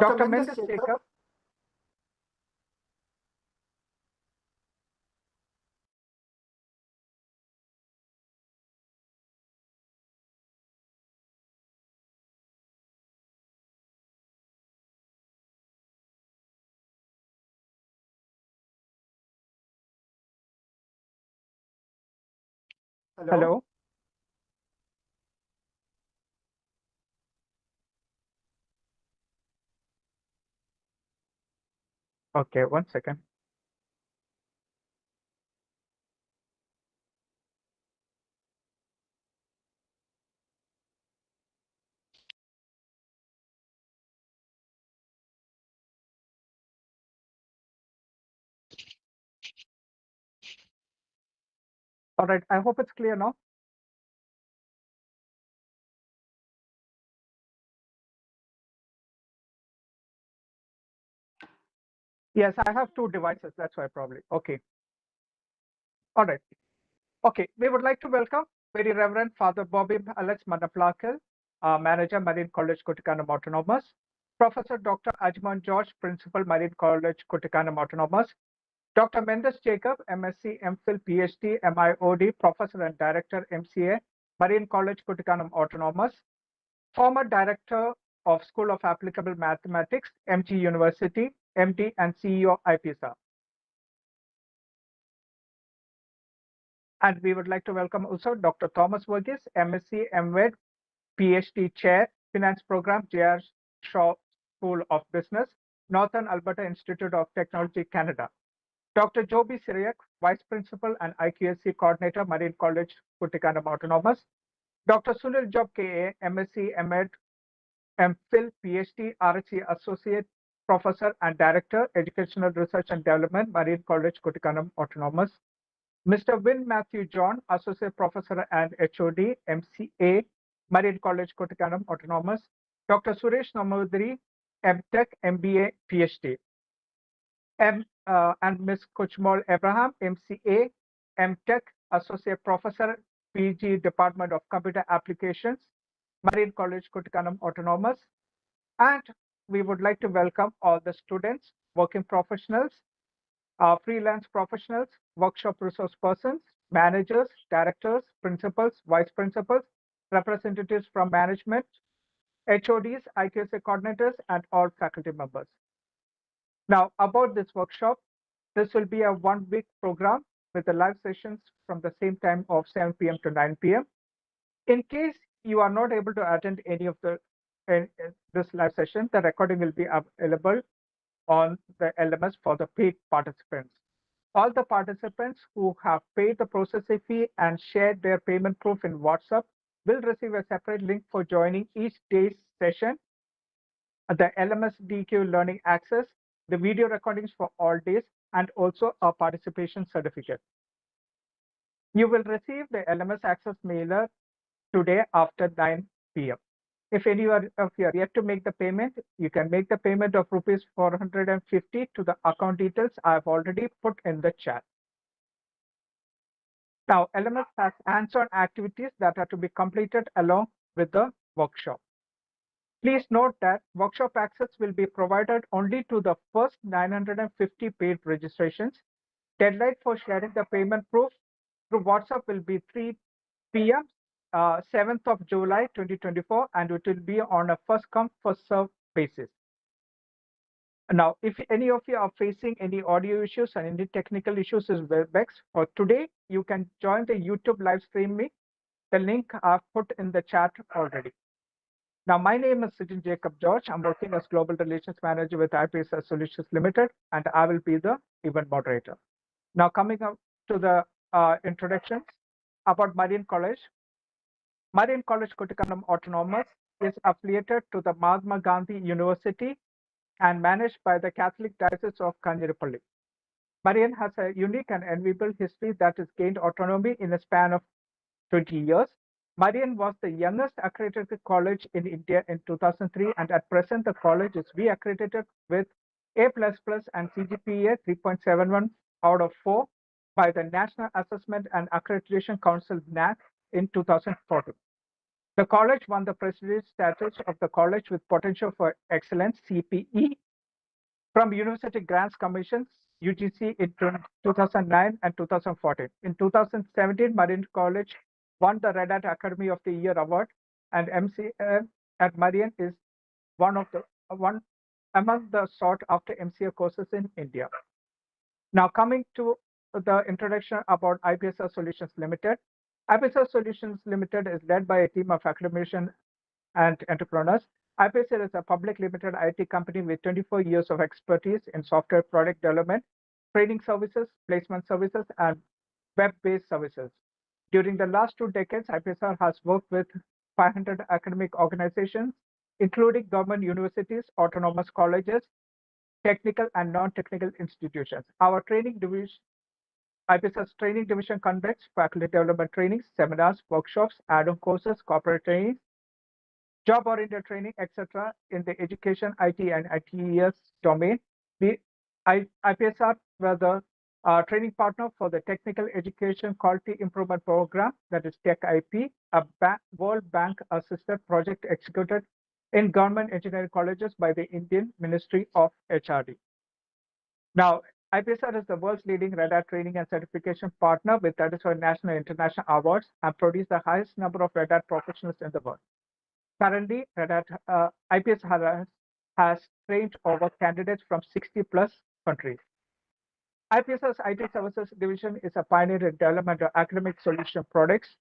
Dr. Mendes Jacob. Hello. Okay, 1 second. All right, I hope it's clear now. Yes, I have two devices. That's why probably. Okay. All right. Okay. We would like to welcome Very Reverend Father Bobby Alex Manaplakal, Manager, Marian College Kuttikkanam Autonomous, Professor Dr. Ajman George, Principal, Marian College Kuttikkanam Autonomous, Dr. Mendes Jacob, MSc, MPhil, PhD, MIOD, Professor and Director, MCA, Marian College Kuttikkanam Autonomous, former Director of School of Applicable Mathematics, MG University, MD and CEO, ipsr. And we would like to welcome also Dr. Thomas Verghese, MSc, MWed, PhD Chair, Finance Program, J.R. Shaw School of Business, Northern Alberta Institute of Technology, Canada. Dr. Joby Syriac, Vice Principal and IQAC Coordinator, Marian College Kuttikkanam Autonomous. Dr. Sunil Job K.A., MSc, MEd, MPhil, PhD, RSc Associate Professor and Director, Educational Research and Development, Marian College Kuttikkanam Autonomous. Mr. Win Matthew John, Associate Professor and HOD, MCA, Marian College Kuttikkanam Autonomous. Dr. Suresh Namodri, MTech, MBA, PhD. And Ms. Kuchmol Abraham, MCA, MTech, Associate Professor, PG, Department of Computer Applications, Marian College Kuttikkanam Autonomous. And we would like to welcome all the students, working professionals, freelance professionals, workshop resource persons, managers, directors, principals, vice principals, representatives from management, HODs, IQAC coordinators, and all faculty members. Now, about this workshop, this will be a 1 week program with the live sessions from the same time of 7 p.m. to 9 p.m. In case you are not able to attend any of this live session, the recording will be available on the LMS for the paid participants. All the participants who have paid the processing fee and shared their payment proof in WhatsApp will receive a separate link for joining each day's session the LMS DQ learning access, the video recordings for all days, and also a participation certificate. You will receive the LMS access mailer today after 9 p.m. If any of you are yet to make the payment, you can make the payment of rupees 450 to the account details I have already put in the chat. Now, LMS has hands-on activities that are to be completed along with the workshop. Please note that workshop access will be provided only to the first 950 paid registrations. Deadline for sharing the payment proof through WhatsApp will be 3 p.m. 7th of July 2024, and it will be on a first come, first serve basis. Now, if any of you are facing any audio issues and any technical issues with WebEx, for today, you can join the YouTube live streaming. The link I've put in the chat already. Now, my name is 𝐾𝐚𝐭𝐚. I'm working as Global Relations Manager with ipsr Solutions Limited, and I will be the event moderator. Now, coming up to the introductions about Marian College. Marian College Kuttikkanam Autonomous is affiliated to the Mahatma Gandhi University and managed by the Catholic Diocese of Kanchanapalli. Marian has a unique and enviable history that has gained autonomy in a span of 20 years. Marian was the youngest accredited college in India in 2003, and at present the college is re-accredited with A++ and CGPA 3.71 out of 4 by the National Assessment and Accreditation Council (NAC) in 2014. The college won the prestigious status of the College with Potential for Excellence (CPE) from University Grants Commission (UGC) in 2009 and 2014. In 2017, Marian College won the Red Hat Academy of the Year award, and MCA at Marian is one among the sought-after MCA courses in India. Now, coming to the introduction about ipsr Solutions Limited. ipsr Solutions Limited is led by a team of academicians and entrepreneurs. ipsr is a public limited IT company with 24 years of expertise in software product development, training services, placement services, and web-based services. During the last 2 decades, ipsr has worked with 500 academic organizations, including government universities, autonomous colleges, technical and non-technical institutions. Our training division, ipsr's training division conducts faculty development trainings, seminars, workshops, add-on courses, corporate trainings, job-oriented training, etc. in the education, IT, and ITES domain. ipsr were the training partner for the Technical Education Quality Improvement Program, that is TechIP, a World Bank-assisted project executed in government engineering colleges by the Indian Ministry of HRD. Now, ipsr is the world's leading Red Hat training and certification partner with 34 national and international awards and produce the highest number of Red Hat professionals in the world. Currently, ipsr has trained over candidates from 60 plus countries. ipsr's IT Services Division is a pioneer in development of academic solution products,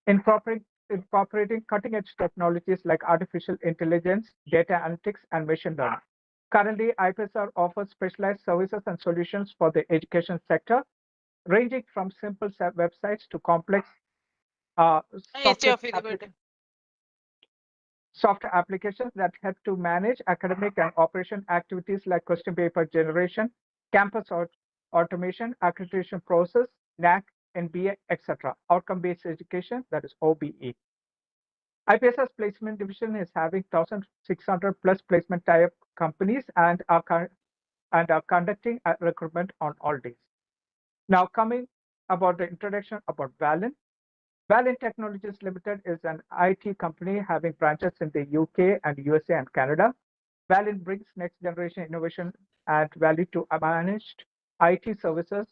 incorporating cutting-edge technologies like artificial intelligence, data analytics, and machine learning. Currently, ipsr offers specialized services and solutions for the education sector, ranging from simple websites to complex software applications that help to manage academic and operation activities like question paper generation, campus automation, accreditation process, NAC, NBA, etc. Outcome-based education, that is OBE. ipsr's placement division is having 1,600 plus placement tie-up companies and are conducting a recruitment on all days. Now, coming about the introduction about Valin. Valin Technologies Limited is an IT company having branches in the UK and USA and Canada. Valin brings next generation innovation and value to managed IT services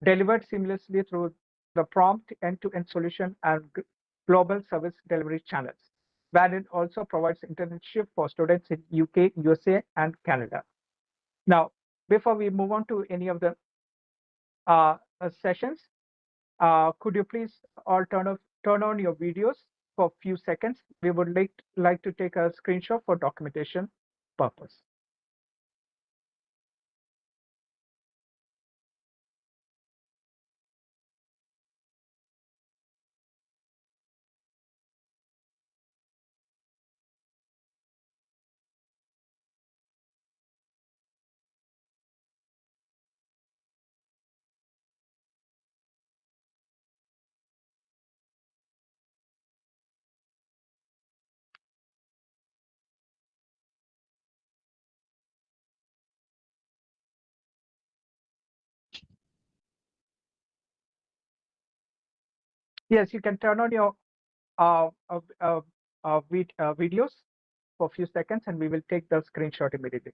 delivered seamlessly through the prompt end-to-end solution and global service delivery channels. Valin also provides internship for students in UK, USA, and Canada. Now, before we move on to any of the sessions, could you please all turn on your videos for a few seconds? We would like to take a screenshot for documentation purpose. Yes, you can turn on your videos for a few seconds, and we will take the screenshot immediately.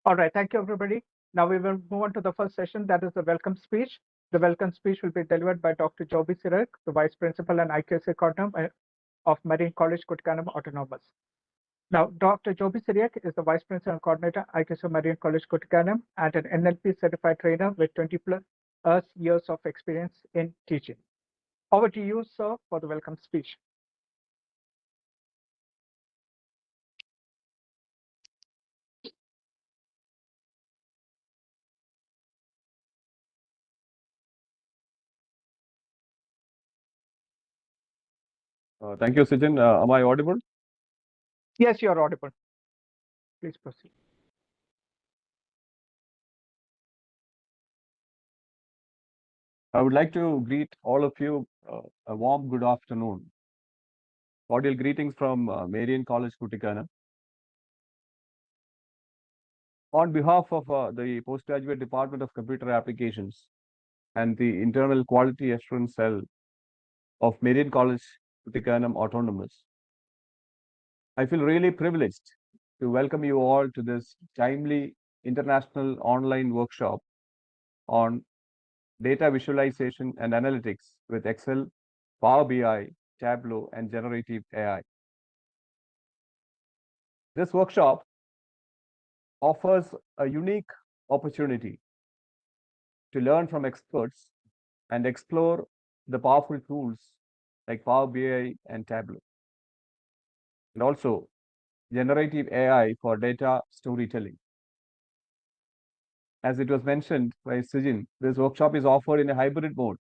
All right, thank you, everybody. Now we will move on to the first session, that is the welcome speech. The welcome speech will be delivered by Dr. Joby Sirak, the Vice Principal and IQAC Coordinator of Marian College Kuttikkanam Autonomous. Now, Dr. Joby Sirak is the Vice Principal and Coordinator, IQAC Marian College Kuttikkanam, and an NLP certified trainer with 20+ years of experience in teaching. Over to you, sir, for the welcome speech. Thank you, Sijin. Am I audible? Yes, you are audible. Please proceed. I would like to greet all of you a warm good afternoon. Cordial greetings from Marian College Kuttikkanam. On behalf of the Postgraduate Department of Computer Applications and the Internal Quality Assurance Cell of Marian College Kuttikkanam Autonomous, I feel really privileged to welcome you all to this timely international online workshop on data visualization and analytics with Excel, Power BI, Tableau, and Generative AI. This workshop offers a unique opportunity to learn from experts and explore the powerful tools like Power BI and Tableau, and also Generative AI for data storytelling. As it was mentioned by Sijin, this workshop is offered in a hybrid mode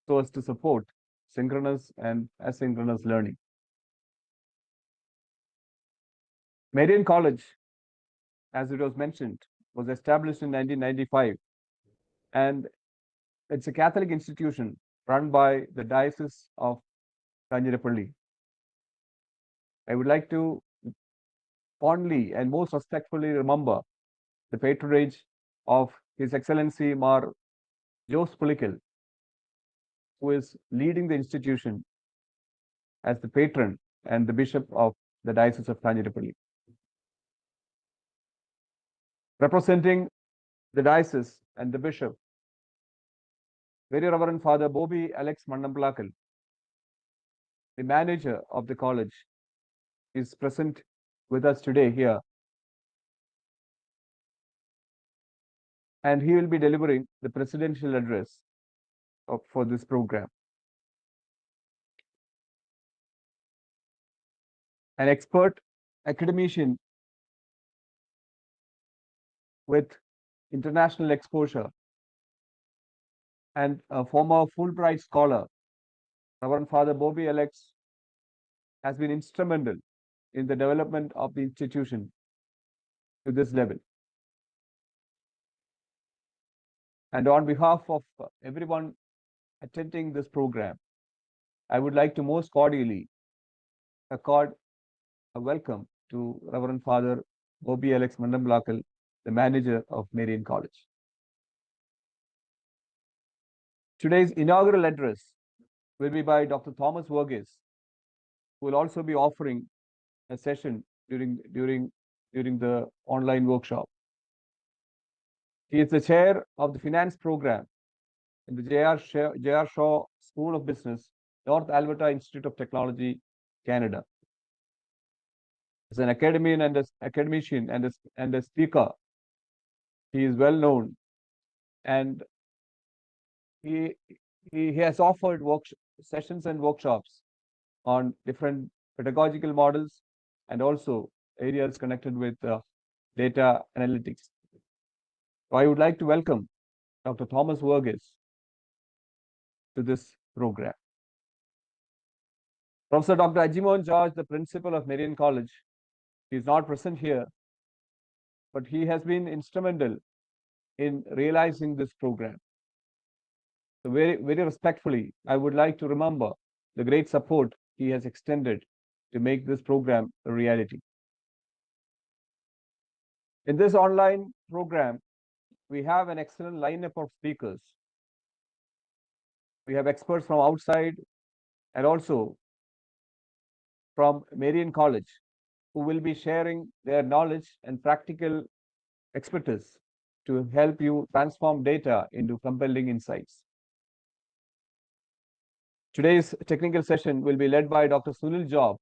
so as to support synchronous and asynchronous learning. Marian College, as it was mentioned, was established in 1995, and it's a Catholic institution run by the Diocese of Kanchanapalli. I would like to fondly and most respectfully remember the patronage of His Excellency Mar Jose Pulikel, who is leading the institution as the patron and the bishop of the Diocese of Kanchanapalli. Representing the diocese and the bishop, Very Reverend Father Bobby Alex Mannampalakal, the manager of the college, is present with us today here, and he will be delivering the presidential address for this program. An expert academician with international exposure and a former Fulbright scholar, Reverend Father Bobby Alex, has been instrumental in the development of the institution to this level. And on behalf of everyone attending this program, I would like to most cordially accord a welcome to Reverend Father Bobby Alex Mannampalakal, the manager of Marian College. Today's inaugural address will be by Dr. Thomas Verghese, who will also be offering a session during the online workshop. He is the chair of the finance program in the J.R. Shaw School of Business, North Alberta Institute of Technology, Canada. As an academician and a speaker, he is well known, and he has offered sessions and workshops on different pedagogical models and also areas connected with data analytics. So I would like to welcome Dr. Thomas Verghese to this program. Professor Dr. 𝐏𝐴𝐺𝐬𝐿 𝐁𝐈, the principal of Marian College, is not present here, but he has been instrumental in realizing this program. So very respectfully, I would like to remember the great support he has extended to make this program a reality. In this online program, we have an excellent lineup of speakers. We have experts from outside and also from Marian College, who will be sharing their knowledge and practical expertise to help you transform data into compelling insights. Today's technical session will be led by Dr. Sunil Job,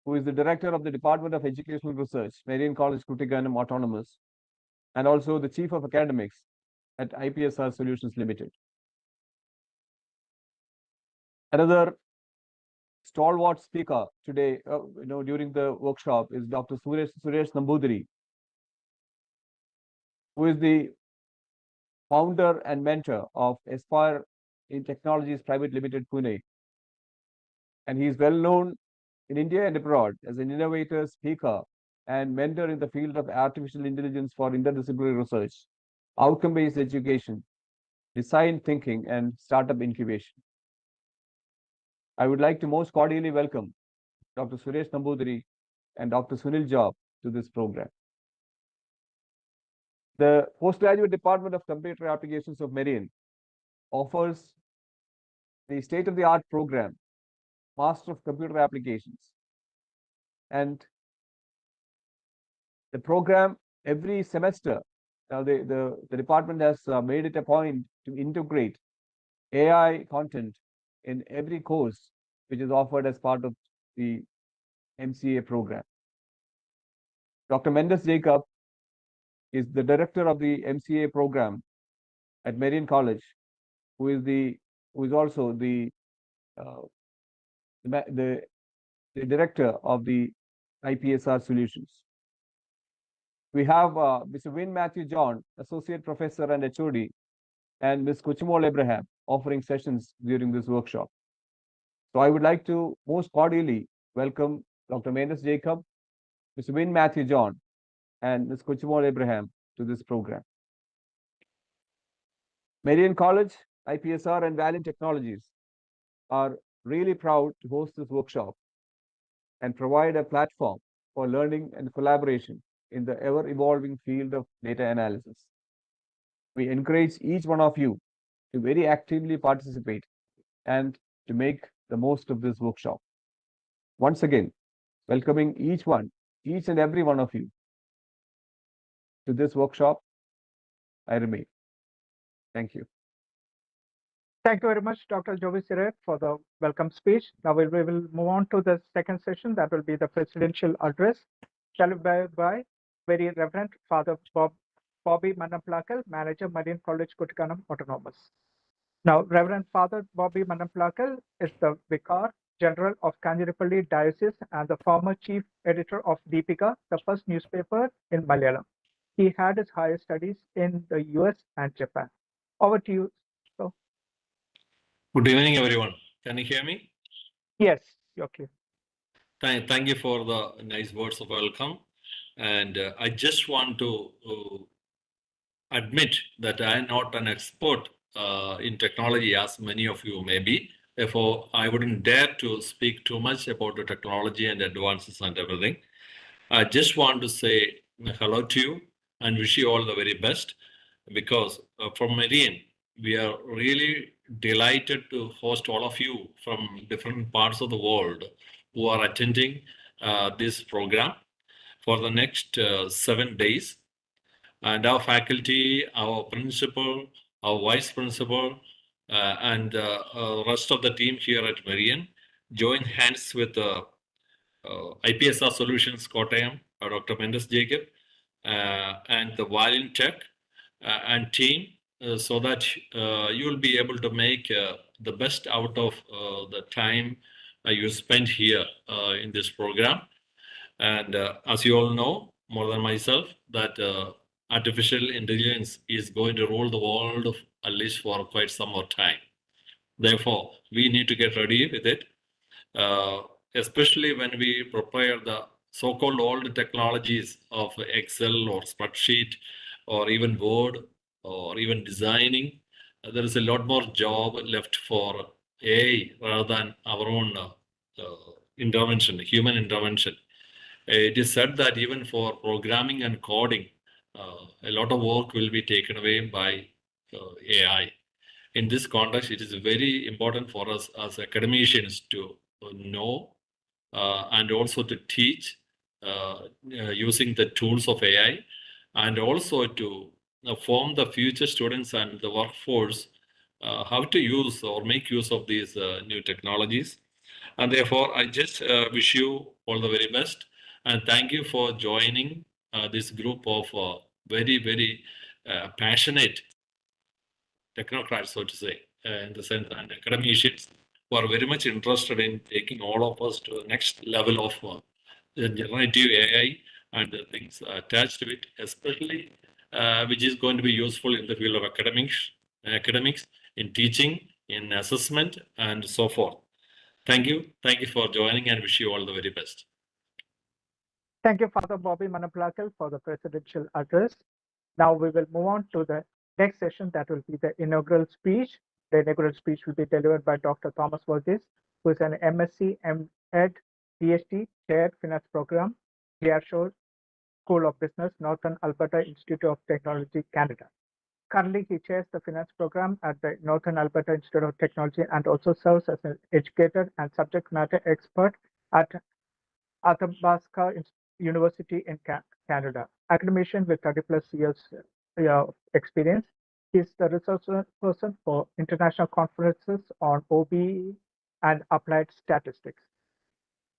who is the Director of the Department of Educational Research, Marian College Kuttikkanam Autonomous, and also the Chief of Academics at ipsr Solutions Limited. Another stalwart speaker today, during the workshop is Dr. Suresh Nambudiri, who is the founder and mentor of Aspire in Technologies Private Limited, Pune. And he is well known in India and abroad as an innovator, speaker, and mentor in the field of artificial intelligence for interdisciplinary research, outcome-based education, design thinking, and startup incubation. I would like to most cordially welcome Dr. Suresh Nambudiri and Dr. Sunil Job to this program. The Postgraduate Department of Computer Applications of Marian offers the state-of-the-art program, Master of Computer Applications. And the program every semester, now the department has made it a point to integrate AI content in every course which is offered as part of the MCA program. Dr. Mendes Jacob is the director of the MCA program at Marian College, who is also the director of the IPSR Solutions. We have Mr. Win Matthew John, Associate Professor and HOD, and Ms. 𝐾𝐚𝐿 Abraham offering sessions during this workshop. So I would like to most cordially welcome Dr. Mendes Jacob, Mr. Win Matthew John, and Ms. 𝐾𝐚𝐿 Abraham to this program. Marian College, IPSR, and Valin Technologies are really proud to host this workshop and provide a platform for learning and collaboration in the ever-evolving field of data analysis. We encourage each one of you to very actively participate and to make the most of this workshop. Once again, welcoming each and every one of you to this workshop. I remain. Thank you. Thank you very much, Dr. 𝐿 for the welcome speech. Now we will move on to the second session. That will be the presidential address, delivered by Very Reverend Father Bobby Mannamplakal, Manager, Marian College Kuttikkanam Autonomous. Now, Reverend Father Bobby Mannamplakal is the Vicar General of Kanjirapalli Diocese and the former Chief Editor of Deepika, the first newspaper in Malayalam. He had his higher studies in the US and Japan. Over to you. So. Good evening, everyone. Can you hear me? Yes, you're clear. Thank you for the nice words of welcome. And I just want to admit that I am not an expert in technology, as many of you may be. Therefore, I wouldn't dare to speak too much about the technology and advances and everything. I just want to say hello to you and wish you all the very best, because from Marian, we are really delighted to host all of you from different parts of the world who are attending this program for the next 7 days. And our faculty, our principal, our vice principal, and rest of the team here at Marian join hands with IPSR Solutions Kottayam, Dr. Mendes Jacob, and the Valin Tech and team, so that you will be able to make the best out of the time you spent here in this program. And as you all know, more than myself, that artificial intelligence is going to rule the world at least for quite some more time. Therefore, we need to get ready with it, especially when we prepare the so-called old technologies of Excel or spreadsheet or even Word or even designing, there is a lot more job left for AI rather than our own intervention, human intervention. It is said that even for programming and coding, a lot of work will be taken away by AI. In this context, it is very important for us as academicians to know and also to teach using the tools of AI, and also to form the future students and the workforce how to use or make use of these new technologies. And therefore, I just wish you all the very best. And thank you for joining this group of very passionate technocrats, so to say, in the sense, and academicians who are very much interested in taking all of us to the next level of generative AI and the things attached to it, especially which is going to be useful in the field of academics, in teaching, in assessment, and so forth. Thank you. Thank you for joining, and wish you all the very best. Thank you, Father Bobby Manaplakal, for the presidential address. Now we will move on to the next session. That will be the inaugural speech. The inaugural speech will be delivered by Dr. Thomas Verghese, who is an MSc, MEd, PhD, Chair, Finance Program, 𝐴𝐴 School of Business, Northern Alberta Institute of Technology, Canada. Currently, he chairs the finance program at the Northern Alberta Institute of Technology and also serves as an educator and subject matter expert at Athabasca University in Canada. Academician with 30+ years of experience. He is the resource person for international conferences on OBE and applied statistics.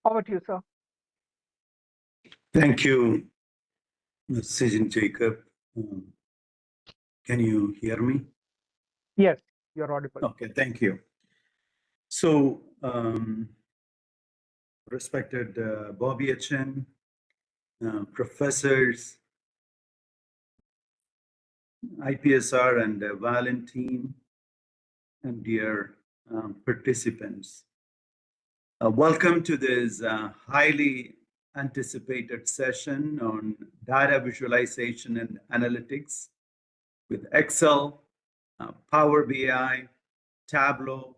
Over to you, sir. Thank you, Ms. Jacob. Can you hear me? Yes, you're audible. Okay, thank you. So, respected Bobby Chen, professors, IPSR and Valin team, and dear participants. Welcome to this highly anticipated session on data visualization and analytics with Excel, Power BI, Tableau,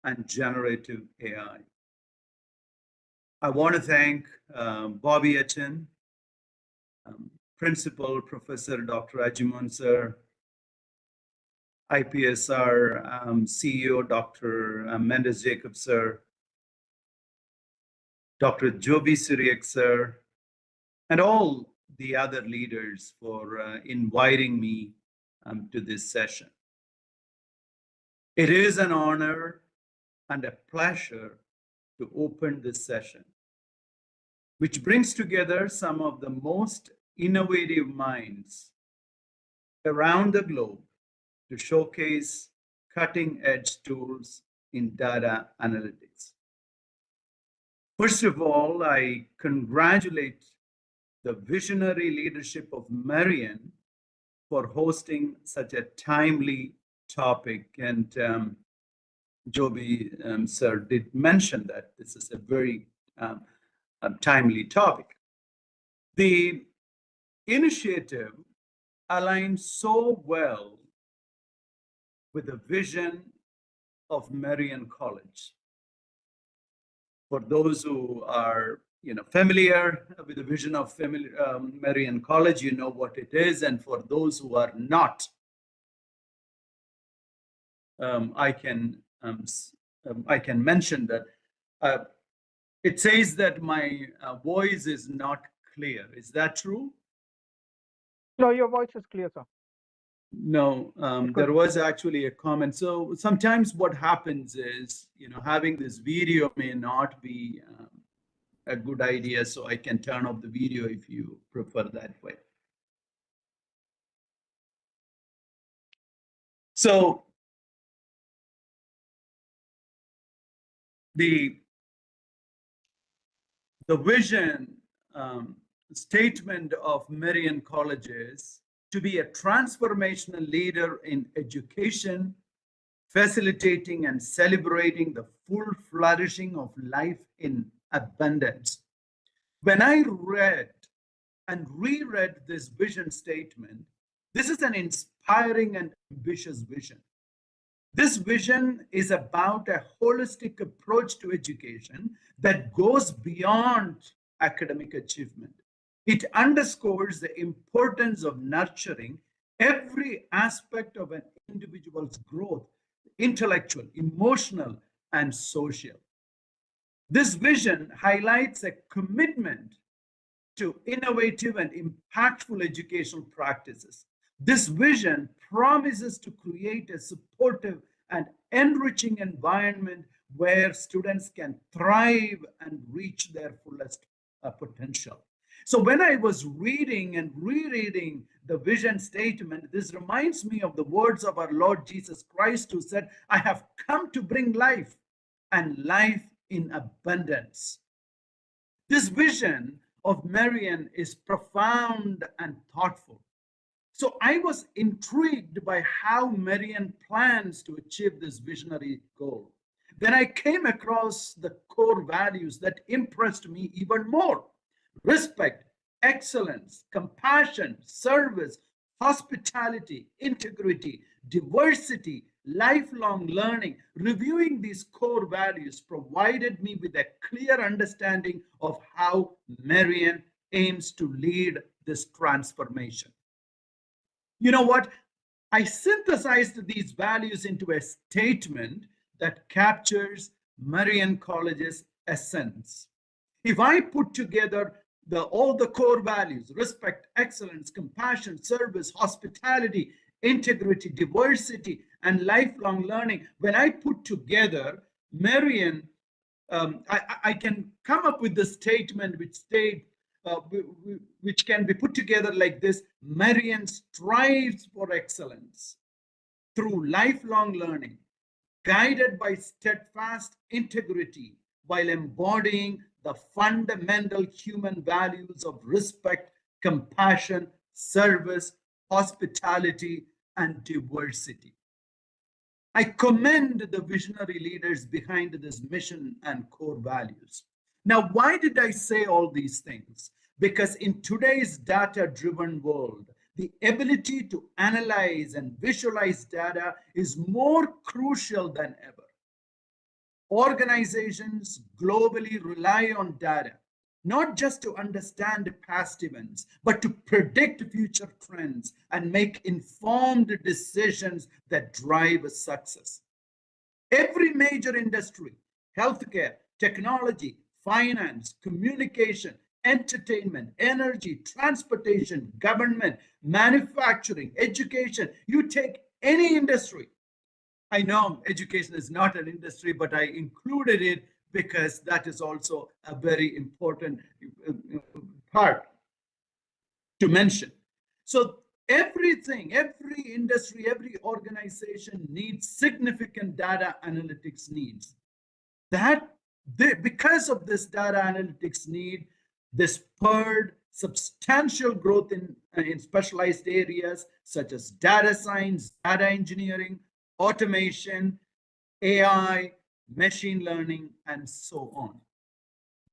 and generative AI. I want to thank Bobby Chen, Principal Professor Dr. Ajimon sir, IPSR CEO Dr. Mendes Jacob sir, Dr. Joby Syriac sir, and all the other leaders for inviting me to this session. It is an honor and a pleasure to open this session, which brings together some of the most innovative minds around the globe to showcase cutting-edge tools in data analytics. First of all, I congratulate the visionary leadership of Marian for hosting such a timely topic. And Joby sir did mention that this is a very timely topic. The initiative aligns so well with the vision of Marian College. For those who are familiar with the vision of Marian College, you know what it is. And for those who are not, I can mention that it says that my voice is not clear. Is that true? No, your voice is clear, sir. No, there was actually a comment. So sometimes what happens is, having this video may not be a good idea. So I can turn off the video if you prefer that way. So the vision statement of Marian College is to be a transformational leader in education, facilitating and celebrating the full flourishing of life in abundance. When I read and reread this vision statement, this is an inspiring and ambitious vision. This vision is about a holistic approach to education that goes beyond academic achievement. It underscores the importance of nurturing every aspect of an individual's growth, intellectual, emotional, and social. This vision highlights a commitment to innovative and impactful educational practices. This vision promises to create a supportive and enriching environment where students can thrive and reach their fullest potential. So when I was reading and rereading the vision statement, this reminds me of the words of our Lord Jesus Christ, who said, "I have come to bring life and life in abundance." This vision of Marian is profound and thoughtful. So I was intrigued by how Marian plans to achieve this visionary goal. Then I came across the core values that impressed me even more: respect, excellence, compassion, service, hospitality, integrity, diversity, lifelong learning. Reviewing these core values provided me with a clear understanding of how Marian aims to lead this transformation. You know what? I synthesized these values into a statement that captures Marian College's essence. If I put together all the core values: respect, excellence, compassion, service, hospitality, integrity, diversity, and lifelong learning, when I put together Marian, I can come up with the statement which can be put together like this: Marian strives for excellence through lifelong learning, guided by steadfast integrity, while embodying the fundamental human values of respect, compassion, service, hospitality, and diversity. I commend the visionary leaders behind this mission and core values. Now, why did I say all these things? Because in today's data-driven world, the ability to analyze and visualize data is more crucial than ever. Organizations globally rely on data, not just to understand past events, but to predict future trends and make informed decisions that drive success. Every major industry, healthcare, technology, finance, communication, entertainment, energy, transportation, government, manufacturing, education, you take any industry. I know education is not an industry, but I included it because that is also a very important part to mention. So everything, every industry, every organization needs significant data analytics needs. Because of this data analytics need, this spurred substantial growth in specialized areas such as data science, data engineering, automation, AI, machine learning, and so on.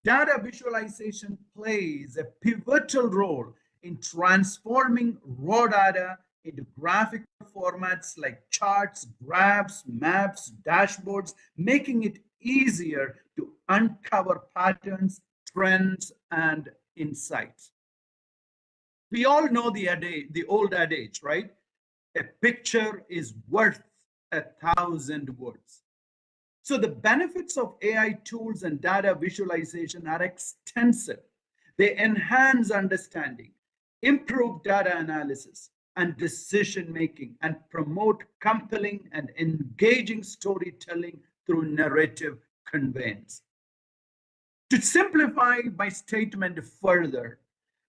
Data visualization plays a pivotal role in transforming raw data into graphical formats like charts, graphs, maps, dashboards, making it easier to uncover patterns, trends, and insights. We all know the old adage, right? A picture is worth 1,000 words. So the benefits of AI tools and data visualization are extensive. They enhance understanding, improve data analysis and decision making, and promote compelling and engaging storytelling through narrative conveyance. To simplify my statement further,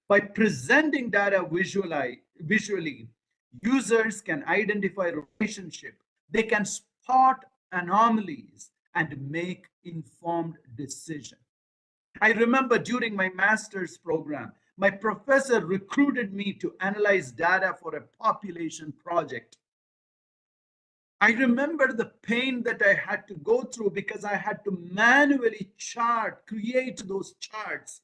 by presenting data visually, users can identify relationships, they can spot anomalies, and make informed decisions. I remember during my master's program, my professor recruited me to analyze data for a population project. I remember the pain that I had to go through because I had to manually create those charts.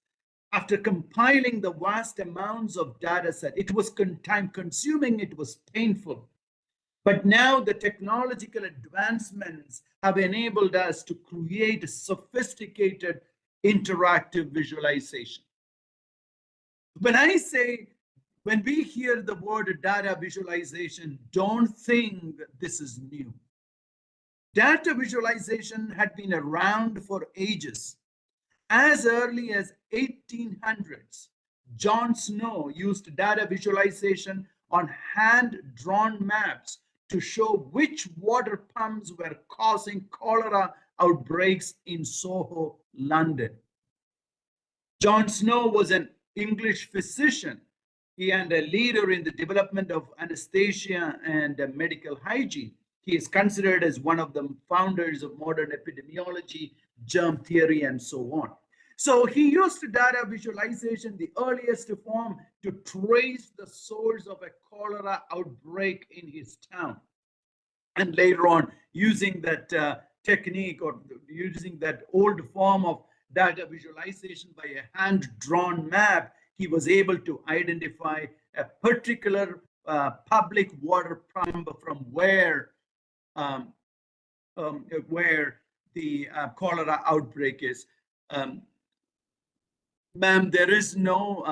After compiling the vast amounts of data set, it was time consuming, it was painful. But now the technological advancements have enabled us to create sophisticated interactive visualization. When we hear the word data visualization, don't think this is new. Data visualization had been around for ages. As early as 1800s, John Snow used data visualization on hand-drawn maps to show which water pumps were causing cholera outbreaks in Soho, London. John Snow was an English physician and a leader in the development of anesthesia and medical hygiene. He is considered as one of the founders of modern epidemiology, germ theory, and so on. So he used data visualization, the earliest form, to trace the source of a cholera outbreak in his town. And later on, using that technique or using that old form of data visualization by a hand-drawn map, he was able to identify a particular public water pump from where the cholera outbreak is. Ma'am, there is no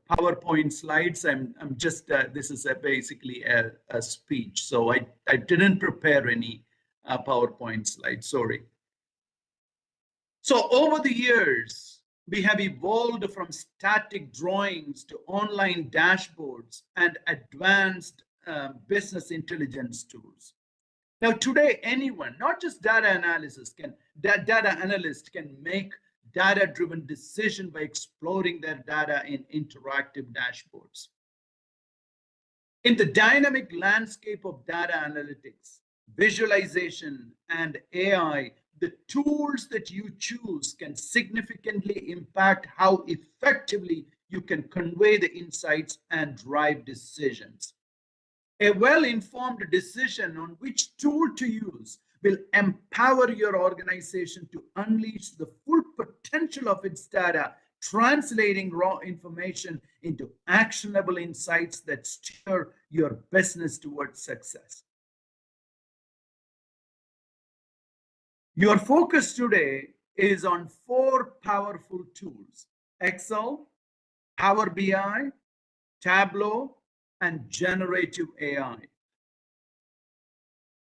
PowerPoint slides. I'm just, this is basically a speech. So I didn't prepare any PowerPoint slides, sorry. So over the years, we have evolved from static drawings to online dashboards and advanced business intelligence tools. Now today, anyone, not just data analyst can make data-driven decision by exploring their data in interactive dashboards. In the dynamic landscape of data analytics, visualization, and AI, the tools that you choose can significantly impact how effectively you can convey the insights and drive decisions. A well-informed decision on which tool to use will empower your organization to unleash the full potential of its data, translating raw information into actionable insights that steer your business towards success. Your focus today is on 4 powerful tools: Excel, Power BI, Tableau, and generative AI.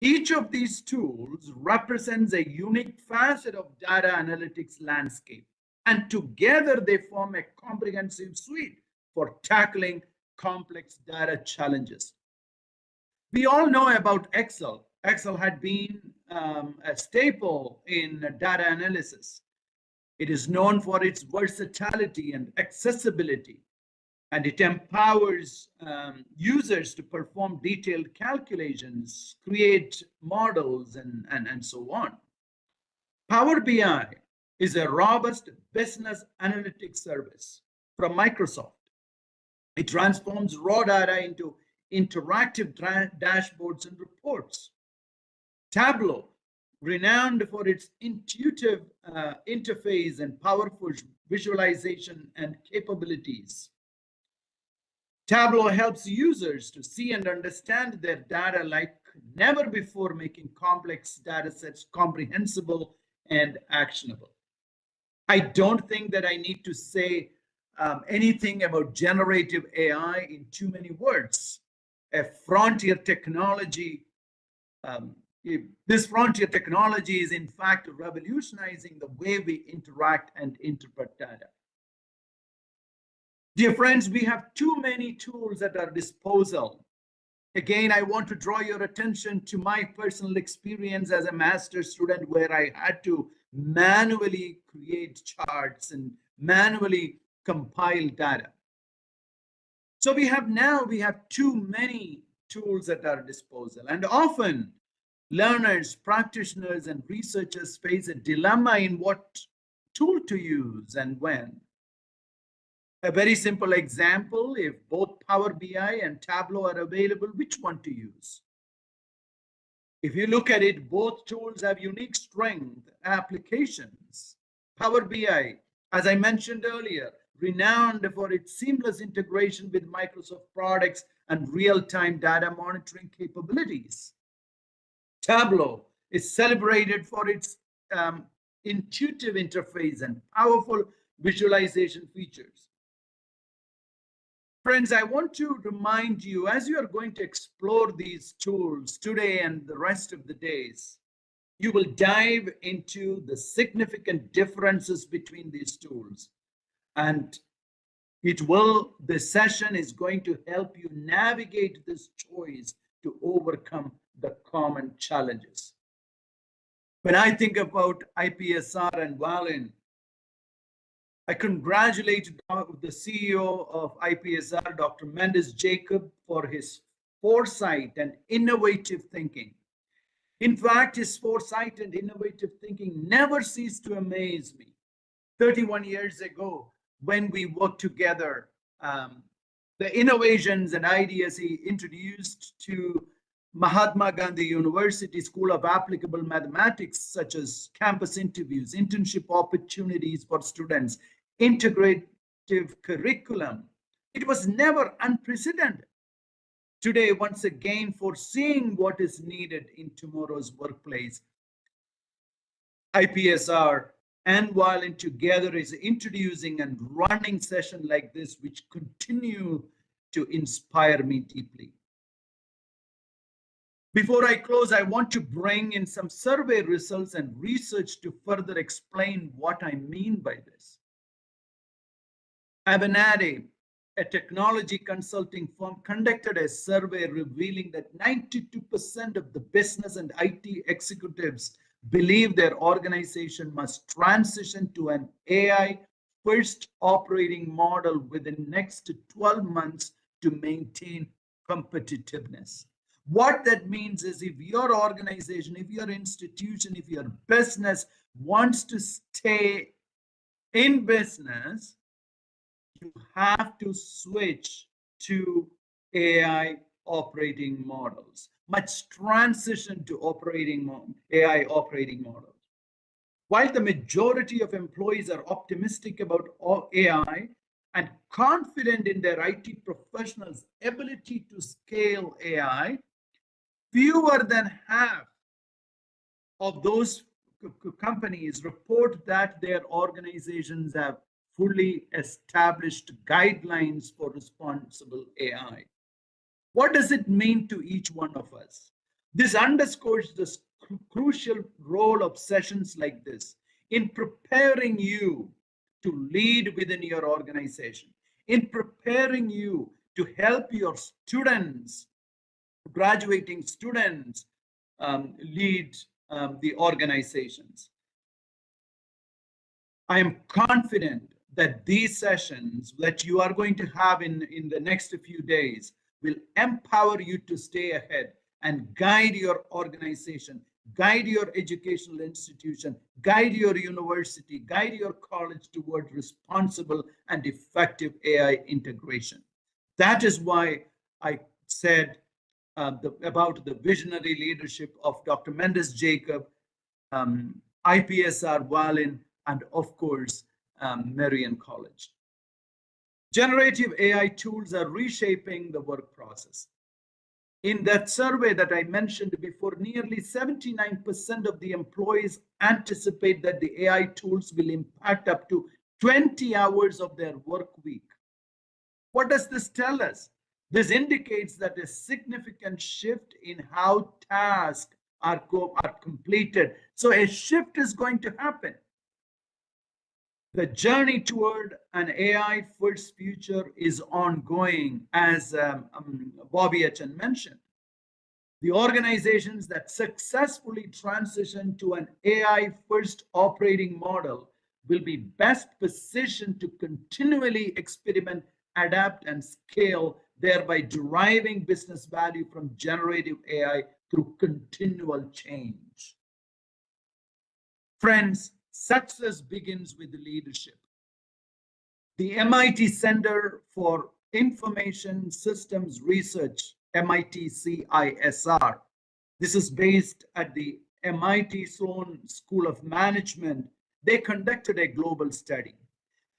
Each of these tools represents a unique facet of data analytics landscape, and together they form a comprehensive suite for tackling complex data challenges. We all know about Excel. Excel had been a staple in data analysis. It is known for its versatility and accessibility, and it empowers users to perform detailed calculations, create models, and so on. Power BI is a robust business analytics service from Microsoft. It transforms raw data into interactive dashboards and reports. Tableau, renowned for its intuitive interface and powerful visualization and capabilities. Tableau helps users to see and understand their data like never before, making complex data sets comprehensible and actionable. I don't think that I need to say anything about generative AI in too many words. A frontier technology, this frontier technology is in fact revolutionizing the way we interact and interpret data. Dear friends, we have too many tools at our disposal. Again, I want to draw your attention to my personal experience as a master's student, where I had to manually create charts and manually compile data. So we have too many tools at our disposal, and often learners, practitioners, and researchers face a dilemma in what tool to use and when. A very simple example: if both Power BI and Tableau are available, which one to use? If you look at it, both tools have unique strength applications. Power BI as I mentioned earlier, renowned for its seamless integration with Microsoft products and real-time data monitoring capabilities. Tableau is celebrated for its intuitive interface and powerful visualization features. Friends, I want to remind you, as you are going to explore these tools today and the rest of the days, you will dive into the significant differences between these tools. And this session is going to help you navigate this choice to overcome the common challenges. When I think about IPSR and Valin, I congratulate the CEO of IPSR, Dr. Mendes Jacob, for his foresight and innovative thinking. In fact, his foresight and innovative thinking never ceased to amaze me. 31 years ago, when we worked together, the innovations and ideas he introduced to Mahatma Gandhi University School of Applicable Mathematics, such as campus interviews, internship opportunities for students, integrative curriculum, it was never unprecedented. Today, once again, foreseeing what is needed in tomorrow's workplace, IPSR and Valin together is introducing and running sessions like this, which continue to inspire me deeply. Before I close, I want to bring in some survey results and research to further explain what I mean by this. Avanade, a technology consulting firm, conducted a survey revealing that 92% of the business and IT executives believe their organization must transition to an AI-first operating model within the next 12 months to maintain competitiveness. What that means is, if your organization, if your institution, if your business wants to stay in business, you have to switch to AI operating models, must transition to AI operating models. While the majority of employees are optimistic about AI and confident in their IT professionals' ability to scale AI, fewer than half of those companies report that their organizations have fully established guidelines for responsible AI. What does it mean to each one of us? This underscores the crucial role of sessions like this in preparing you to lead within your organization, in preparing you to help your students, graduating students, lead the organizations. I am confident that these sessions that you are going to have in the next few days will empower you to stay ahead and guide your organization, guide your educational institution, guide your university, guide your college toward responsible and effective AI integration. That is why I said about the visionary leadership of Dr. Mendes Jacob, IPSR, Valin, and of course, Marian College. Generative AI tools are reshaping the work process. In that survey that I mentioned before, nearly 79% of the employees anticipate that the AI tools will impact up to 20 hours of their work week. What does this tell us? This indicates that a significant shift in how tasks are completed. So a shift is going to happen. The journey toward an AI-first future is ongoing, as Bobby Chen mentioned. The organizations that successfully transition to an AI-first operating model will be best positioned to continually experiment, adapt, and scale, thereby deriving business value from generative AI through continual change. Friends, success begins with leadership. The MIT Center for Information Systems Research, MIT CISR, this is based at the MIT Sloan School of Management. They conducted a global study.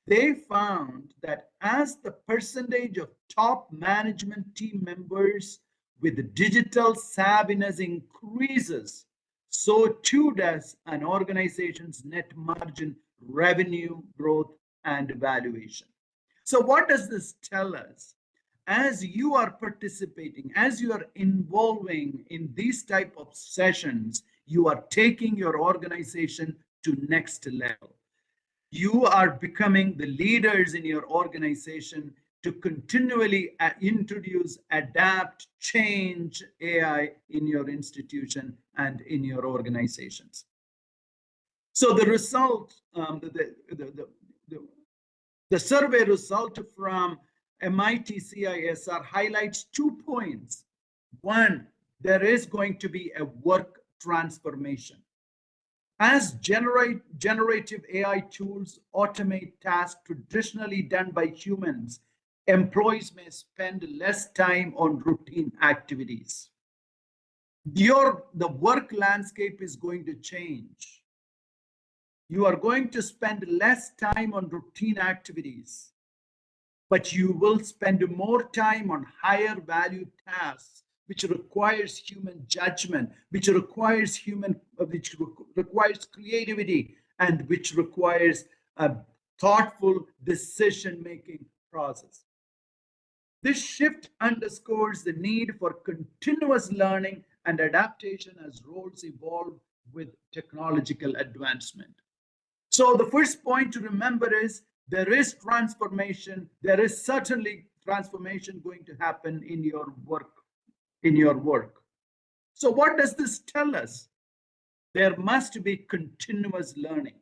they found that as the percentage of top management team members with digital savviness increases, so too does an organization's net margin, revenue growth, and valuation. So what does this tell us? As you are participating, as you are involving in these type of sessions, you are taking your organization to next level. You are becoming the leaders in your organization to continually introduce, adapt, change AI in your institution and in your organizations. So the result, the survey result from MIT CISR highlights 2 points. One, there is going to be a work transformation. As generative AI tools automate tasks traditionally done by humans, employees may spend less time on routine activities. The work landscape is going to change. You are going to spend less time on routine activities, but you will spend more time on higher value tasks, which requires human judgment, which requires creativity, and which requires a thoughtful decision-making process. This shift underscores the need for continuous learning and adaptation as roles evolve with technological advancement. So the first point to remember is there is transformation. There is certainly transformation going to happen in your work. So what does this tell us? There must be continuous learning.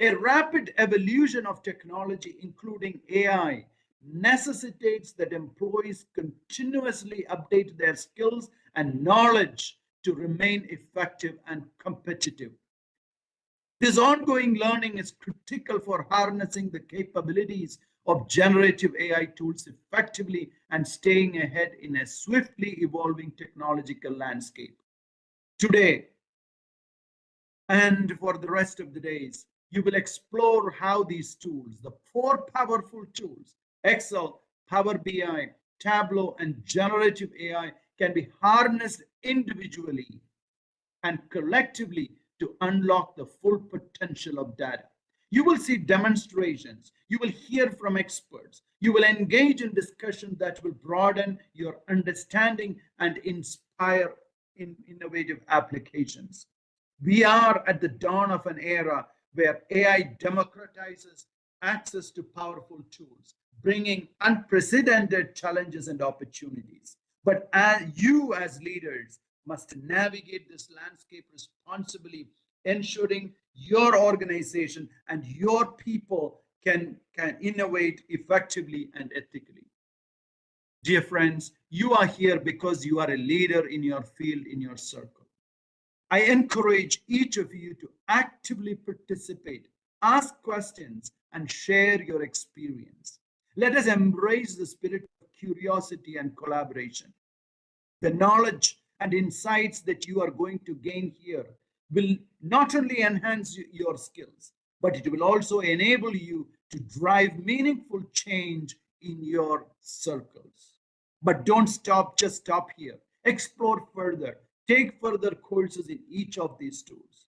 A rapid evolution of technology, including AI, necessitates that employees continuously update their skills and knowledge to remain effective and competitive. This ongoing learning is critical for harnessing the capabilities of generative AI tools effectively and staying ahead in a swiftly evolving technological landscape. Today, and for the rest of the days, you will explore how these tools, the 4 powerful tools, Excel, Power BI, Tableau, and generative AI, can be harnessed individually and collectively to unlock the full potential of data. You will see demonstrations, you will hear from experts, you will engage in discussion that will broaden your understanding and inspire innovative applications. We are at the dawn of an era where AI democratizes access to powerful tools, bringing unprecedented challenges and opportunities. But you as leaders must navigate this landscape responsibly, ensuring your organization and your people can innovate effectively and ethically. Dear friends, you are here because you are a leader in your field, in your circle. I encourage each of you to actively participate, ask questions, and share your experience. Let us embrace the spirit of curiosity and collaboration. The knowledge and insights that you are going to gain here will not only enhance your skills, but it will also enable you to drive meaningful change in your circles. But don't just stop here. Explore further. Take further courses in each of these tools.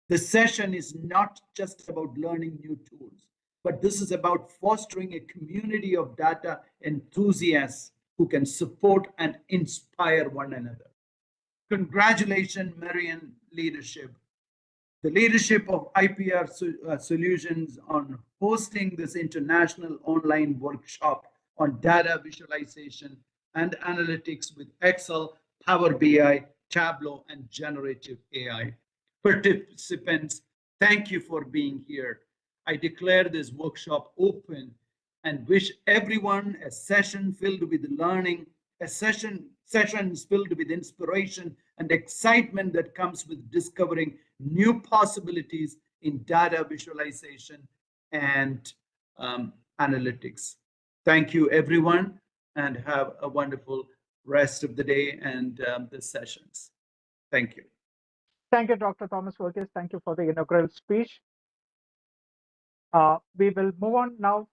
The session is not just about learning new tools, but this is about fostering a community of data enthusiasts who can support and inspire one another. Congratulations, Marian leadership, the leadership of IPR Solutions on hosting this international online workshop on data visualization and analytics with Excel, Power BI, Tableau, and generative AI. Participants, thank you for being here. I declare this workshop open and wish everyone a session filled with learning, a sessions filled with inspiration and excitement that comes with discovering new possibilities in data visualization and analytics. Thank you, everyone, and have a wonderful rest of the day and the sessions. Thank you. Thank you, Dr. Thomas Verghese. Thank you for the inaugural speech. We will move on now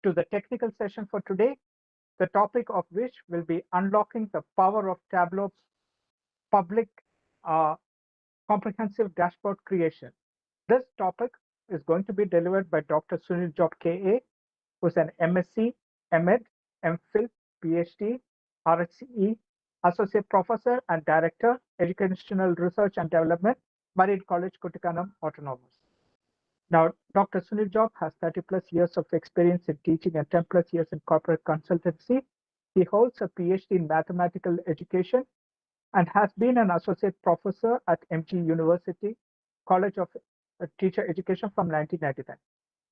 to the technical session for today, the topic of which will be unlocking the power of Tableau public comprehensive dashboard creation. This topic is going to be delivered by Dr. Sunil Job KA, who's an MSc, MEd, MPhil, PhD, RHCE, Associate Professor and Director, Educational Research and Development, Marian College Kuttikkanam, Autonomous. Now, Dr. Sunil Job has 30 plus years of experience in teaching and 10 plus years in corporate consultancy. He holds a PhD in mathematical education and has been an associate professor at MG University College of Teacher Education from 1999.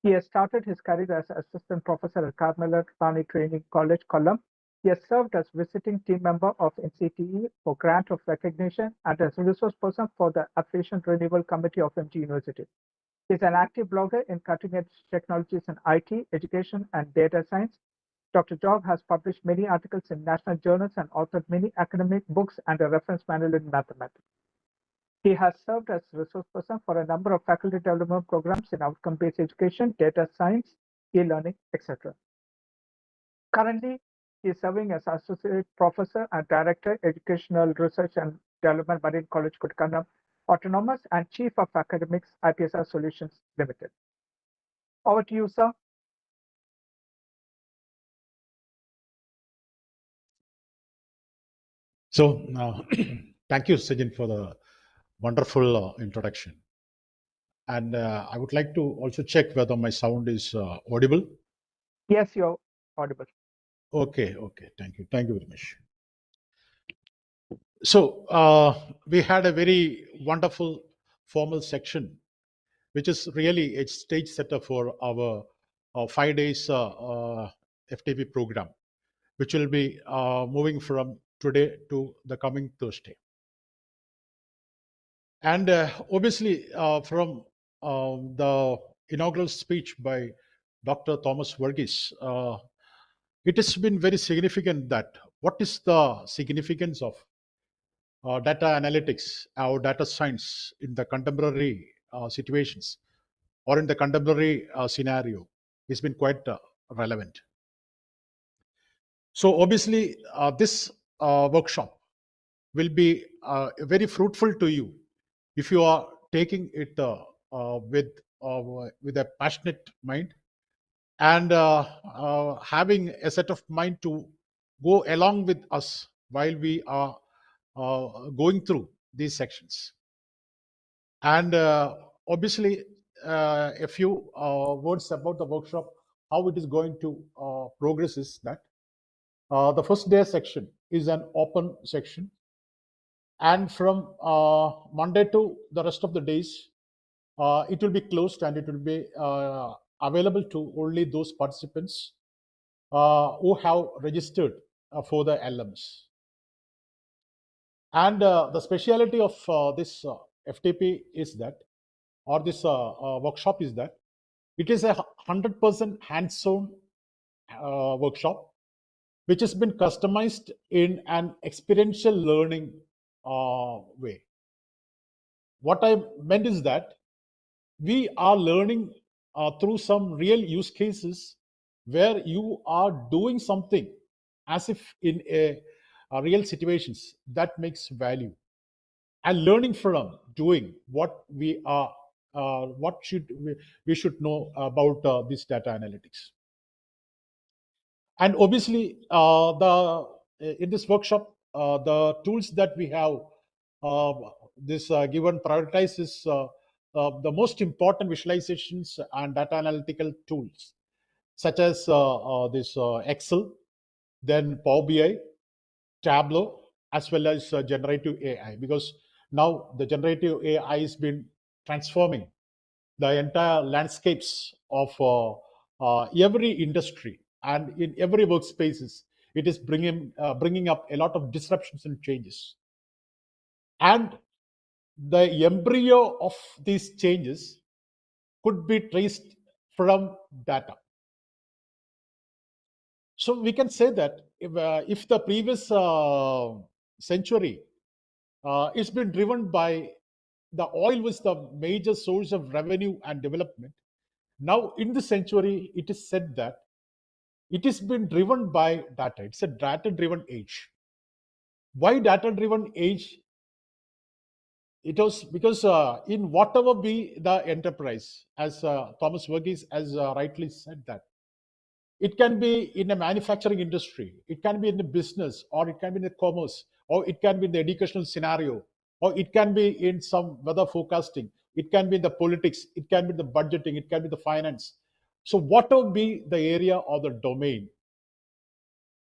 He has started his career as assistant professor at Carmela Thani Training College, Kollam. He has served as visiting team member of NCTE for grant of recognition and as a resource person for the Affiliation Renewal Committee of MG University. He is an active blogger in cutting-edge technologies in IT, education, and data science. Dr. Job has published many articles in national journals and authored many academic books and a reference manual in mathematics. He has served as resource person for a number of faculty development programs in outcome-based education, data science, e-learning, etc. Currently, he is serving as associate professor and director, educational research and development, Marian College Kuttikkanam, Autonomous, and chief of academics, ipsr Solutions Limited. Over to you, sir. So, thank you, Sajin, for the wonderful introduction. And I would like to also check whether my sound is audible. Yes, you're audible. Okay, thank you very much. So, we had a very wonderful formal section, which is really a stage setter for our 5 days FTP program, which will be moving from today to the coming Thursday. And obviously, from the inaugural speech by Dr. Thomas Verghese, it has been very significant that what is the significance of data analytics or data science in the contemporary situations or in the contemporary scenario has been quite relevant. So obviously, this workshop will be very fruitful to you if you are taking it with a passionate mind and having a set of mind to go along with us while we are going through these sections. And obviously, a few words about the workshop, how it is going to progress is that the first day section is an open section. And from Monday to the rest of the days, it will be closed and it will be available to only those participants who have registered for the LMS. And the speciality of this FTP is that, or this workshop is that, it is a 100% hands-on workshop, which has been customized in an experiential learning way. What I meant is that we are learning through some real use cases where you are doing something as if in a real situations that makes value, and learning from doing what we are, what we should know about this data analytics. And obviously, in this workshop, the tools that we have given prioritizes the most important visualizations and data analytical tools, such as this Excel, then Power BI, Tableau, as well as generative AI, because now the generative AI has been transforming the entire landscapes of every industry, and in every workspaces it is bringing up a lot of disruptions and changes, and the embryo of these changes could be traced from data. So we can say that if the previous century it's been driven by the oil was the major source of revenue and development, Now, in this century, it is said that it has been driven by data. It's a data-driven age. Why data-driven age? It was because in whatever be the enterprise, as Thomas Verghese has rightly said that, it can be in a manufacturing industry, it can be in a business, or it can be in the commerce, or it can be in the educational scenario, or it can be in some weather forecasting, it can be in the politics, it can be the budgeting, it can be the finance. So whatever be the area or the domain,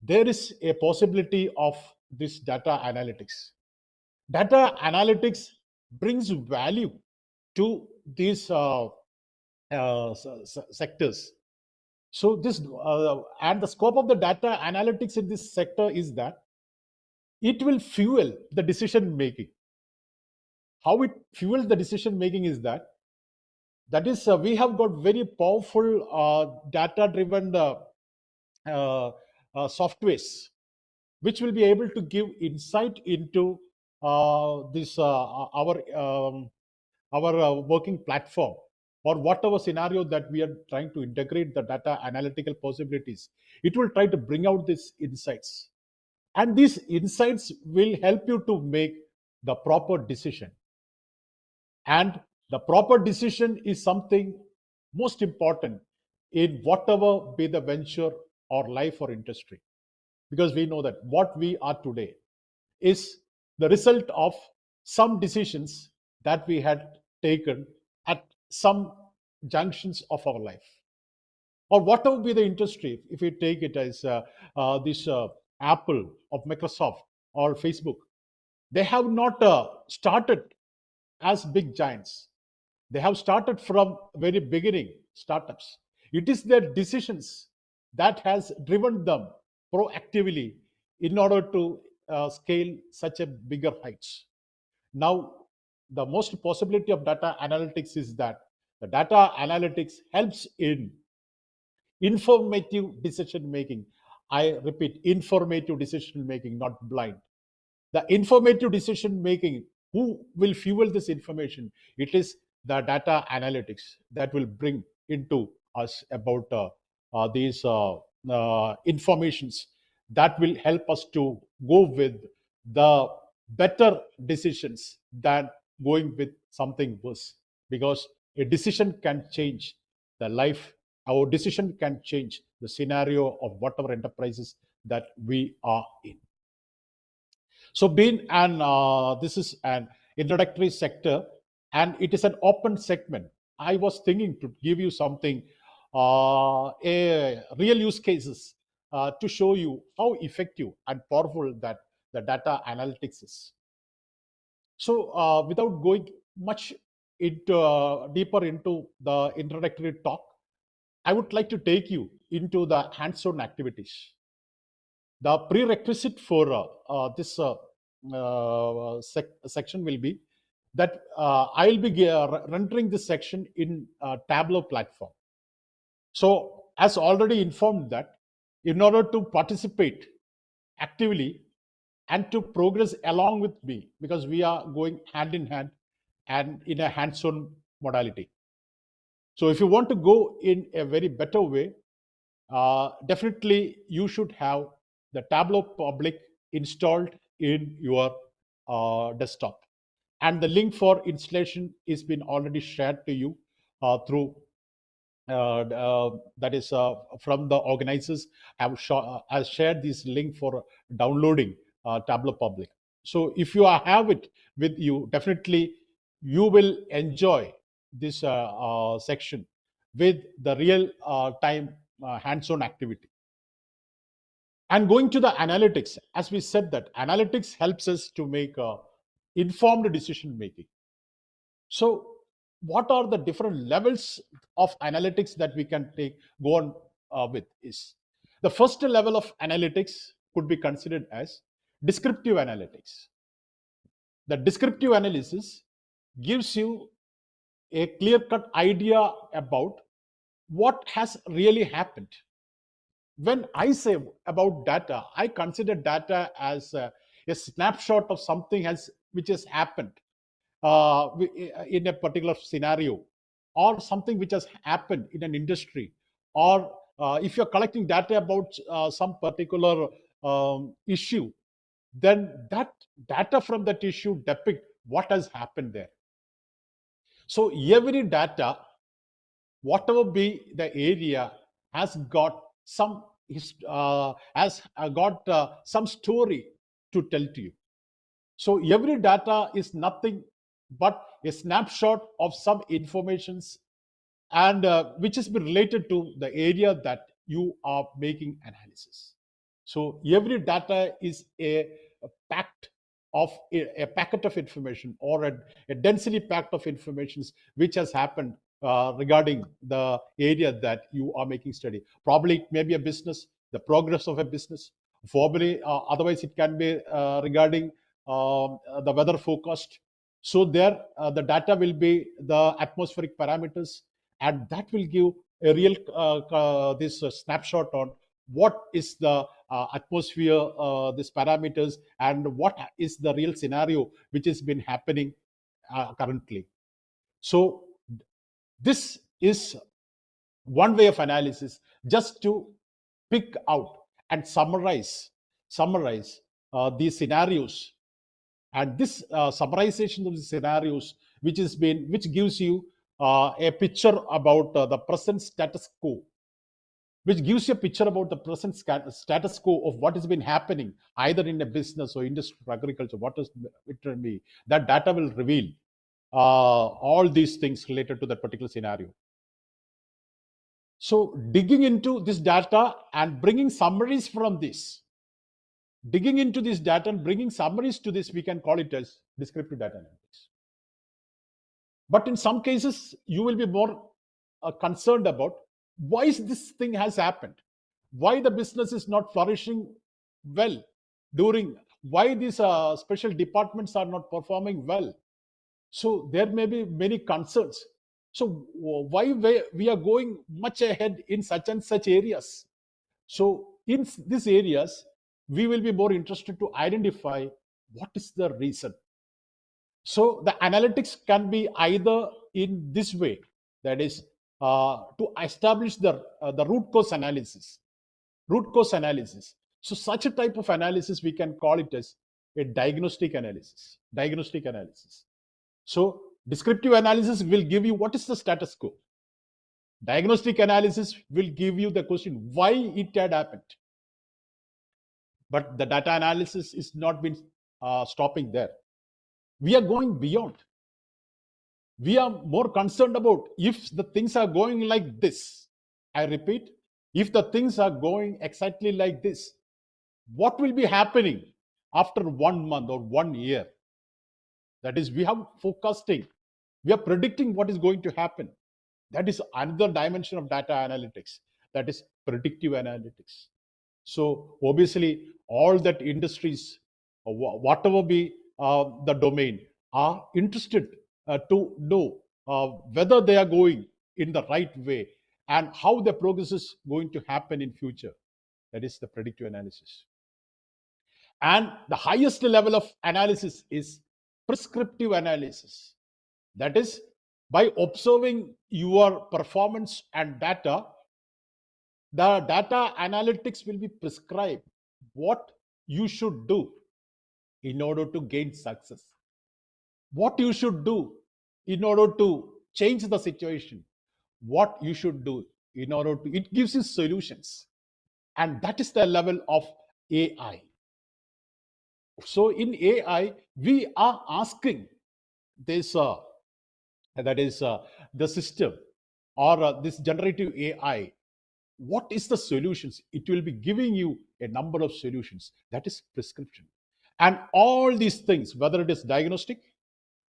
there is a possibility of this data analytics. Data analytics brings value to these sectors. So this and the scope of the data analytics in this sector is that it will fuel the decision making. How it fuels the decision making is that we have got very powerful data driven softwares which will be able to give insight into our working platform, or whatever scenario that we are trying to integrate the data analytical possibilities. It will try to bring out these insights, and these insights will help you to make the proper decision. And the proper decision is something most important in whatever be the venture or life or industry, because we know that what we are today is the result of some decisions that we had taken at some junctions of our life, or whatever be the industry. If we take it as this Apple of Microsoft or Facebook, they have not started as big giants. They have started from very beginning startups. It is their decisions that has driven them proactively in order to scale such a bigger heights. Now, the most possibility of data analytics is that the data analytics helps in informative decision making. I repeat, informative decision making, not blind. The informative decision making, who will fuel this information? It is the data analytics that will bring into us about these informations that will help us to go with the better decisions than going with something worse, because a decision can change the life. Our decision can change the scenario of whatever enterprises that we are in. So being this is an introductory sector, and it is an open segment. I was thinking to give you something, a real use cases to show you how effective and powerful that the data analytics is. So without going much into deeper into the introductory talk, I would like to take you into the hands-on activities. The prerequisite for this section will be that I will be rendering this section in Tableau platform. So as already informed that in order to participate actively and to progress along with me, because we are going hand in hand and in a hands-on modality. So if you want to go in a very better way, definitely you should have the Tableau public installed in your desktop, and the link for installation is been already shared to you through that is from the organizers. I've shared this link for downloading Tableau public. So if you have it with you, definitely you will enjoy this section with the real time hands-on activity. And going to the analytics, as we said that analytics helps us to make informed decision making. So what are the different levels of analytics that we can go on with is the first level of analytics could be considered as descriptive analytics. The descriptive analysis gives you a clear-cut idea about what has really happened. When I say about data, I consider data as a snapshot of something which has happened in a particular scenario. or something which has happened in an industry, or if you're collecting data about some particular issue, then that data from that issue depict what has happened there. So every data, whatever be the area, has got some some story to tell to you. So every data is nothing but a snapshot of some informations, and which has been related to the area that you are making analysis. So every data is a packet of information, or a densely packed of information which has happened regarding the area that you are making study. Probably it may be a business, the progress of a business. Probably otherwise it can be regarding the weather forecast. So there the data will be the atmospheric parameters, and that will give a real snapshot on what is the atmosphere, these parameters, and what is the real scenario which has been happening currently. So this is one way of analysis, just to pick out and summarize these scenarios, and this summarization of the scenarios which gives you a picture about the present status quo, which gives you a picture about the present status quo of what has been happening either in a business or industry or agriculture, what is it will be. That data will reveal all these things related to that particular scenario. So digging into this data and bringing summaries from this, digging into this data and bringing summaries to this, we can call it as descriptive data analytics. But in some cases, you will be more concerned about why this thing has happened, why the business is not flourishing well, why these special departments are not performing well. So there may be many concerns. So why we are going much ahead in such and such areas? So in these areas, we will be more interested to identify what is the reason. So the analytics can be either in this way, that is to establish the root cause analysis. So such a type of analysis, we can call it as a diagnostic analysis. So descriptive analysis will give you what is the status quo. Diagnostic analysis will give you the question why it had happened. But the data analysis is not been stopping there. We are going beyond. We are more concerned about if the things are going like this. I repeat, if the things are going exactly like this, what will be happening after 1 month or 1 year? That is, we have forecasting. We are predicting what is going to happen. That is another dimension of data analytics. That is predictive analytics. So obviously, all that industries, whatever be the domain, are interested to know whether they are going in the right way and how the progress is going to happen in future. That is the predictive analysis. And the highest level of analysis is prescriptive analysis. That is, by observing your performance and data, the data analytics will be prescribed what you should do in order to gain success, what you should do in order to change the situation, what you should do in order to, it gives you solutions. And that is the level of AI. So in AI, we are asking this, that is the system or this generative AI, what is the solutions? It will be giving you a number of solutions. That is prescription. And all these things, whether it is diagnostic,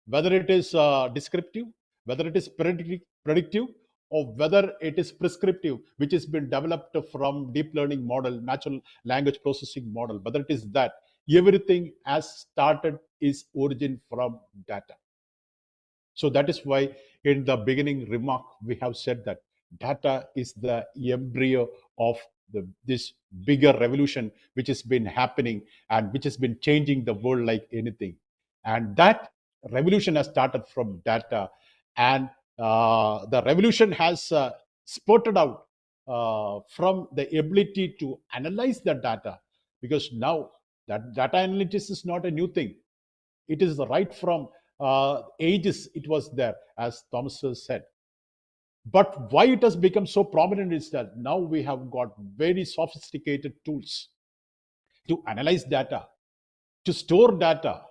whether it is descriptive, whether it is predictive, or whether it is prescriptive, which has been developed from deep learning model, natural language processing model, whether it is that, everything has started its origin from data. So that is why in the beginning remark, we have said that data is the embryo of this bigger revolution which has been happening and which has been changing the world like anything. And that revolution has started from data. And the revolution has spurted out from the ability to analyze the data, because now that data analytics is not a new thing. It is right from ages it was there, as Thomas has said. But why it has become so prominent is that now we have got very sophisticated tools to analyze data, to store data,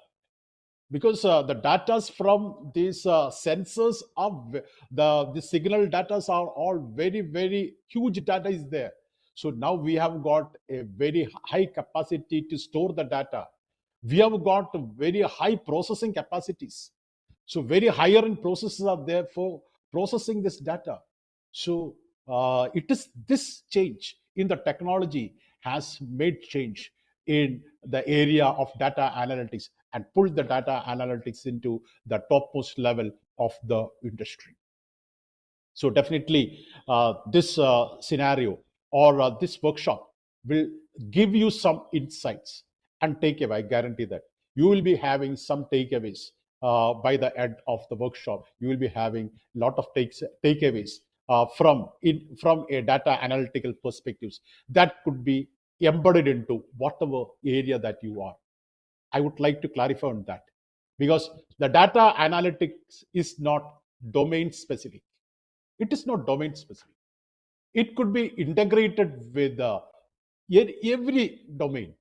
because the data from these sensors are the signal data are all very huge data is there. So now we have got a very high capacity to store the data. We have got very high processing capacities. So very higher end processes are there for processing this data. So it is this change in the technology has made change in the area of data analytics and pulled the data analytics into the topmost level of the industry. So definitely this scenario or this workshop will give you some insights and takeaway. I guarantee that you will be having some takeaways by the end of the workshop. You will be having a lot of takeaways from a data analytical perspectives that could be embedded into whatever area that you are. I would like to clarify on that, because the data analytics is not domain specific. It is not domain specific. It could be integrated with every domain.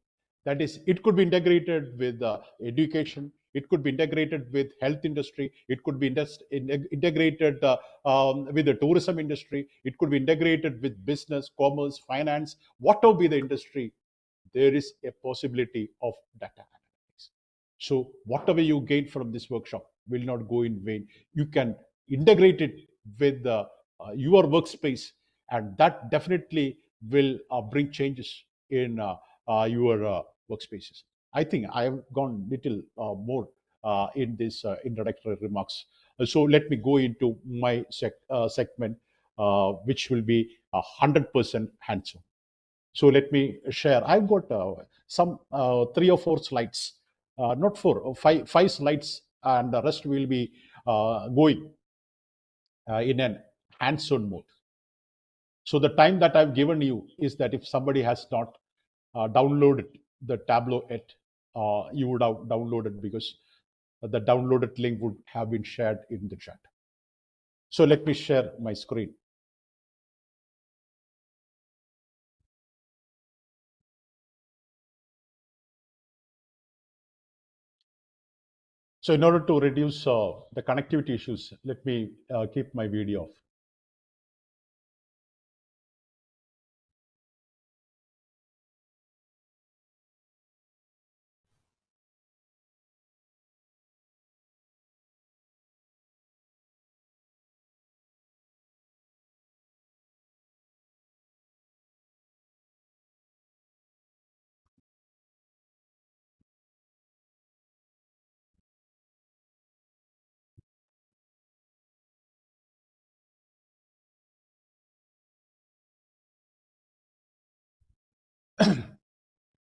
That is, it could be integrated with education. It could be integrated with health industry. It could be integrated with the tourism industry. It could be integrated with business, commerce, finance, whatever be the industry. There is a possibility of data analytics. So whatever you gain from this workshop will not go in vain. You can integrate it with your workspace, and that definitely will bring changes in your workspaces. I think I have gone little more in this introductory remarks. So let me go into my segment, which will be 100% hands-on. So let me share. I've got some 3 or 4 slides, not 4, 5 slides, and the rest will be going in an hands-on mode. So the time that I've given you is that if somebody has not downloaded the Tableau yet, you would have downloaded, because the downloaded link would have been shared in the chat. So let me share my screen. So in order to reduce the connectivity issues, let me keep my video off.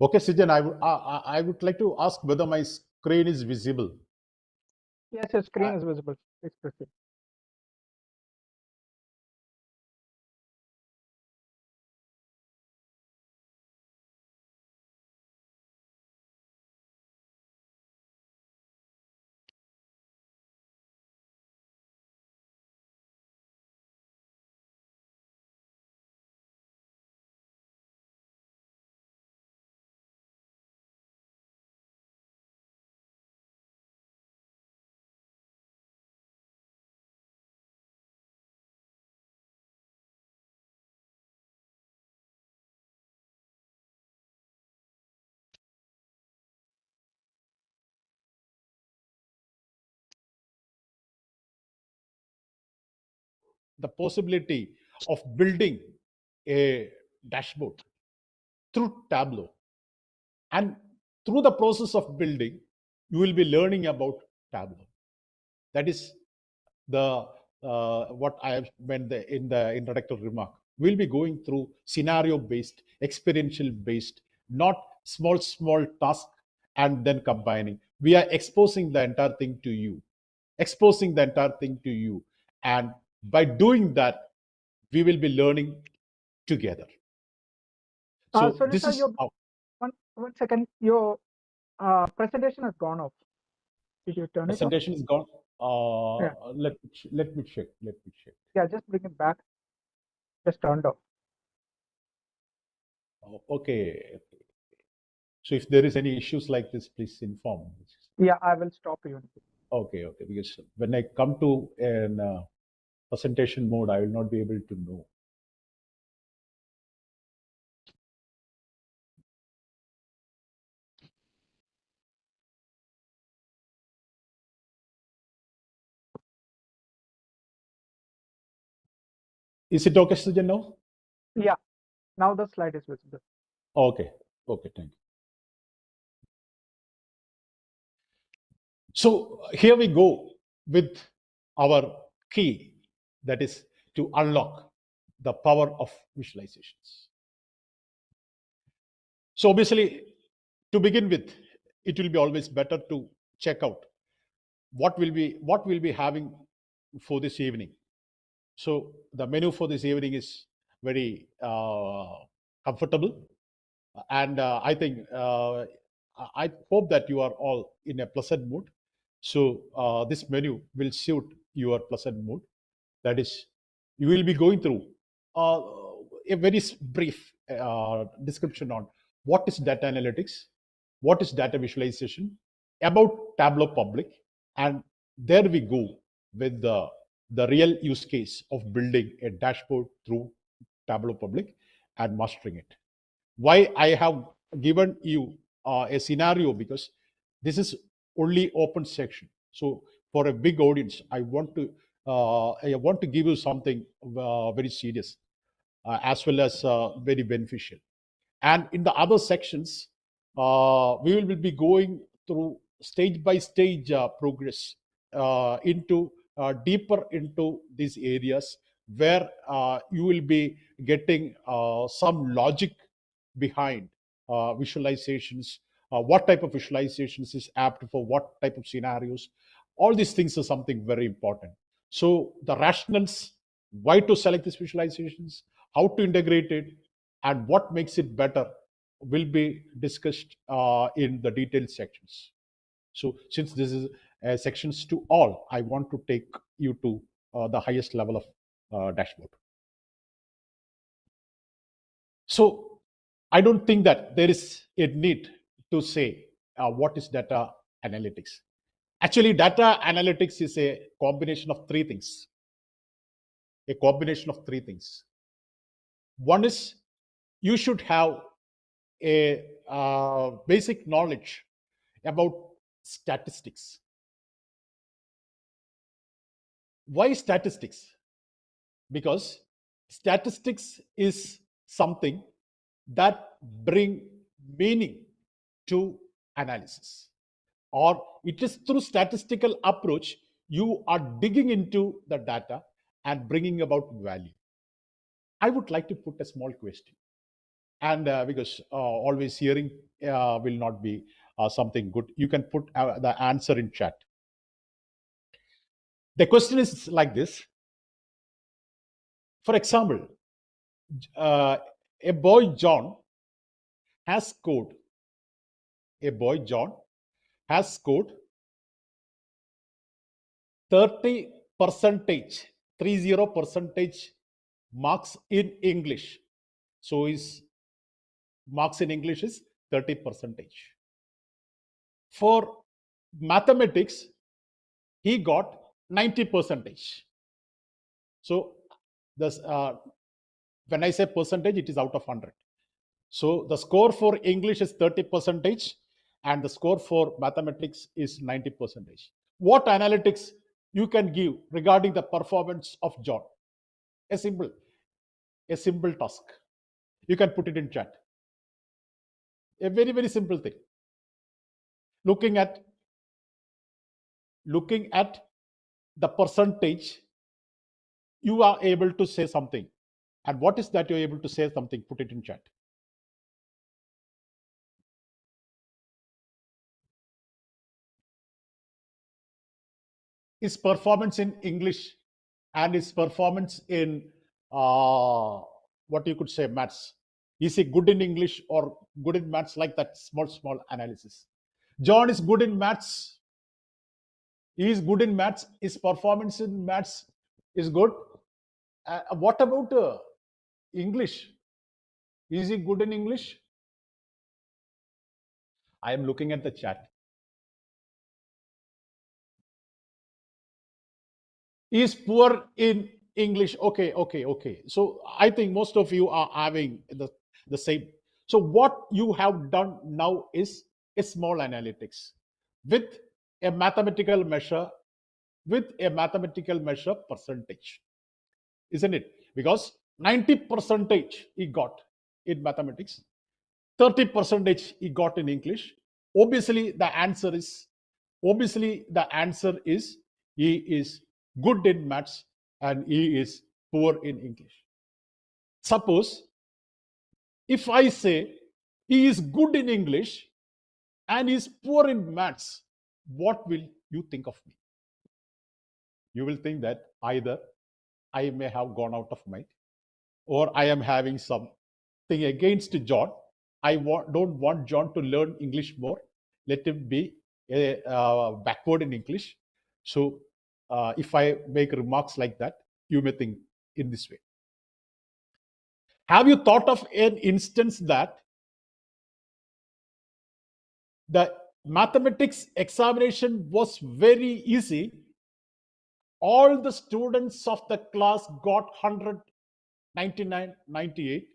Okay, Sijan, I would like to ask whether my screen is visible. Yes, your screen is visible. Please proceed. The possibility of building a dashboard through Tableau. And through the process of building, you will be learning about Tableau. That is the what I have meant in the introductory remark. We'll be going through scenario-based, experiential-based, not small tasks and then combining. We are exposing the entire thing to you, and By doing that, we will be learning together. So this Sunita, is how one second. Your presentation has gone off. Did you turn it on? presentation is gone. Yeah. Let me check. Yeah, just bring it back. Just turned off. Okay. So if there is any issues like this, please inform. Yeah, I will stop you. Okay. Because when I come to an presentation mode, I will not be able to know. Is it okay, Sujan, now? Yeah, now the slide is visible. Okay, thank you. So here we go with our key, that is to unlock the power of visualizations. So obviously, to begin with, it will be always better to check out what we'll be having for this evening. So the menu for this evening is very comfortable, and I think I hope that you are all in a pleasant mood. So this menu will suit your pleasant mood. That is, you will be going through a very brief description on what is data analytics, what is data visualization, about Tableau Public, and there we go with the real use case of building a dashboard through Tableau Public and mastering it. Why I have given you a scenario, because this is only open section. So for a big audience, I want to give you something very serious as well as very beneficial. And in the other sections, we will be going through stage by stage progress into deeper into these areas where you will be getting some logic behind visualizations, what type of visualizations is apt for what type of scenarios. All these things are something very important. So the rationales, why to select these visualizations, how to integrate it, and what makes it better will be discussed in the detailed sections. So since this is sections to all, I want to take you to the highest level of dashboard. So I don't think that there is a need to say what is data analytics. Actually, data analytics is a combination of three things. One is you should have a basic knowledge about statistics. Why statistics? Because statistics is something that bring meaning to analysis, or it is through statistical approach you are digging into the data and bringing about value. I would like to put a small question, and because always hearing will not be something good, you can put the answer in chat. The question is like this. For example, a boy John has scored 30%, 30% marks in English. So his marks in English is 30%. For mathematics, he got 90%. So this, when I say percentage, it is out of 100. So the score for English is 30%, and the score for mathematics is 90%. What analytics you can give regarding the performance of John? A simple task. You can put it in chat. A very, very simple thing. Looking at the percentage, you are able to say something. And what is that you're able to say something? Put it in chat. Is performance in English and his performance in what you could say maths. Is he good in English or good in maths? Like that small analysis. John is good in maths. He is good in maths. His performance in maths is good. What about English? Is he good in English? I am looking at the chat. He is poor in English. Okay. So I think most of you are having the same. So what you have done now is a small analytics with a mathematical measure, percentage, isn't it? Because 90% he got in mathematics, 30% he got in English. Obviously, the answer is he is good in maths and he is poor in English. Suppose if I say he is good in English and he is poor in maths, what will you think of me? You will think that either I may have gone out of mind or I am having something against John. I don't want John to learn English more. Let him be backward in English. So if I make remarks like that, you may think in this way. Have you thought of an instance that the mathematics examination was very easy? All the students of the class got 100, 99, 98,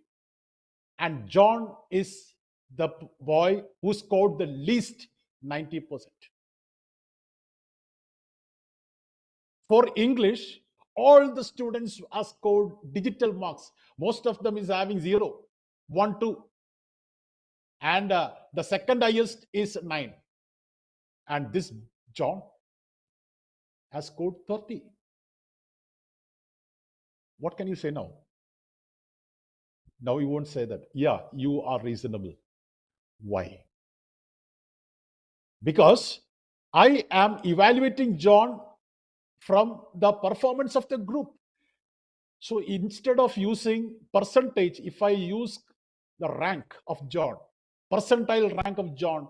and John is the boy who scored the least, 90%. For English, all the students are scored digital marks. Most of them is having 0, 1, 2. And the second highest is 9. And this John has scored 30. What can you say now? Now you won't say that. Yeah, you are reasonable. Why? Because I am evaluating John from the performance of the group. So instead of using percentage, if I use the rank of John, percentile rank of John,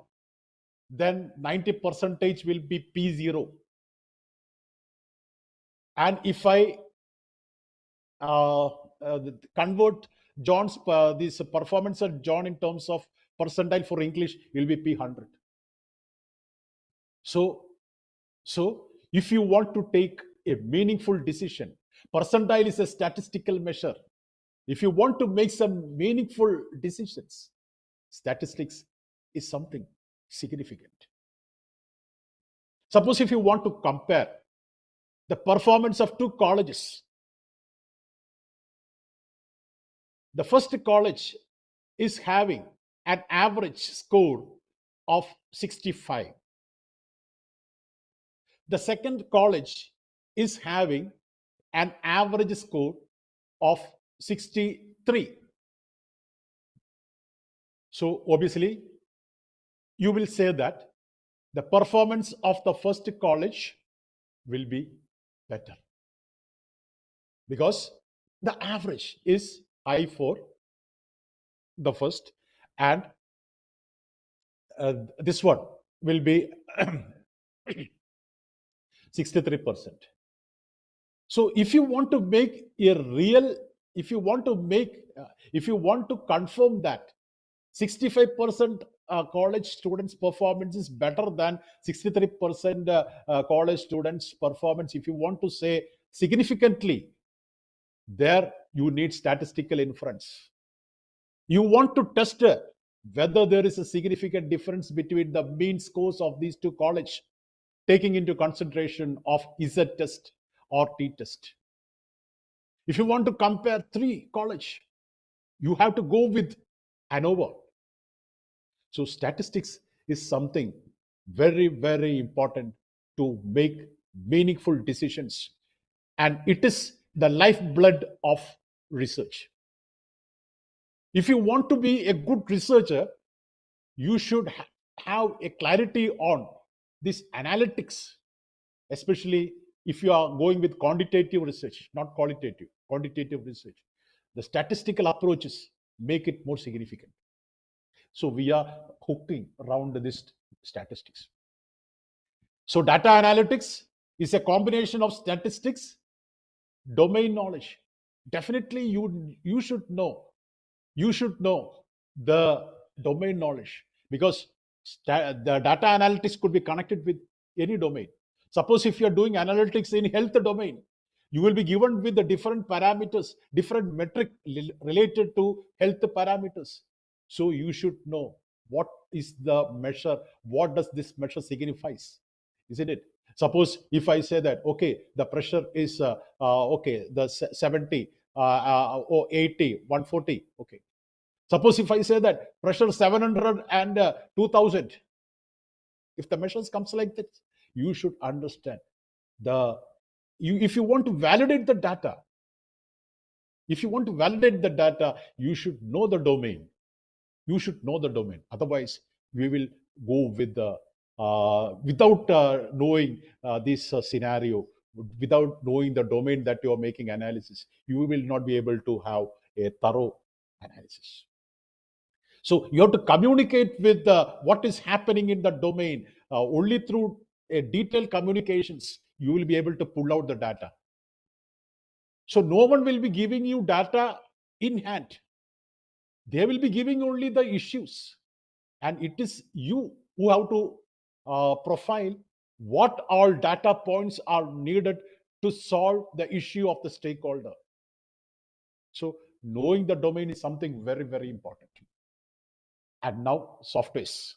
then 90% will be P0. And if I convert John's this performance of John in terms of percentile for English, will be P100. So if you want to take a meaningful decision, percentile is a statistical measure. If you want to make some meaningful decisions, statistics is something significant. Suppose if you want to compare the performance of two colleges, the first college is having an average score of 65. The second college is having an average score of 63. So obviously, you will say that the performance of the first college will be better because the average is high for the first, and this one will be 63%. So if you want to make a real, if you want to confirm that 65% college students' performance is better than 63% college students' performance, if you want to say significantly, there you need statistical inference. You want to test whether there is a significant difference between the mean scores of these two colleges, taking into consideration of Z test or T test. If you want to compare 3 colleges, you have to go with ANOVA. So statistics is something very, very important to make meaningful decisions. And it is the lifeblood of research. If you want to be a good researcher, you should have a clarity on this analytics, especially if you are going with quantitative research, not qualitative, quantitative research, the statistical approaches make it more significant. So we are hooking around this statistics. So data analytics is a combination of statistics, domain knowledge. Definitely you should know the domain knowledge, because the data analytics could be connected with any domain. Suppose if you're doing analytics in health domain, you will be given with the different parameters, different metric related to health parameters. So you should know what is the measure, what does this measure signifies, isn't it? Suppose if I say that, okay, the pressure is okay, the 70 or 80, 140, okay. Suppose if I say that pressure 700 and 2000, if the measures comes like that, you should understand if you want to validate the data, you should know the domain. You should know the domain. Otherwise, we will go with the without knowing this scenario, without knowing the domain that you are making analysis, you will not be able to have a thorough analysis. So you have to communicate with what is happening in the domain. Only through detailed communications, you will be able to pull out the data. So no one will be giving you data in hand. They will be giving only the issues. And it is you who have to profile what all data points are needed to solve the issue of the stakeholder. So knowing the domain is something very, very important. And now softwares.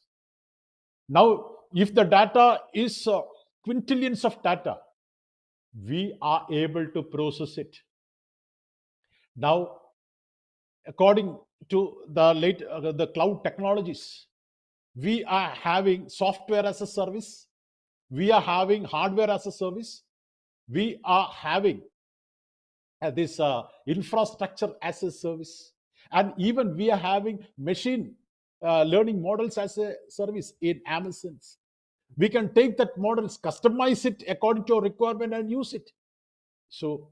Now, if the data is quintillions of data, we are able to process it. Now, according to the cloud technologies, we are having software as a service, we are having hardware as a service, we are having this infrastructure as a service, and even we are having machine learning models as a service in Amazon. We can take that models, customize it according to your requirement and use it. So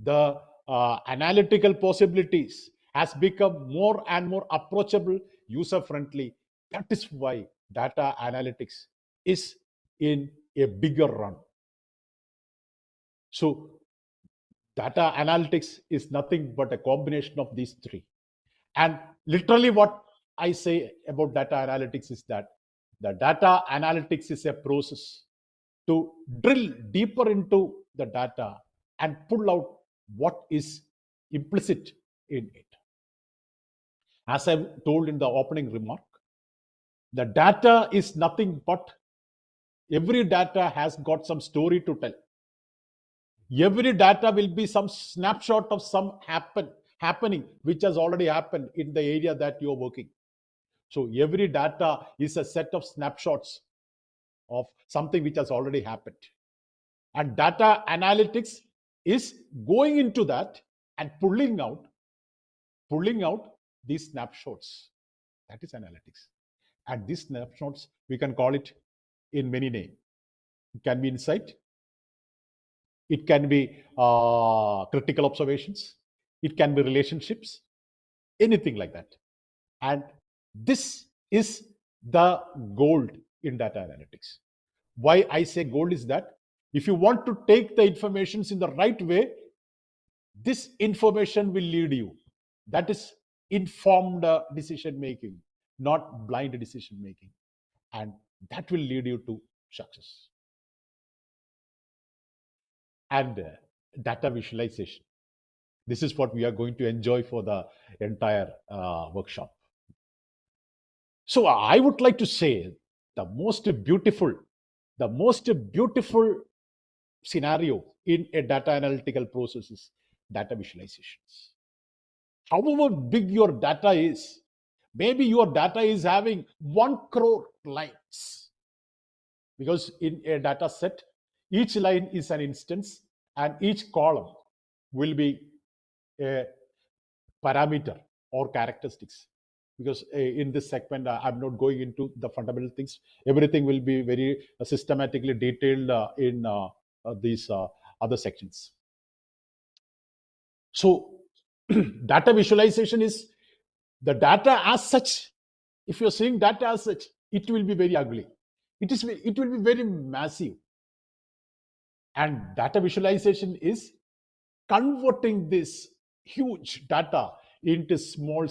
the analytical possibilities has become more and more approachable, user-friendly. That is why data analytics is in a bigger run. So data analytics is nothing but a combination of these three. And literally what I say about data analytics is that the data analytics is a process to drill deeper into the data and pull out what is implicit in it. As I told in the opening remark, the data is nothing but every data has got some story to tell. Every data will be some snapshot of some happening which has already happened in the area that you're working. So every data is a set of snapshots of something which has already happened. And data analytics is going into that and pulling out these snapshots. That is analytics. And these snapshots, we can call it in many names. It can be insight. It can be critical observations. It can be relationships, anything like that. And this is the gold in data analytics. Why I say gold is that if you want to take the information in the right way, this information will lead you. That is informed decision making, not blind decision making. And that will lead you to success. And data visualization. This is what we are going to enjoy for the entire workshop. So I would like to say the most beautiful scenario in a data analytical process is data visualizations. However big your data is, maybe your data is having 1 crore lines, because in a data set, each line is an instance and each column will be a parameter or characteristics. Because in this segment, I'm not going into the fundamental things. Everything will be very systematically detailed in these other sections. So data visualization is the data as such. If you're seeing data as such, it will be very ugly. It will be very massive. And data visualization is converting this huge data into small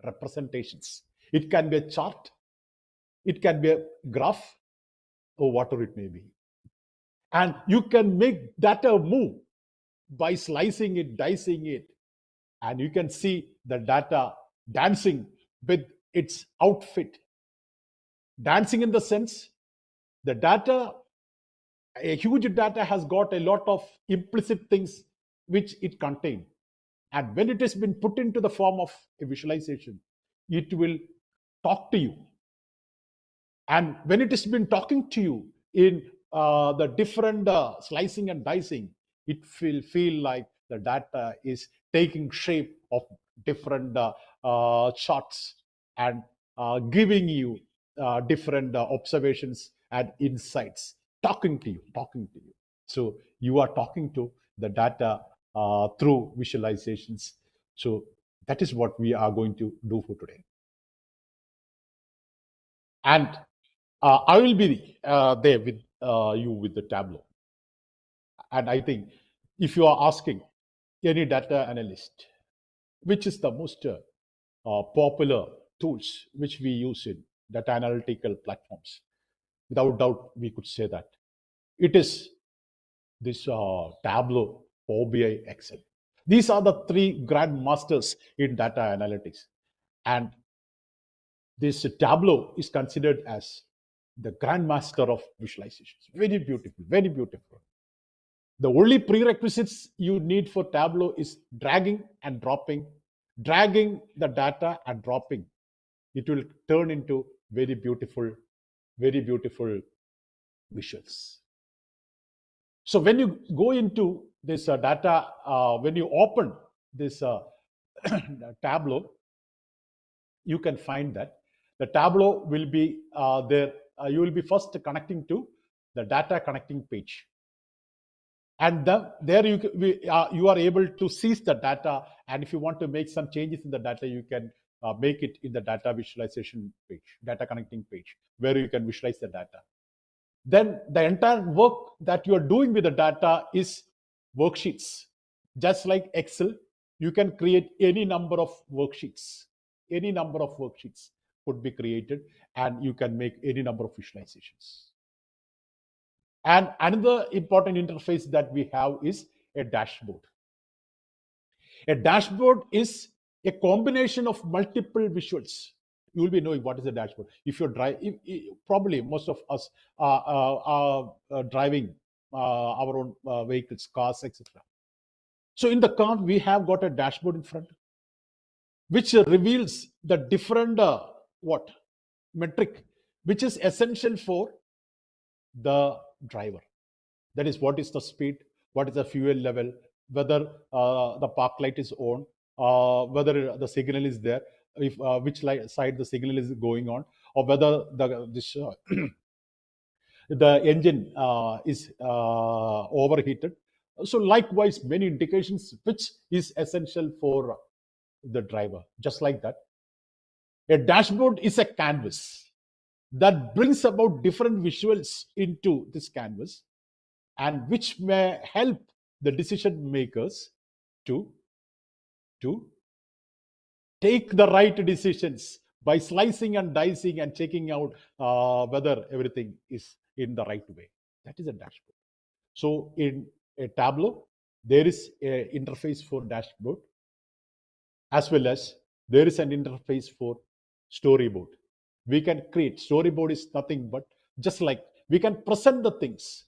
representations. It can be a chart, it can be a graph, or whatever it may be. And you can make data move by slicing it, dicing it, and you can see the data dancing with its outfit. Dancing in the sense, the data, a huge data has got a lot of implicit things which it contains. And when it has been put into the form of a visualization, it will talk to you. And when it has been talking to you in the different slicing and dicing, it will feel like the data is taking shape of different charts and giving you different observations and insights, talking to you. So you are talking to the data through visualizations. So that is what we are going to do for today. And I will be there with you with the Tableau. And I think if you are asking any data analyst, which is the most popular tools which we use in data analytical platforms, without doubt, we could say that it is this Tableau, Power BI, Excel. These are the three grand masters in data analytics. And this Tableau is considered as the grandmaster of visualizations. Very beautiful, very beautiful. The only prerequisites you need for Tableau is dragging and dropping, dragging the data and dropping. It will turn into very beautiful visuals. So when you go into this data, when you open this Tableau, you can find that the Tableau will be there. You will be first connecting to the data connecting page. And there you are able to seize the data. And if you want to make some changes in the data, you can make it in the data visualization page, data connecting page, where you can visualize the data. Then the entire work that you are doing with the data is worksheets. Just like Excel, you can create any number of worksheets. Any number of worksheets could be created, and you can make any number of visualizations. And another important interface that we have is a dashboard. A dashboard is a combination of multiple visuals. You will be knowing what is a dashboard. If you're driving, probably most of us are driving our own vehicles, cars, etc. So in the car, we have got a dashboard in front, which reveals the different metric, which is essential for the driver. That is, what is the speed, what is the fuel level, whether the park light is on, whether the signal is there, if which side the signal is going on, or whether the engine is overheated. So likewise, many indications which is essential for the driver. Just like that, a dashboard is a canvas that brings about different visuals into this canvas, and which may help the decision makers to take the right decisions by slicing and dicing and checking out whether everything is in the right way. That is a dashboard. So in a Tableau, there is an interface for dashboard, as well as there is an interface for storyboard. We can create storyboard is nothing but just like we can present the things,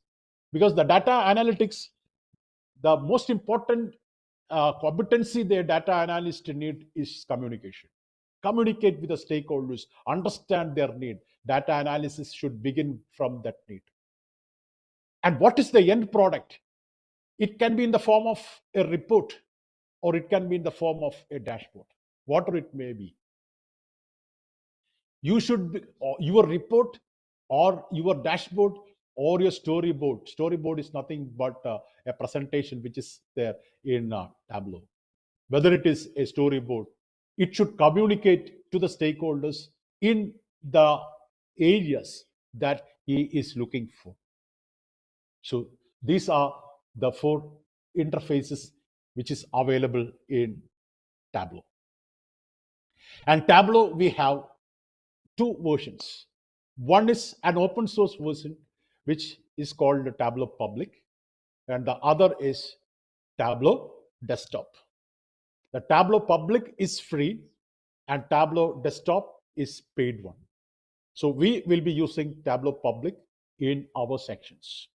because the data analytics, the most important competency the data analyst need is communication. Communicate with the stakeholders, understand their need. Data analysis should begin from that need. And what is the end product? It can be in the form of a report, or it can be in the form of a dashboard, whatever it may be. You should be, your report or your dashboard or your storyboard. Storyboard is nothing but a presentation which is there in Tableau. Whether it is a storyboard, it should communicate to the stakeholders in the areas that he is looking for. So these are the 4 interfaces which is available in Tableau. And Tableau, we have 2 versions. One is an open source version, which is called the Tableau Public, and the other is Tableau Desktop. The Tableau Public is free and Tableau Desktop is paid one. So we will be using Tableau Public in our sections.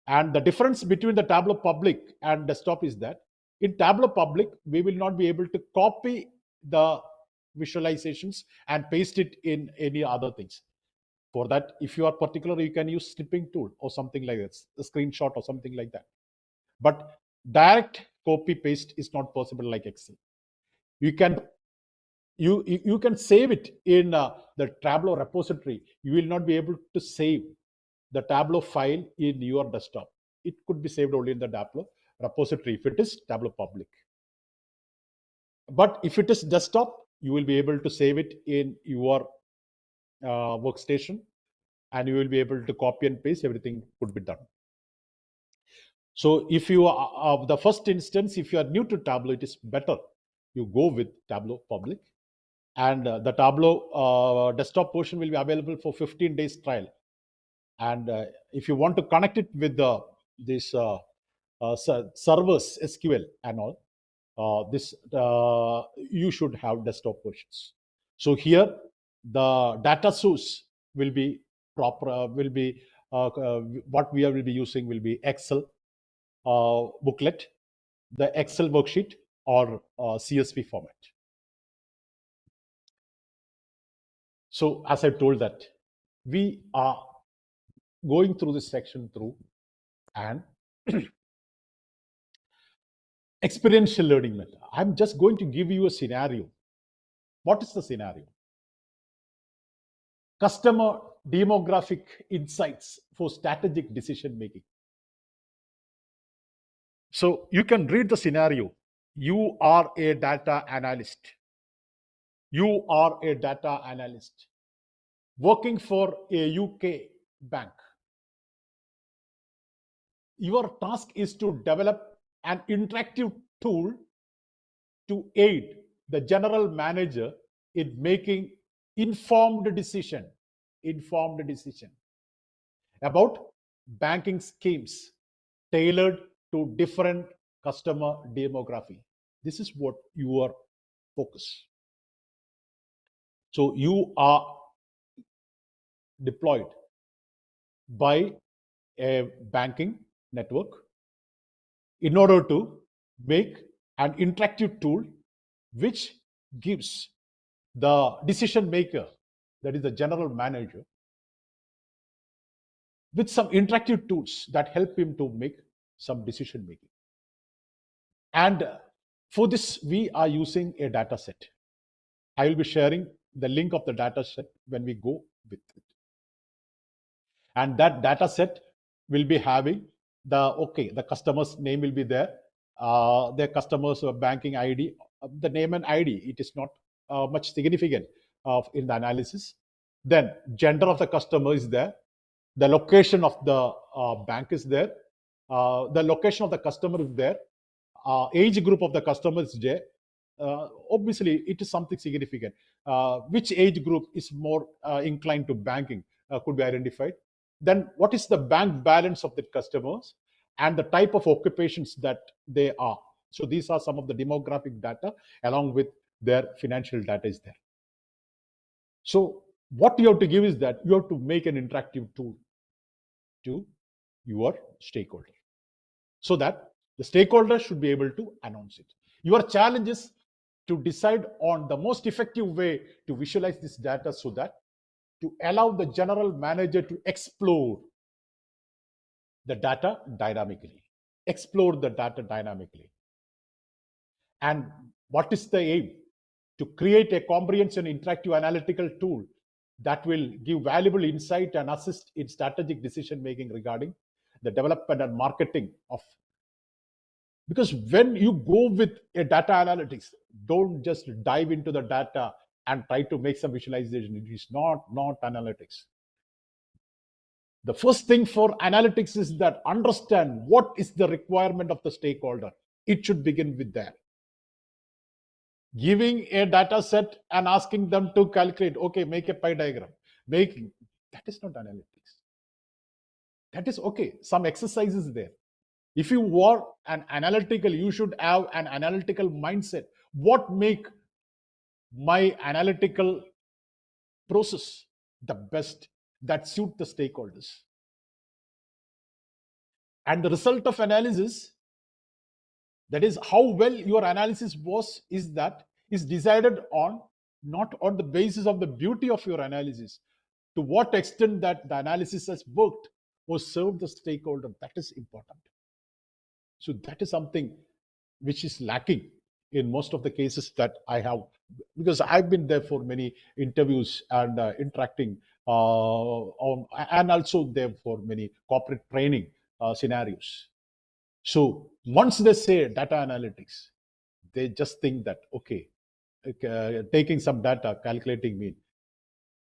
And the difference between the Tableau Public and Desktop is that in Tableau Public, we will not be able to copy the visualizations and paste it in any other things. For that, if you are particular, you can use snipping tool or something like that, a screenshot or something like that. But direct copy paste is not possible like Excel. You can save it in the Tableau repository. You will not be able to save the Tableau file in your desktop. It could be saved only in the Tableau repository if it is Tableau Public. But if it is desktop, you will be able to save it in your workstation, and you will be able to copy and paste. Everything could be done. So if you are the first instance, if you are new to Tableau, it is better you go with Tableau Public, and the Tableau desktop portion will be available for 15 days trial. And if you want to connect it with this servers SQL and all, you should have desktop versions. So here the data source will be proper. What we will be using will be Excel booklet, the Excel worksheet, or CSV format. So as I told that, we are going through this section through an experiential learning method. I'm just going to give you a scenario. What is the scenario? Customer demographic insights for strategic decision making. So you can read the scenario. You are a data analyst. You are a data analyst working for a UK bank. Your task is to develop an interactive tool to aid the general manager in making informed decision about banking schemes tailored to different customer demography. This is what your focus. So you are deployed by a banking network in order to make an interactive tool which gives the decision maker, that is the general manager, with some interactive tools that help him to make some decision making. And for this, we are using a data set. I will be sharing the link of the data set when we go with it. And that data set will be having the customer's name will be there, their customer's banking ID, the name and ID. It is not much significant in the analysis. Then gender of the customer is there. The location of the bank is there. The location of the customer is there. Age group of the customer is there. Obviously, it is something significant. Which age group is more inclined to banking could be identified. Then what is the bank balance of the customers and the type of occupations that they are. So these are some of the demographic data along with their financial data is there. So what you have to give is that you have to make an interactive tool to your stakeholder so that the stakeholder should be able to announce it. Your challenge is to decide on the most effective way to visualize this data so that to allow the general manager to explore the data dynamically. And what is the aim? To create a comprehensive interactive analytical tool that will give valuable insight and assist in strategic decision making regarding the development and marketing of. Because when you go with a data analytics, don't just dive into the data and try to make some visualization. It is not analytics. The first thing for analytics is that understand what is the requirement of the stakeholder. It should begin with that. Giving a data set and asking them to calculate, okay, make a pie diagram, that is not analytics. That is okay, some exercises there. If you want an analytical, you should have an analytical mindset. What make my analytical process the best that suit the stakeholders? And the result of analysis, that is how well your analysis was, is decided on not on the basis of the beauty of your analysis, to what extent that the analysis has worked or served the stakeholder. That is important. So that is something which is lacking in most of the cases that I have, because I've been there for many interviews and interacting and also there for many corporate training scenarios. So once they say data analytics, they just think that, okay, taking some data, calculating mean.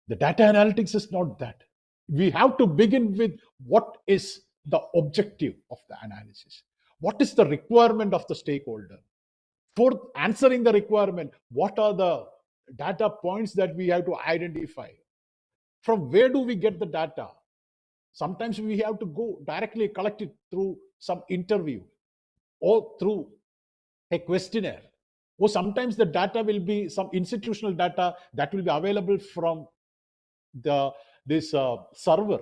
The data analytics is not that. We have to begin with what is the objective of the analysis. What is the requirement of the stakeholder? For answering the requirement, what are the data points that we have to identify? From where do we get the data? Sometimes we have to go directly collect it through some interview or through a questionnaire. Or sometimes the data will be some institutional data that will be available from this server.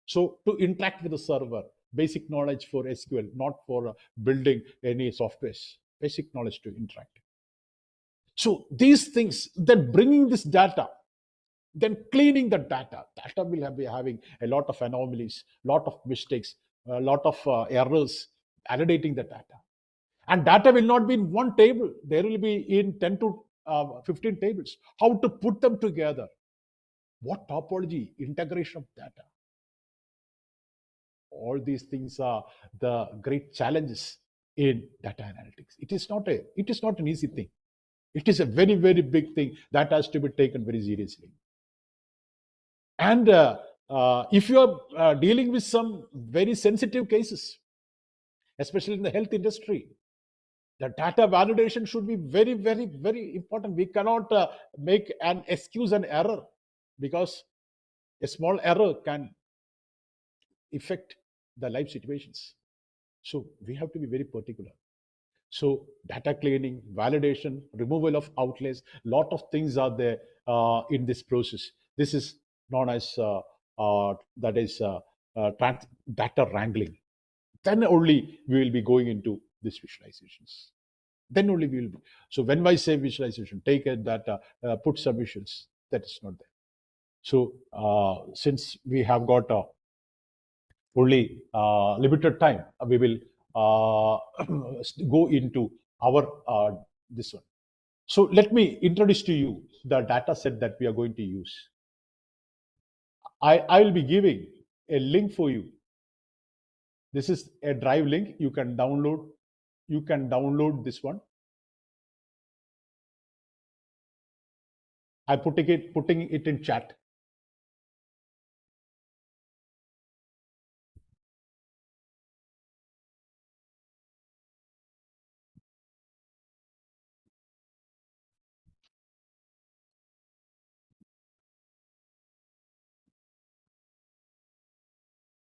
So to interact with the server, basic knowledge for SQL, not for building any software, basic knowledge to interact. So these things, then bringing this data, then cleaning the data. Data will be having a lot of anomalies, lot of mistakes, a lot of errors, validating the data. And data will not be in one table. There will be in 10 to 15 tables. How to put them together? What topology, integration of data? All these things are the great challenges in data analytics. It is not an easy thing. It is a very, very big thing that has to be taken very seriously. And if you are dealing with some very sensitive cases, especially in the health industry, the data validation should be very, very, very important. We cannot make an excuse an error, because a small error can affect the life situations. So we have to be very particular. So data cleaning, validation, removal of outlays, lot of things are there in this process. This is known as data wrangling. Then only we will be going into these visualizations. Then only we will be. So when I say visualization, take a data, put some visuals, that is not there. So since we have got only limited time, we will go into our this one. So let me introduce to you the data set that we are going to use. I will be giving a link for you. This is a drive link. You can download this one. I'm putting it in chat.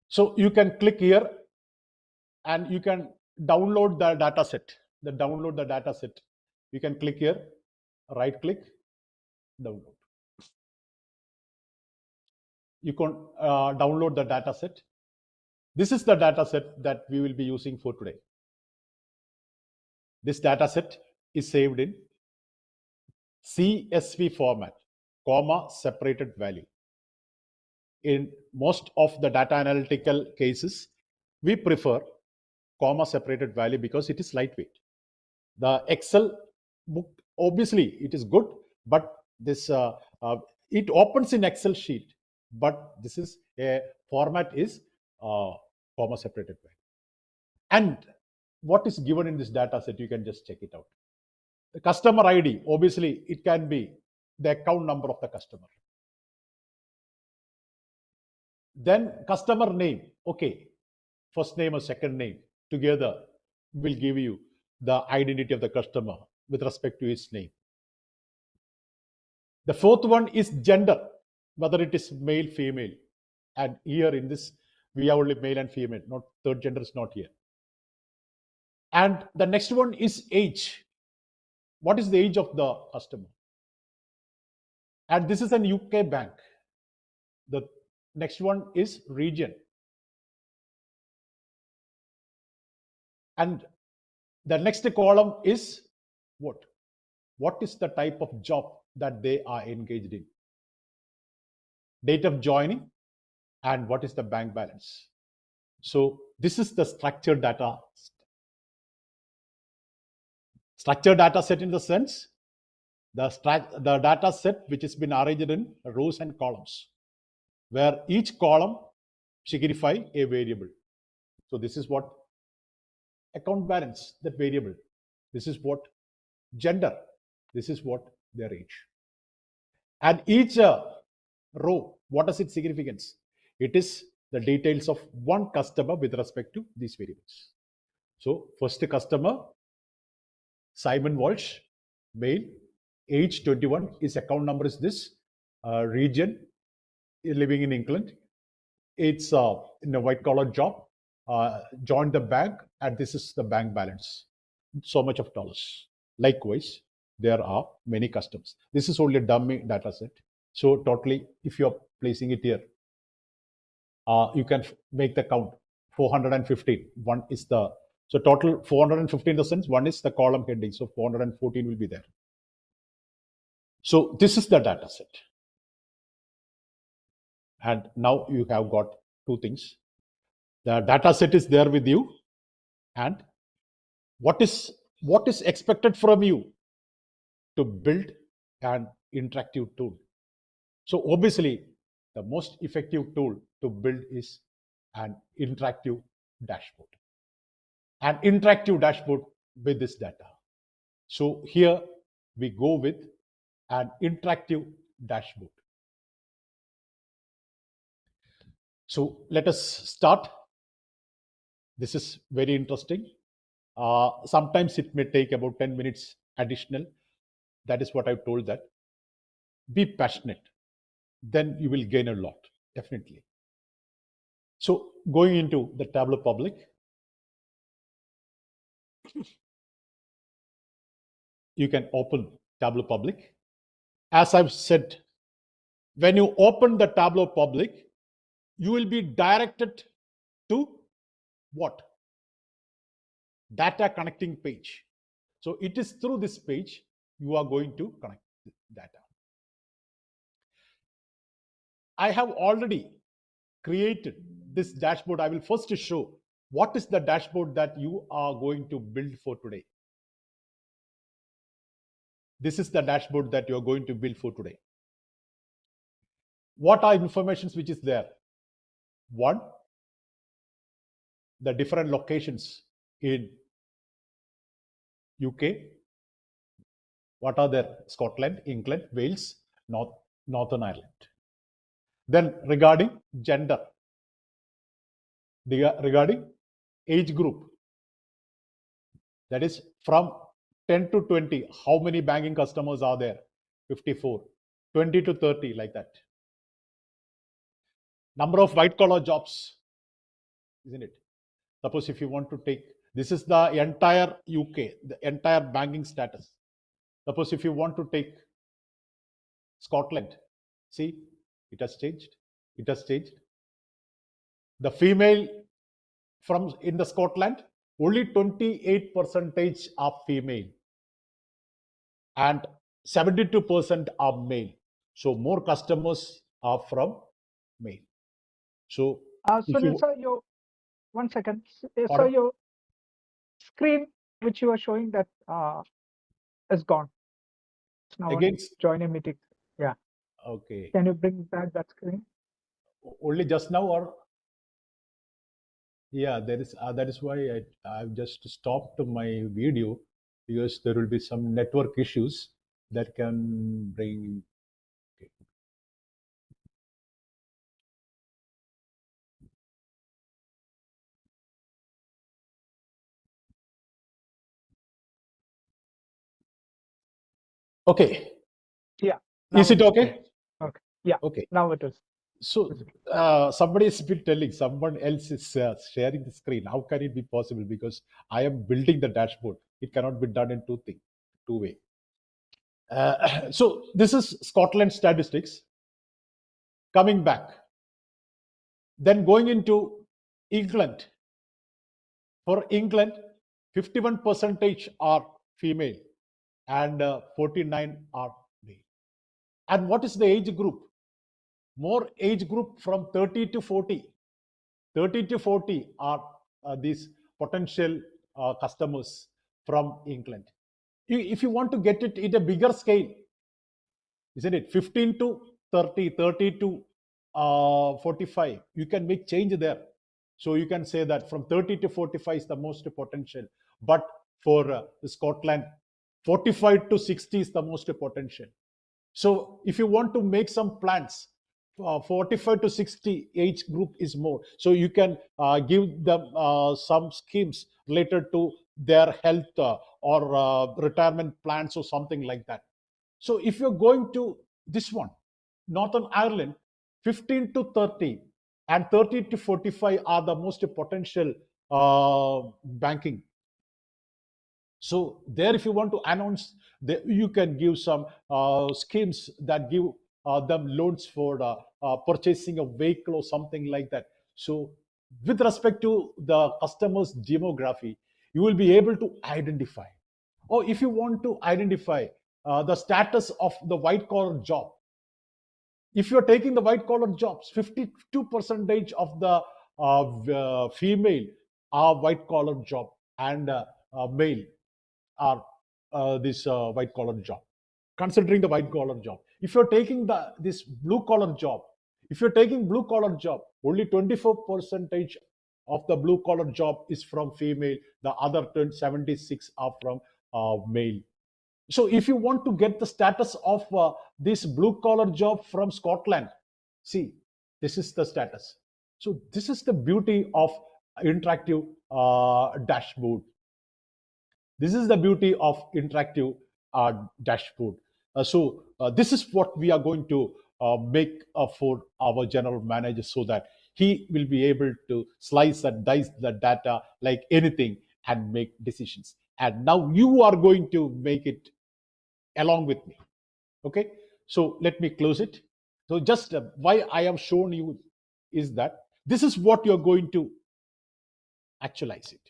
So you can click here and you can download the data set. You can click here, right click, download. You can download the data set. This is the data set that we will be using for today. This data set is saved in CSV format, comma separated value. In most of the data analytical cases, we prefer comma separated value because it is lightweight. The Excel book, obviously it is good, but this it opens in Excel sheet, but this is a format is comma separated by. And what is given in this data set, you can just check it out. The customer ID, obviously, it can be the account number of the customer. Then customer name, okay, first name or second name together will give you the identity of the customer with respect to his name. The fourth one is gender, whether it is male, female. And here in this, we have only male and female, not third gender is not here. And the next one is age. What is the age of the customer? And this is an UK bank. The next one is region. And the next column is what? What is the type of job that they are engaged in? Date of joining and what is the bank balance. So this is the structured data. Structured data set in the sense, the data set which has been arranged in rows and columns, where each column signifies a variable. So this is what account balance, that variable. This is what gender. This is what their age. And each row, what is its significance? It is the details of one customer with respect to these variables. So first customer, Simon Walsh, male, age 21, his account number is this, region, living in England. It's in a white collar job, joined the bank, and this is the bank balance, so much of dollars. Likewise, there are many customers. This is only a dummy data set. So totally, if you're placing it here, you can make the count 415. One is the, so total 415 in the sense, one is the column heading. So 414 will be there. So this is the data set. And now you have got two things. The data set is there with you. And what is expected from you to build an interactive tool? So obviously, the most effective tool to build is an interactive dashboard. An interactive dashboard with this data. So here we go with an interactive dashboard. So let us start. This is very interesting. Sometimes it may take about 10 minutes additional. That is what I've told that. Be passionate. Then you will gain a lot, definitely. So going into the Tableau public. You can open Tableau public. As I've said, when you open the Tableau public, you will be directed to what? Data connecting page. So it is through this page you are going to connect data. I have already created this dashboard. I will first show what is the dashboard that you are going to build for today. This is the dashboard that you are going to build for today. What are informations which is there? One, the different locations in UK. What are there? Scotland, England, Wales, Northern Ireland. Then regarding gender, regarding age group, that is from 10 to 20, how many banking customers are there? 54. 20 to 30, like that. Number of white collar jobs, isn't it? Suppose if you want to take, this is the entire UK, the entire banking status. Suppose if you want to take Scotland, see, it has changed. It has changed. The female from in the Scotland, only 28% are female and 72% are male. So more customers are from male. So Sunil sir, one second. So your screen which you are showing that is gone. It's now again, join a meeting. Yeah. Okay. Can you bring back that screen? Only just now, or yeah, there is that is why I've just stopped my video, because there will be some network issues that can bring. Okay. Okay. Yeah. Is it okay? Okay. Okay. Yeah. Okay. Now it is. So somebody has been telling someone else is sharing the screen. How can it be possible? Because I am building the dashboard. It cannot be done in two way. So this is Scotland statistics. Coming back, then going into England. For England, 51% are female and 49 are male. And what is the age group? More age group from 30 to 40. 30 to 40 are these potential customers from England. If you want to get it in a bigger scale, isn't it? 15 to 30, 30 to 45, you can make change there. So you can say that from 30 to 45 is the most potential. But for Scotland, 45 to 60 is the most potential. So if you want to make some plans, 45 to 60 age group is more. So you can give them some schemes related to their health or retirement plans or something like that. So if you're going to this one, Northern Ireland, 15 to 30 and 30 to 45 are the most potential banking. So there, if you want to announce, you can give some schemes that give them loans for purchasing a vehicle or something like that. So with respect to the customer's demography, you will be able to identify. Or if you want to identify the status of the white collar job, if you're taking the white collar jobs, 52% of the female are white collar job and male are this white collar job. Considering the white collar job, if you're taking this blue collar job, if you're taking blue collar job, only 24% of the blue collar job is from female. The other 76 are from male. So if you want to get the status of this blue collar job from Scotland, see, this is the status. So this is the beauty of interactive dashboard. This is the beauty of interactive dashboard. So this is what we are going to make for our general manager, so that he will be able to slice and dice the data like anything and make decisions. And now you are going to make it along with me. Okay, so let me close it. So just why I have shown you is that this is what you're going to actualize it.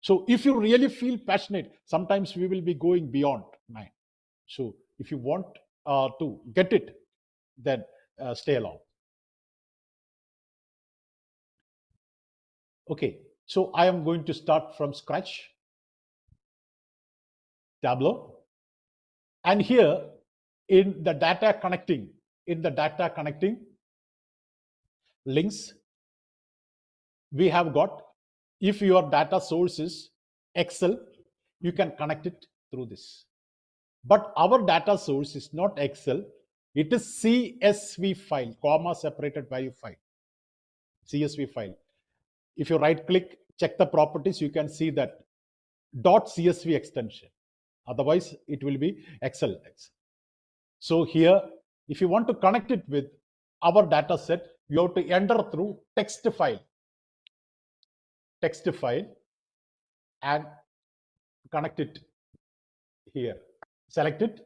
So if you really feel passionate, sometimes we will be going beyond 9. So if you want to get it, then stay along. Okay, so I am going to start from scratch. Tableau. And here in the data connecting, links, we have got, if your data source is Excel, you can connect it through this. But our data source is not Excel, it is CSV file, comma separated value file, CSV file. If you right click, check the properties, you can see that .csv extension. Otherwise, it will be Excel. So here, if you want to connect it with our data set, you have to enter through text file, and connect it here. Select it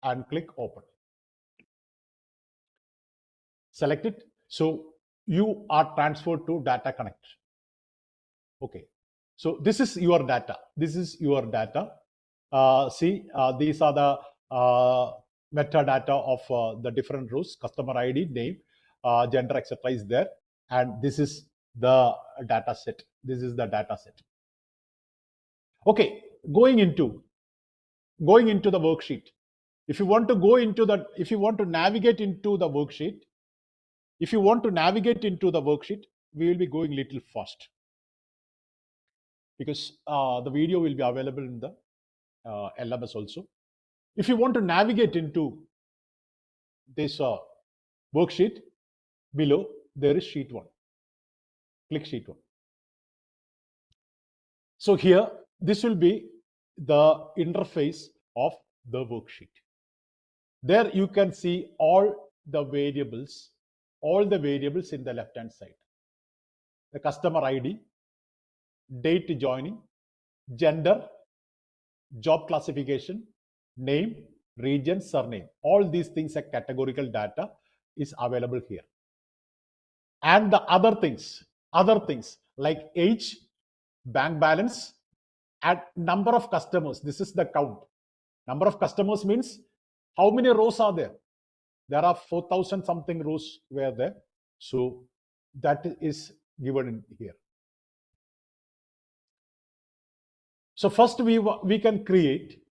and click open. Select it. So you are transferred to data connect. Okay. So this is your data. See, these are the metadata of the different rows, customer ID, name, gender, etc. is there. And this is the data set. Okay, going into the worksheet. If you want to go into that, if you want to navigate into the worksheet, we will be going little fast because the video will be available in the LMS also. If you want to navigate into this worksheet, below there is sheet 1. Click sheet 1. So here, this will be the interface of the worksheet. There you can see all the variables in the left hand side. The customer ID, date joining, gender, job classification, name, region, surname. All these things are categorical data is available here. And the other things like age, bank balance, and number of customers. This is the count. Number of customers means how many rows are there? There are 4,000 something rows were there. So that is given in here. So first we can create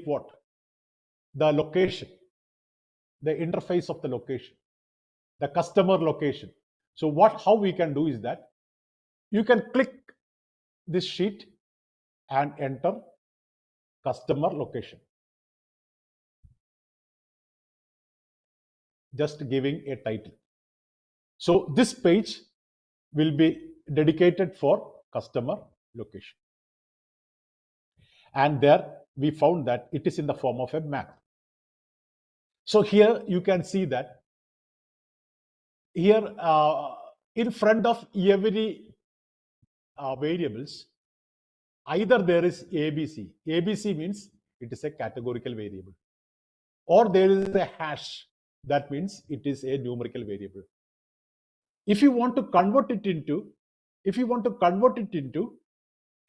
what? The location, the interface of the location, the customer location. So how we can do is that you can click this sheet and enter customer location. Just giving a title. So this page will be dedicated for customer location. And there we found that it is in the form of a map. So here you can see that here in front of every variables, either there is ABC. ABC means it is a categorical variable, or there is a hash. That means it is a numerical variable. If you want to convert it into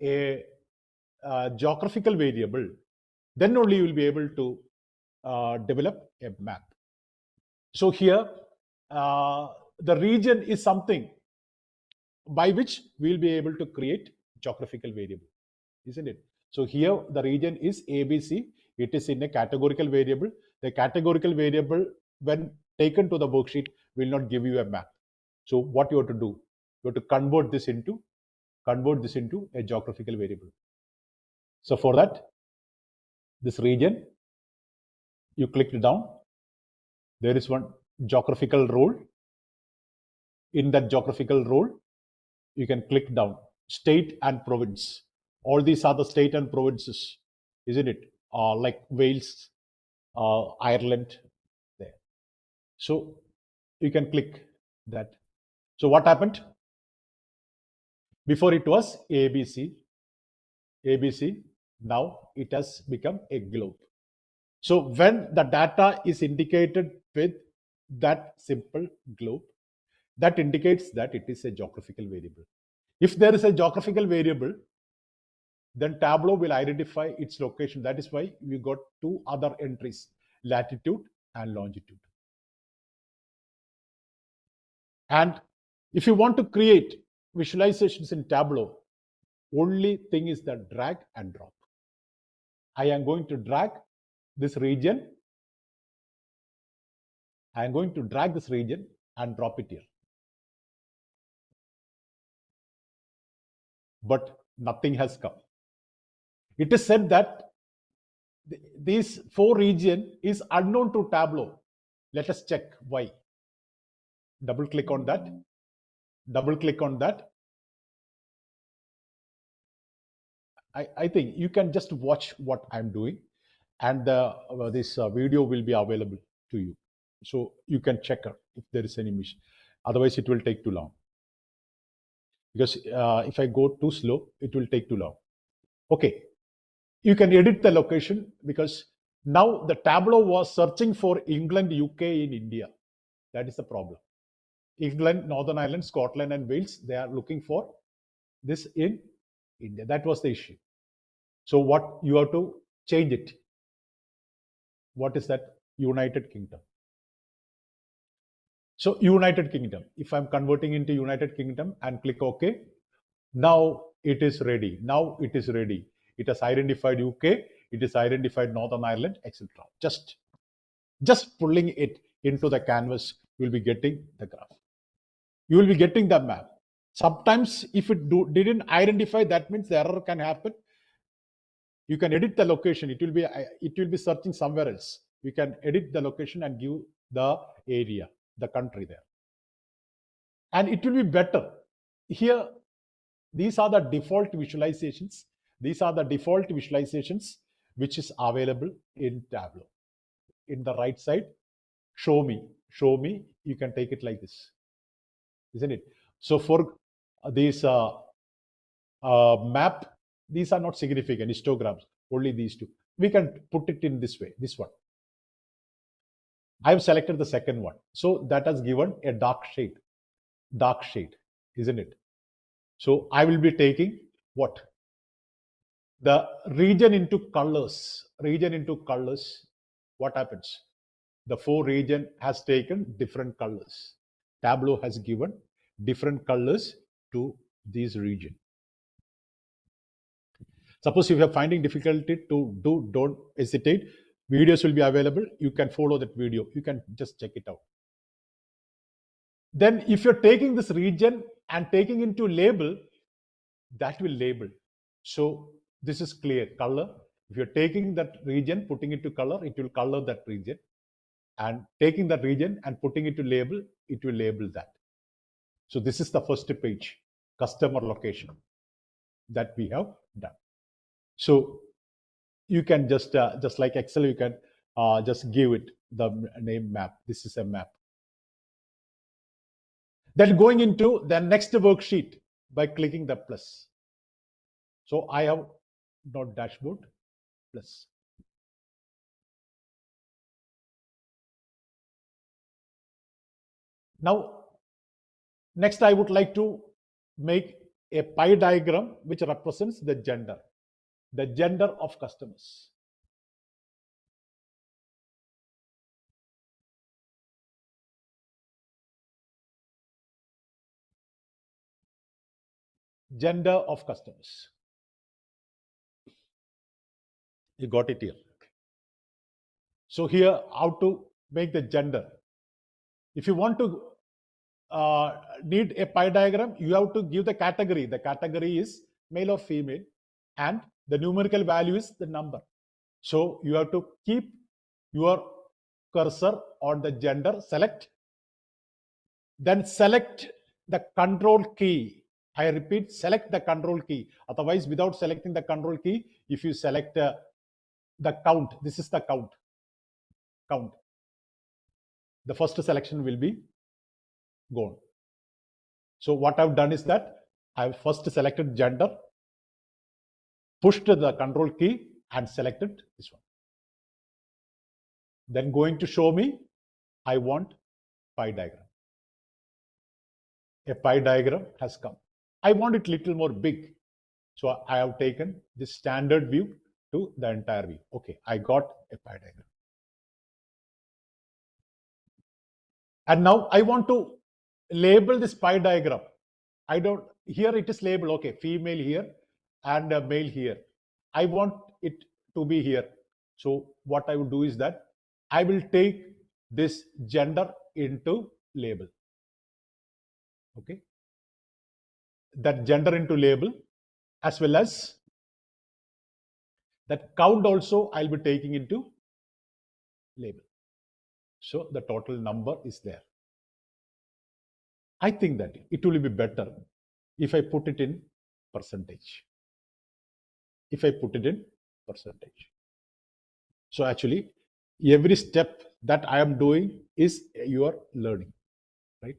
a geographical variable, then only you will be able to develop a map. So here the region is something by which we will be able to create geographical variable, isn't it? So here the region is ABC. It is in a categorical variable. The categorical variable, when taken to the worksheet, will not give you a map. So what you have to do? You have to convert this into a geographical variable. So for that, this region, you click down. There is one geographical role. In that geographical role, you can click down. State and province. All these are the state and provinces, isn't it? Like Wales, Ireland, there. So you can click that. So what happened? Before it was ABC. Now it has become a globe. So when the data is indicated with that simple globe, that indicates that it is a geographical variable. If there is a geographical variable, then Tableau will identify its location. That is why we got two other entries, latitude and longitude. And if you want to create visualizations in Tableau, only thing is the drag and drop. I am going to drag this region. I am going to drag this region and drop it here. But nothing has come. It is said that these 4 region is unknown to Tableau. Let us check why. Double click on that. Double click on that. I think you can just watch what I'm doing, and this video will be available to you. So you can check if there is any mission. Otherwise, it will take too long. Because if I go too slow, it will take too long. Okay. You can edit the location because now the Tableau was searching for England, UK in India. That is the problem. England, Northern Ireland, Scotland, and Wales, they are looking for this in India. That was the issue. So what you have to change it. What is that? United Kingdom. So United Kingdom. If I'm converting into United Kingdom and click OK, now it is ready. Now it is ready. It has identified UK. it is identified Northern Ireland, etc. Just pulling it into the canvas, you will be getting the graph. You will be getting the map. Sometimes if it didn't identify, that means the error can happen. You can edit the location. It will be searching somewhere else. You can edit the location and give the area, the country there. And it will be better. Here, these are the default visualizations. These are the default visualizations which is available in Tableau. In the right side, show me. You can take it like this, isn't it? So for these map, these are not significant histograms, only these two. We can put it in this way, this one. I have selected the second one. So that has given a dark shade, isn't it? So I will be taking what? The region into colors. What happens? The 4 region has taken different colors. Tableau has given different colors to this region. Suppose if you are finding difficulty to do, don't hesitate. Videos will be available. You can follow that video. You can just check it out. Then if you're taking this region and taking into label, that will label. So this is clear, color. If you're taking that region, putting it to color, it will color that region. And taking that region and putting it to label, it will label that. So this is the first page, customer location, that we have done. So you can just like Excel, you can just give it the name map. This is a map. Then going into the next worksheet by clicking the plus. So I have not dashboard plus. Now, next I would like to make a pie diagram which represents the gender of customers. Gender of customers. You got it here. So here, how to make the gender. If you want to need a pie diagram, you have to give the category. The category is male or female, and the numerical value is the number. So you have to keep your cursor on the gender, select, then select the control key. I repeat, select the control key. Otherwise, without selecting the control key, if you select the count, this is the count. The first selection will be gone. So what I've done is that I've first selected gender, pushed the control key and selected this one. Then going to show me, I want pie diagram. A pie diagram has come. I want it little more big. So I have taken this standard view to the entire view. Okay, I got a pie diagram. And now I want to label this pie diagram. Here it is labeled, okay, female here and male here. I want it to be here. So what I will do is that I will take this gender into label. Okay. That gender into label, as well as that count also I'll be taking into label. So the total number is there. I think that it will be better if I put it in percentage. So actually, every step that I am doing is your learning, right?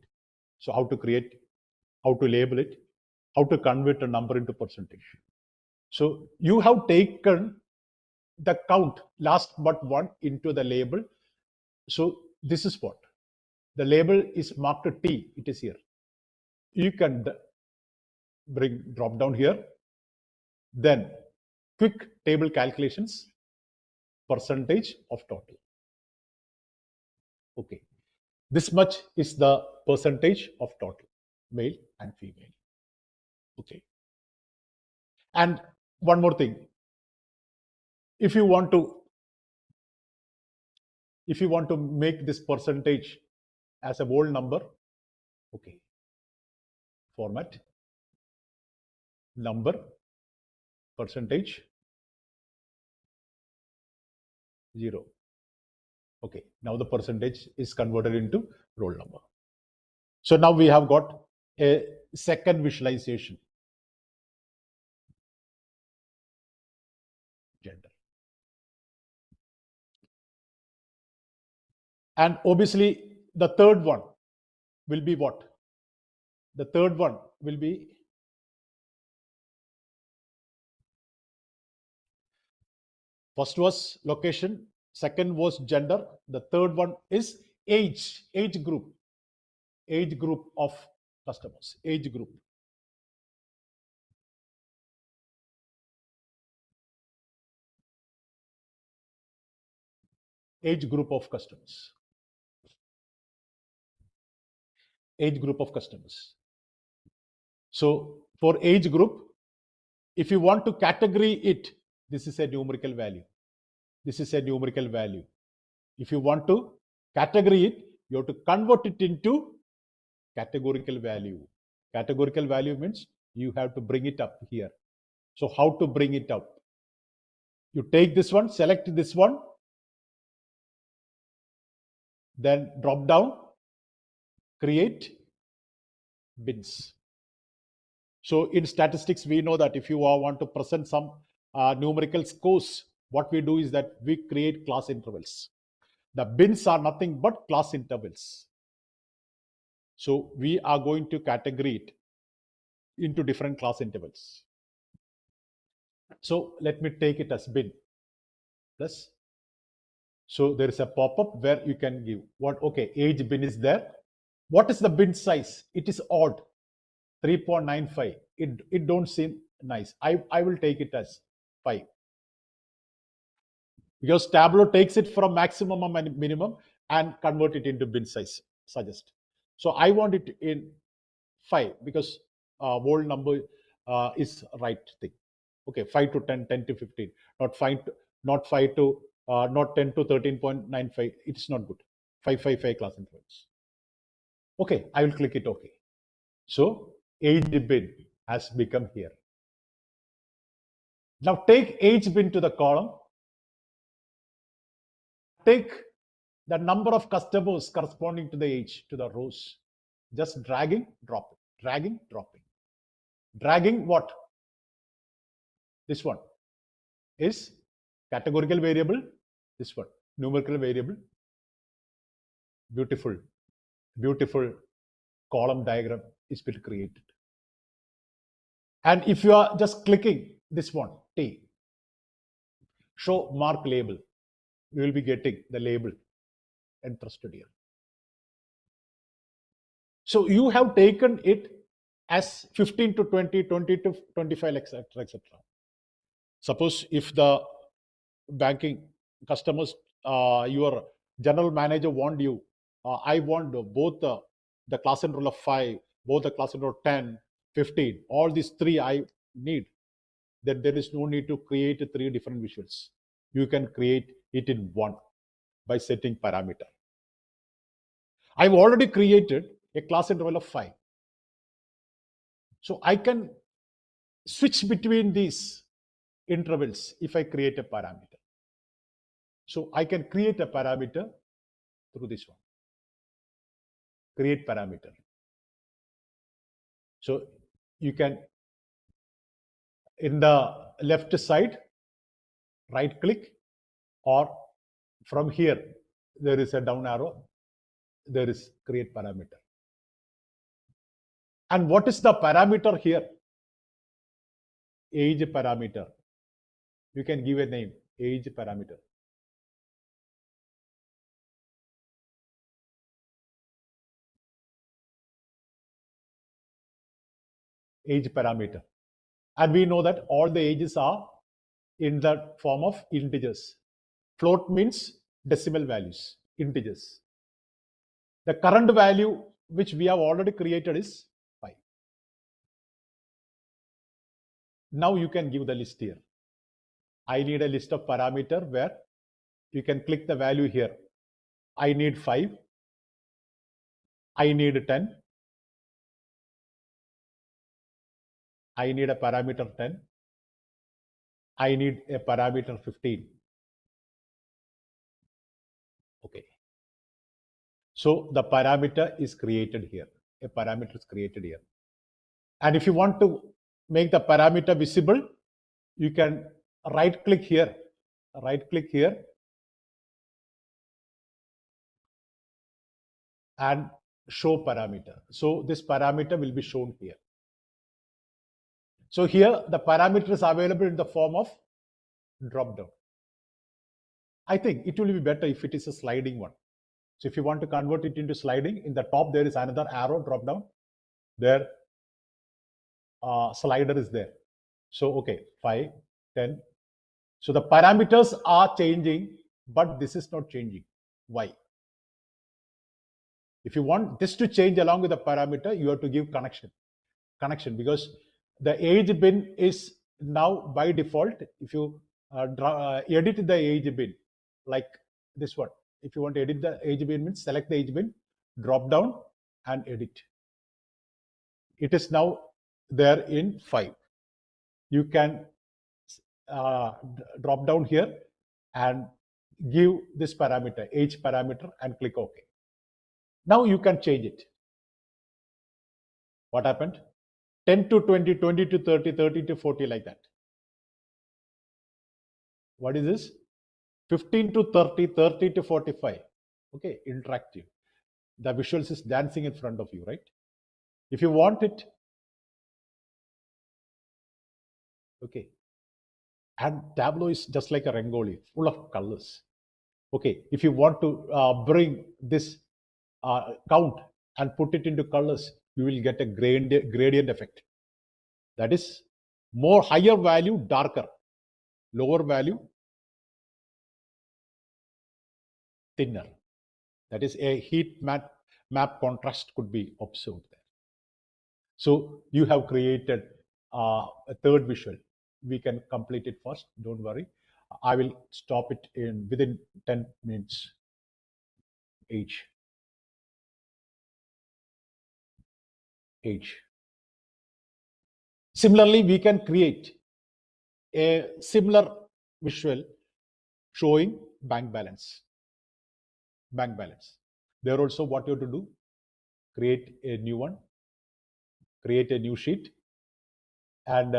So how to create, how to label it, how to convert a number into percentage. So you have taken the count, last but one, into the label. So this is what the label is marked T. It is here. You can drop down here. Then quick table calculations, percentage of total. Okay, this much is the percentage of total, male and female. Okay, and one more thing. if you want to make this percentage as a whole number, okay, format number percentage 0. Okay, now the percentage is converted into roll number. So now we have got a second visualization. Gender. And obviously the third one will be what? The third one will be first was location, second was gender, the third one is age group of customers, age group. Age group of customers. Age group of customers. So for age group, if you want to category it, this is a numerical value. This is a numerical value. If you want to category it, you have to convert it into categorical value. Categorical value means you have to bring it up here. So how to bring it up? You take this one, select this one, then drop down, create bins. So in statistics, we know that if you want to present some numerical scores, what we do is that we create class intervals. The bins are nothing but class intervals. So we are going to categorize it into different class intervals. So let me take it as bin plus. So there is a pop-up where you can give what, okay, age bin is there. What is the bin size? It is odd, 3.95. It don't seem nice. I will take it as 5. Because Tableau takes it from maximum and minimum and convert it into bin size, suggest. So I want it in 5 because whole number is right thing. Okay, 5 to 10, 10 to 15, not 10 to 13.95. It's not good. 5 class intervals. Okay, I will click it okay. So age bin has become here. Now take age bin to the column. Take the number of customers corresponding to the age to the rows. Just dragging, dropping, dragging, dropping. Dragging what? This one is categorical variable. This one, numerical variable. Beautiful, beautiful column diagram is been created. And if you are just clicking this one, T, show mark label, you will be getting the label entrusted here. So you have taken it as 15 to 20, 20 to 25, etc., etc. Suppose if the banking customers, your general manager want you, I want both the class enroll of 5, both the class enroll of 10, 15, all these 3 I need, then there is no need to create 3 different visuals. You can create it in one by setting parameter. I've already created a class interval of 5. So I can switch between these intervals if I create a parameter. So I can create a parameter through this one. Create parameter. So you can, in the left side, right click, or from here, there is a down arrow, there is create parameter. And what is the parameter here? Age parameter. You can give a name, age parameter. Age parameter. And we know that all the ages are in the form of integers. Float means decimal values, integers. The current value which we have already created is 5. Now you can give the list here. I need a list of parameter where you can click the value here. I need 5. I need 10. I need a parameter 10. I need a parameter 15. Okay. So the parameter is created here. A parameter is created here. And if you want to make the parameter visible, you can right click here and show parameter. So this parameter will be shown here. So here the parameter is available in the form of drop down. I think it will be better if it is a sliding one. So if you want to convert it into sliding, in the top there is another arrow drop down. There slider is there. So okay, 5, 10. So the parameters are changing, but this is not changing. Why? If you want this to change along with the parameter, you have to give connection because the age bin is now by default. If you edit the age bin like this one, if you want to edit the age bin, means select the age bin, drop down and edit. It is now there in 5. You can drop down here and give this parameter, age parameter, and click OK. Now you can change it. What happened? 10 to 20, 20 to 30, 30 to 40, like that. What is this? 15 to 30, 30 to 45. Okay, interactive. The visuals is dancing in front of you, right? If you want it, okay. And Tableau is just like a Rangoli, full of colors. Okay, if you want to bring this count and put it into colors, you will get a gradient effect. That is more higher value, darker, lower value, thinner. That is a heat map contrast could be observed there. So you have created a third visual. We can complete it first. Don't worry. I will stop it within 10 minutes. Age. Similarly, we can create a similar visual showing bank balance. There also, what you have to do, create a new one, create a new sheet, and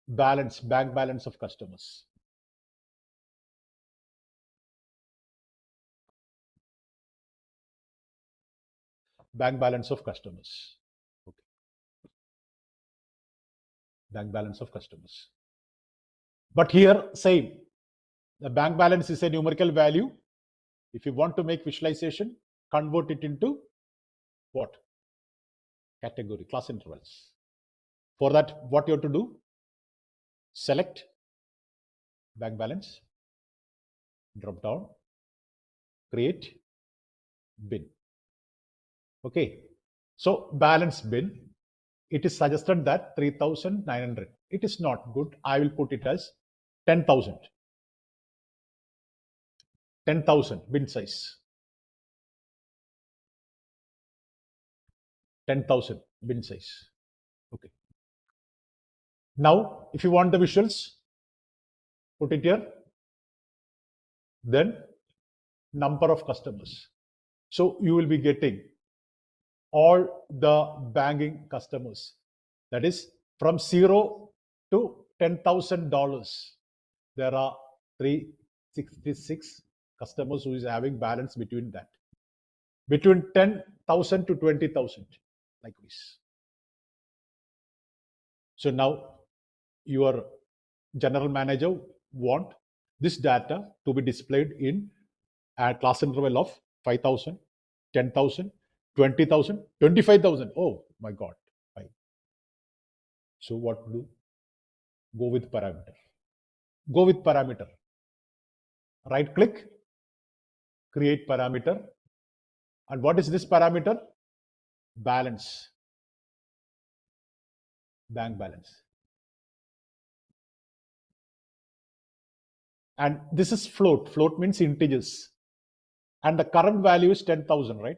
bank balance of customers. Bank balance of customers. Okay. Bank balance of customers. But here, same. The bank balance is a numerical value. If you want to make visualization, convert it into what? Category, class intervals. For that, what you have to do? Select bank balance, drop down, create bin. Okay, so balance bin, it is suggested that 3,900. It is not good. I will put it as 10,000. 10,000 bin size. 10,000 bin size. Okay. Now, if you want the visuals, put it here. Then number of customers. So you will be getting all the banking customers. That is from 0 to $10,000. There are 366 customers who is having balance between that. Between 10,000 to 20,000, like this. So now your general manager want this data to be displayed in a class interval of 5,000, 10,000, 20,000, 25,000. Oh my God. Fine. So what to do? Go with parameter. Go with parameter. Right click, create parameter. And what is this parameter? Balance. Bank balance. And this is float. Float means integers. And the current value is 10,000, right?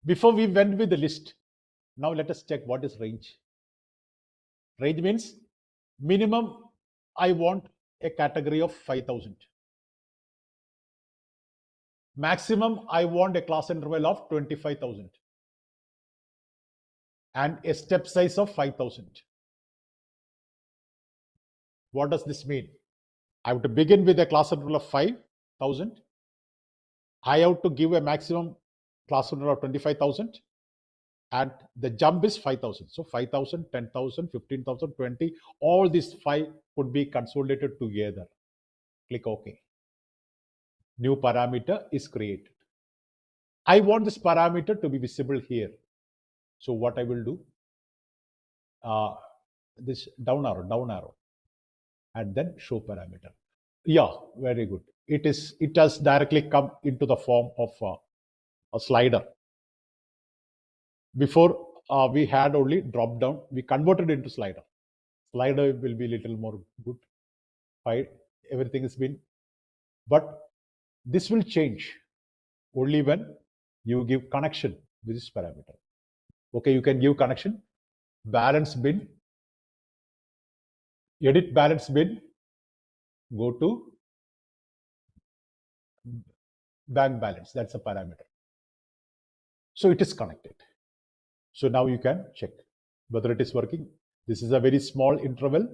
Before we went with the list, now let us check what is range. Range means minimum I want a category of 5,000. Maximum I want a class interval of 25,000. And a step size of 5,000. What does this mean? I have to begin with a class interval of 5,000. I have to give a maximum class interval of 25,000. And the jump is 5,000. So 5,000, 10,000, 15,000, 20, all these 5 could be consolidated together. Click OK. New parameter is created. I want this parameter to be visible here. So what I will do, this down arrow, and then show parameter. Yeah, very good. It has directly come into the form of a slider. Before we had only drop down, we converted into slider. Slider will be little more good. Fine, everything has been, but this will change only when you give connection with this parameter. Okay, you can give connection, balance bin, edit balance bin, go to bank balance. That's a parameter. So it is connected. So now you can check whether it is working. This is a very small interval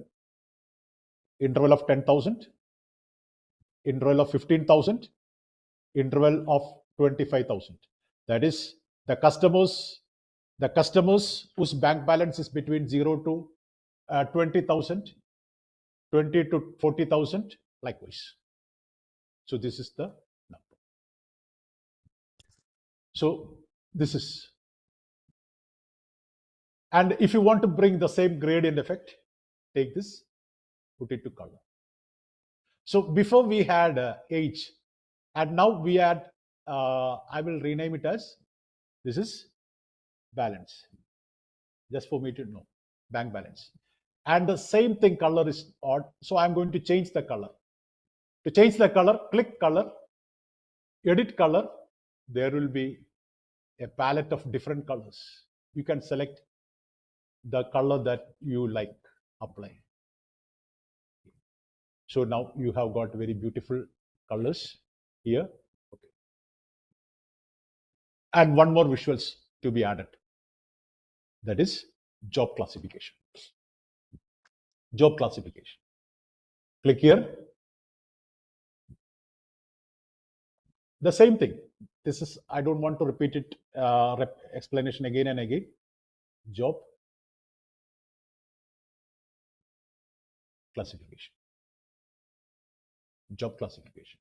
of 10,000, interval of 15,000, interval of 25,000. That is the customers whose bank balance is between 0 to 20,000, 20 to 40,000, likewise. So this is the number. So this is, and if you want to bring the same gradient effect, take this, put it to color. So before we had age, and now we add, I will rename it as, this is balance, just for me to know, bank balance. And the same thing, color is odd. So I'm going to change the color. To change the color, click color, edit color. There will be a palette of different colors. You can select the color that you like, apply. So now you have got very beautiful colors here. Okay. And one more visuals to be added. That is job classification. Job classification. Click here. The same thing. This is, I don't want to repeat it, explanation again and again. Job classification. Job classification.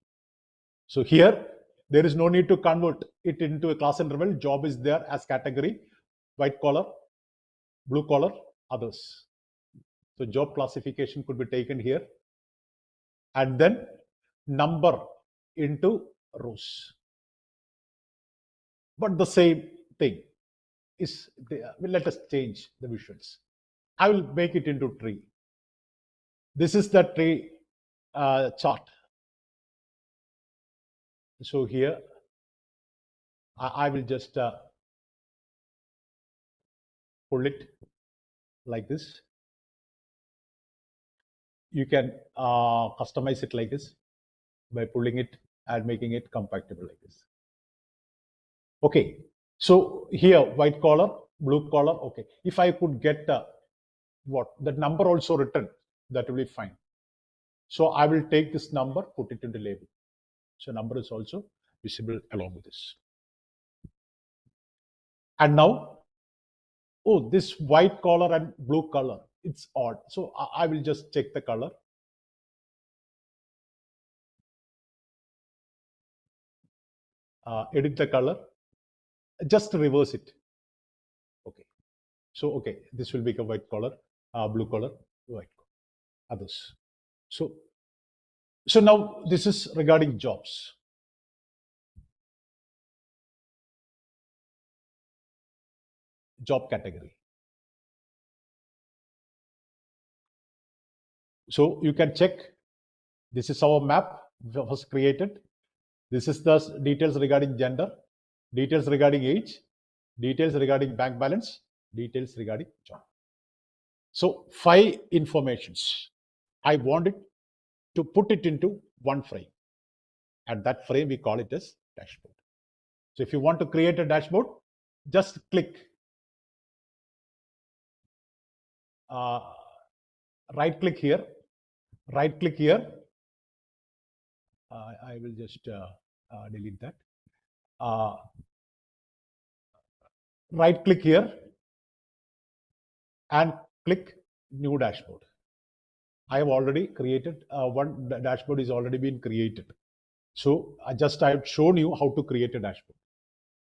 So here, there is no need to convert it into a class interval. Job is there as category, white collar, blue collar, others. So job classification could be taken here. And then number into rows. But the same thing is, let us change the visuals. I will make it into tree. This is the tree chart. So here, I will just pull it like this. You can customize it like this by pulling it and making it compatible like this. Okay, so here white collar, blue collar. Okay, if I could get that number also written, that will be fine. So I will take this number, put it into label. So number is also visible along with this. And now, oh, this white collar and blue color, it's odd. So I will just check the color. Edit the color, just reverse it. Okay. So, okay, this will become white collar, blue collar, white collar, others. So now this is regarding jobs. Job category. So you can check. This is our map was created. This is the details regarding gender, details regarding age, details regarding bank balance, details regarding job. So 5 informations. I wanted to put it into one frame, and that frame we call it as dashboard. So if you want to create a dashboard, just click right click here, right click here. I will just delete that. Right click here and click new dashboard. I have already created one dashboard is already been created. So I have shown you how to create a dashboard.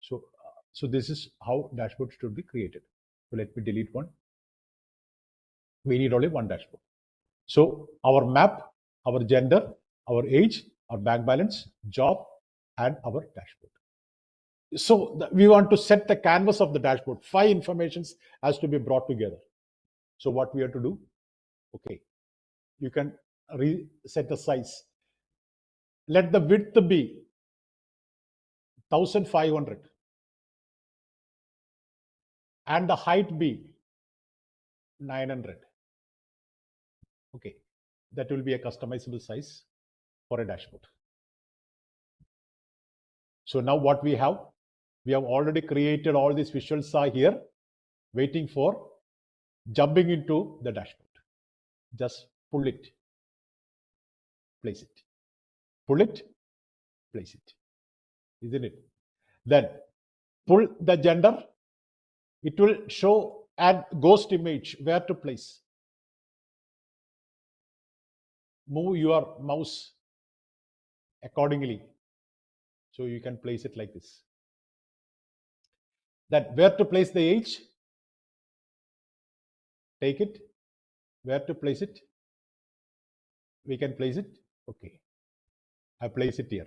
So this is how dashboard should be created. So let me delete one. We need only one dashboard. So our map, our gender, our age, our bank balance, job, and our dashboard. So we want to set the canvas of the dashboard. 5 informations has to be brought together. So what we have to do? Okay, you can reset the size. Let the width be 1500 and the height be 900. Okay, that will be a customizable size for a dashboard. So now what we have already created all these visuals are here waiting for jumping into the dashboard. Just pull it, place it, pull it, place it, isn't it? Then pull the gender. It will show a ghost image where to place. Move your mouse accordingly. So you can place it like this. Then where to place the age? Take it. Where to place it? We can place it. Okay. I place it here.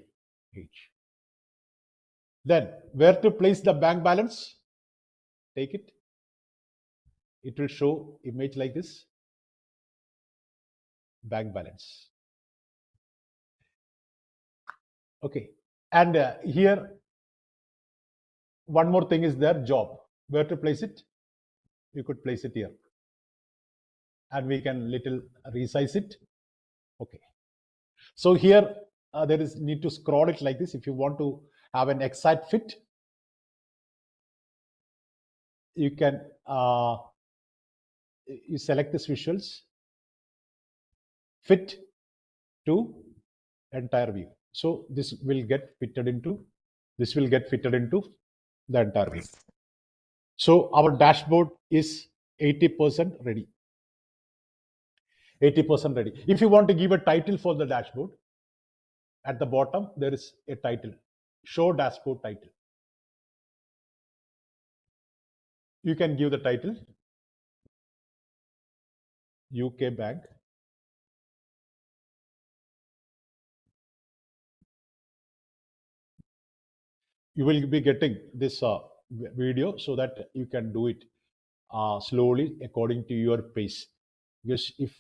Age. Then where to place the bank balance? Take it. It will show image like this. Bank balance. Okay. And here one more thing is there, job. Where to place it? You could place it here. And we can little resize it. Okay. So here there is need to scroll it like this. If you want to have an exact fit, you can you select this visuals, fit to entire view. So this will get fitted into the entire view. So our dashboard is 80% ready. 80% ready. If you want to give a title for the dashboard, at the bottom there is a title, show dashboard title. You can give the title UK Bank. You will be getting this video so that you can do it slowly according to your pace. Because if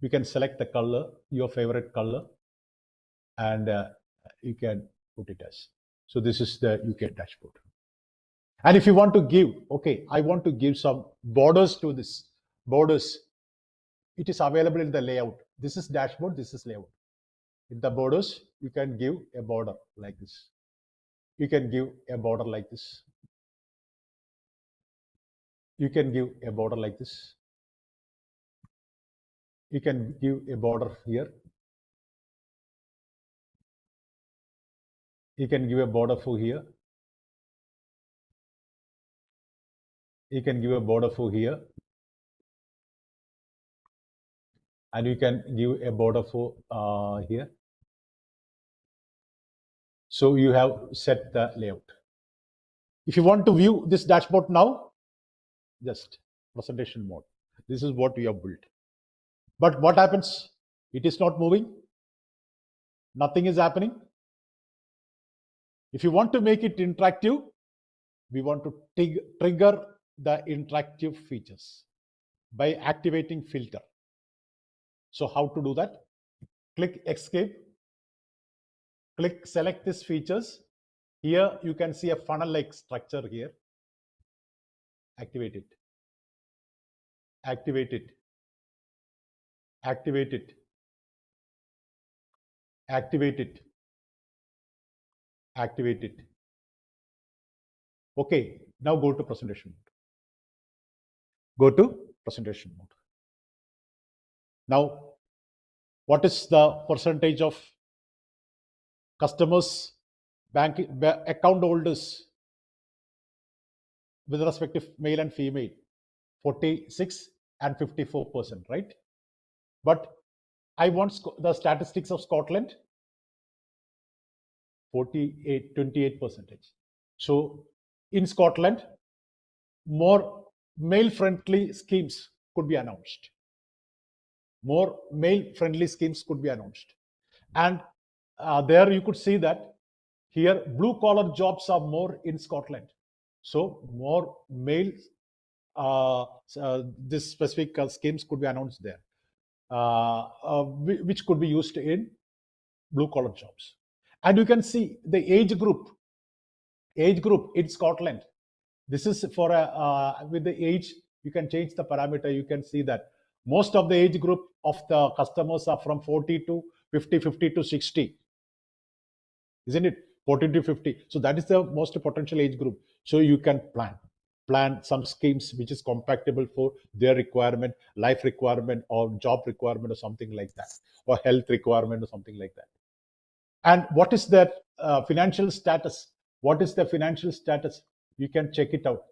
you can select the color, your favorite color, and you can put it as. So this is the UK dashboard. And if you want to give, okay, I want to give some borders to this. Borders, it is available in the layout. This is dashboard, this is layout. In the borders, you can give a border like this. You can give a border like this. You can give a border like this. You can give a border here. You can give a border for here. You can give a border for here. And you can give a border for here. So you have set the layout. If you want to view this dashboard now, just presentation mode. This is what we have built. But what happens? It is not moving. Nothing is happening. If you want to make it interactive, we want to trigger the interactive features. by activating filter. So how to do that? Click escape, click select these features. Here you can see a funnel-like structure here. Activate it, activate it, activate it, activate it, activate it. Okay, now go to presentation mode. Go to presentation mode. Now, what is the percentage of customers, account holders with respect to male and female? 46 and 54%, right? But I want the statistics of Scotland. 28%. So in Scotland, more male-friendly schemes could be announced. More male-friendly schemes could be announced. And there you could see that here blue-collar jobs are more in Scotland. So more male, this specific schemes could be announced there, which could be used in blue-collar jobs. And you can see the age group in Scotland. This is for with the age, you can change the parameter. You can see that most of the age group of the customers are from 40 to 50, 50 to 60. Isn't it? 40 to 50. So that is the most potential age group. So you can plan some schemes which is compatible for their requirement, life requirement or job requirement or something like that, or health requirement or something like that. And what is their financial status? What is the financial status? You can check it out.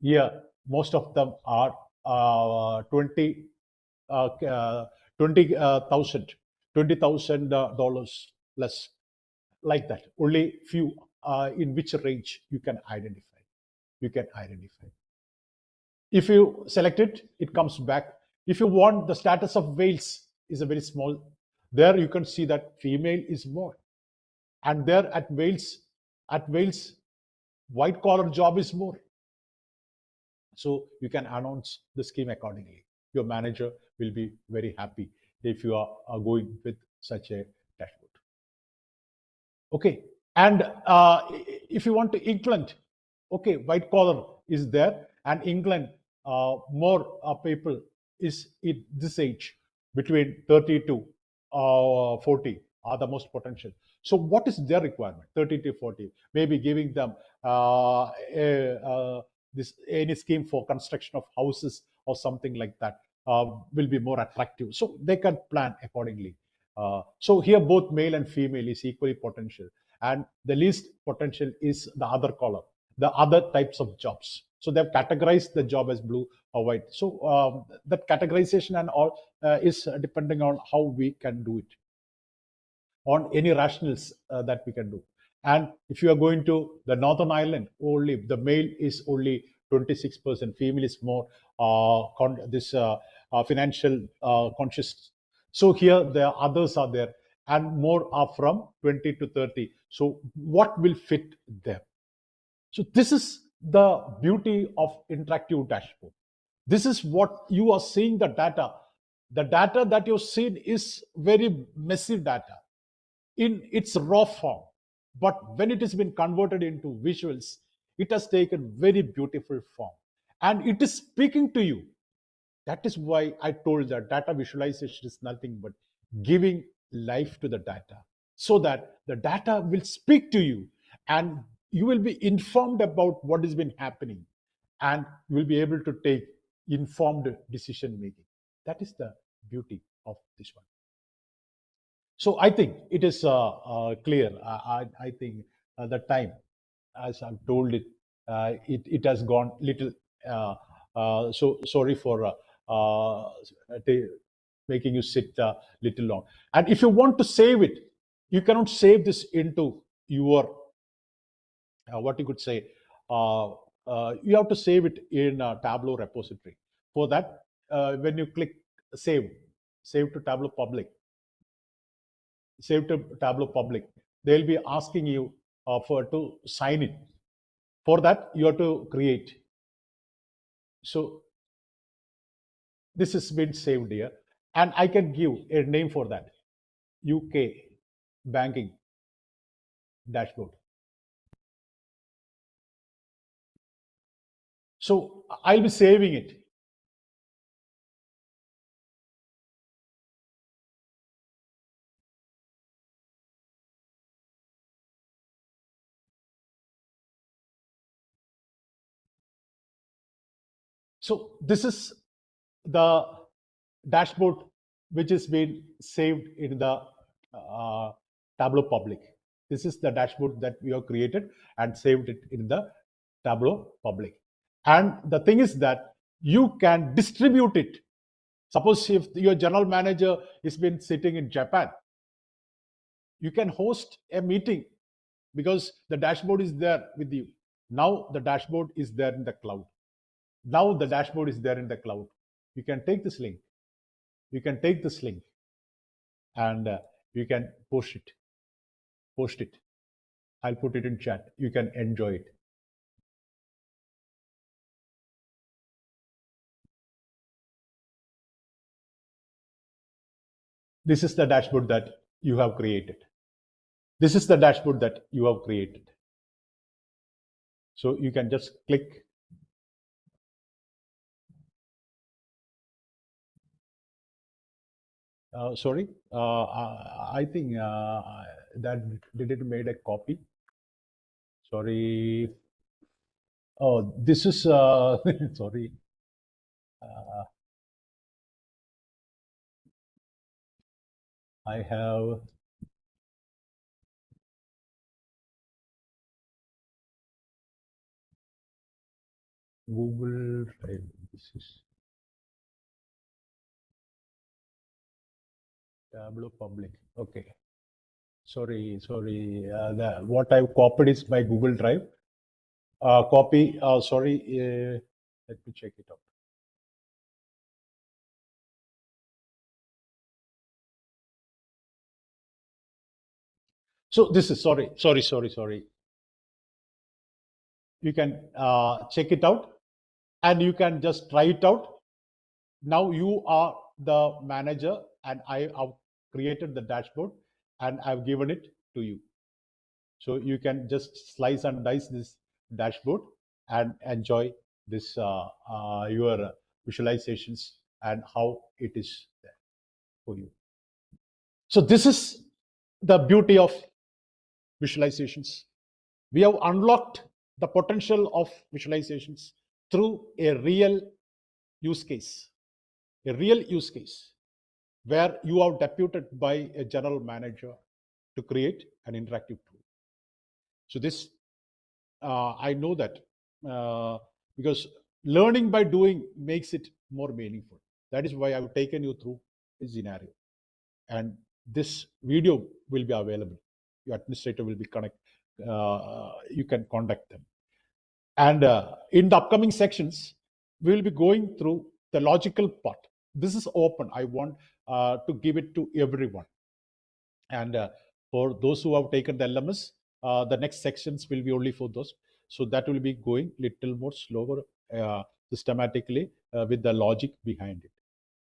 Here, most of them are $20,000 less, like that. Only few in which range you can identify. If you select it, it comes back. If you want the status of Wales is a very small. There you can see that female is more, and there at Wales, white collar job is more. So you can announce the scheme accordingly. Your manager will be very happy if you are going with such a dashboard. Okay, and if you want to England, okay, white collar is there, and England, more people is in this age between 30 to 40 are the most potential. So what is their requirement? 30 to 40, maybe giving them any scheme for construction of houses or something like that will be more attractive. So they can plan accordingly. So here both male and female is equally potential, and the least potential is the other column, the other types of jobs. So they've categorized the job as blue or white. So that categorization and all is depending on how we can do it, on any rationals that we can do. And if you are going to the Northern Ireland, only the male is only 26%, female is more financial conscious. So here the others are there, and more are from 20 to 30. So what will fit them? So this is the beauty of interactive dashboard. This is what you are seeing, the data. The data that you've seen is very messy data in its raw form. But when it has been converted into visuals, it has taken very beautiful form. And it is speaking to you. That is why I told that data visualization is nothing but giving life to the data, so that the data will speak to you and you will be informed about what has been happening, and you will be able to take informed decision making. That is the beauty of this one. So I think it is clear. I think the time, as I've told it, it has gone little. So sorry for making you sit little long. And if you want to save it, you cannot save this into your what you could say. You have to save it in a Tableau repository. For that, when you click save to Tableau public, they'll be asking you to sign it. For that, you have to create. So this has been saved here, and I can give a name for that: UK banking dashboard. So I'll be saving it. So this is the dashboard which has been saved in the Tableau public. This is the dashboard that we have created and saved it in the Tableau public. And the thing is that you can distribute it. Suppose if your general manager has been sitting in Japan, you can host a meeting because the dashboard is there with you. Now the dashboard is there in the cloud. Now the dashboard is there in the cloud. You can take this link. You can take this link and you can post it. Post it. I'll put it in chat. You can enjoy it. This is the dashboard that you have created. This is the dashboard that you have created. So you can just click. Sorry, I think that didn't made a copy. Sorry. Oh, this is sorry. I have Google Drive. This is Tableau public. Okay. Sorry. What I've copied is my Google Drive. Copy. Sorry. Let me check it out. So this is sorry. You can check it out and you can just try it out. Now you are the manager and I have created the dashboard and I've given it to you. So you can just slice and dice this dashboard and enjoy this your visualizations and how it is there for you. So this is the beauty of visualizations. We have unlocked the potential of visualizations through a real use case, where you are deputed by a general manager to create an interactive tool. So this, I know that because learning by doing makes it more meaningful. That is why I've taken you through this scenario. And this video will be available. Your administrator will be you can contact them. And in the upcoming sections, we will be going through the logical part. This is open. I want to give it to everyone. And for those who have taken the LMS, the next sections will be only for those. So that will be going little more slower, systematically with the logic behind it.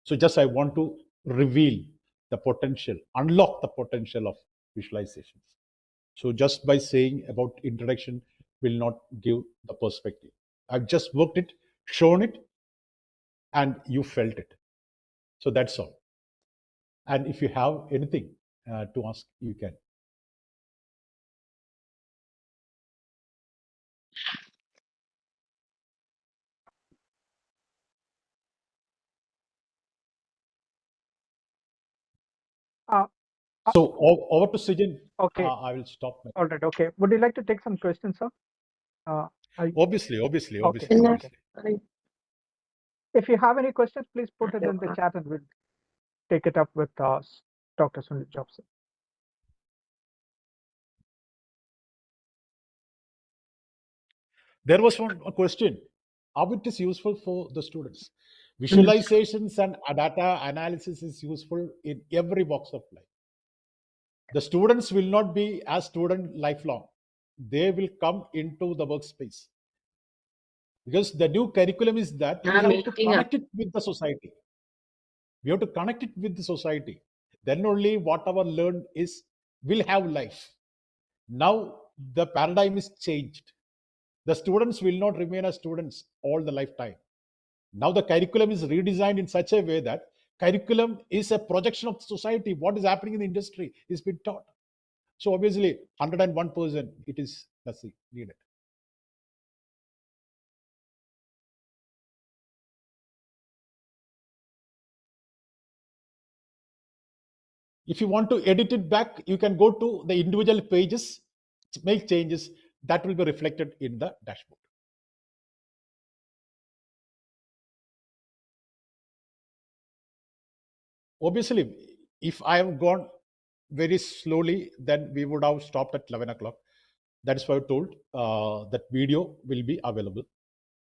So just I want to reveal the potential, unlock the potential of visualizations. So just by saying about introduction will not give the perspective. I've just worked it, shown it, and you felt it. So that's all. And if you have anything to ask, you can. So over to Sijan. Okay. I will stop. All right. Okay. Would you like to take some questions, sir? Obviously. Okay. If you have any questions, please put it in the chat and we'll take it up with Dr. Sunil Jobson. There was one question. How it is useful for the students? Visualizations and data analysis is useful in every box of life. The students will not be as student lifelong. They will come into the workspace. Because the new curriculum is that you have to connect it with the society. We have to connect it with the society. Then only whatever learned will have life. Now the paradigm is changed. The students will not remain as students all the lifetime. Now the curriculum is redesigned in such a way that curriculum is a projection of society. What is happening in the industry is being taught. So obviously 101% it is necessary, needed. If you want to edit it back, you can go to the individual pages, make changes, that will be reflected in the dashboard. Obviously, if I have gone very slowly, then we would have stopped at 11 o'clock. That is why I told that video will be available.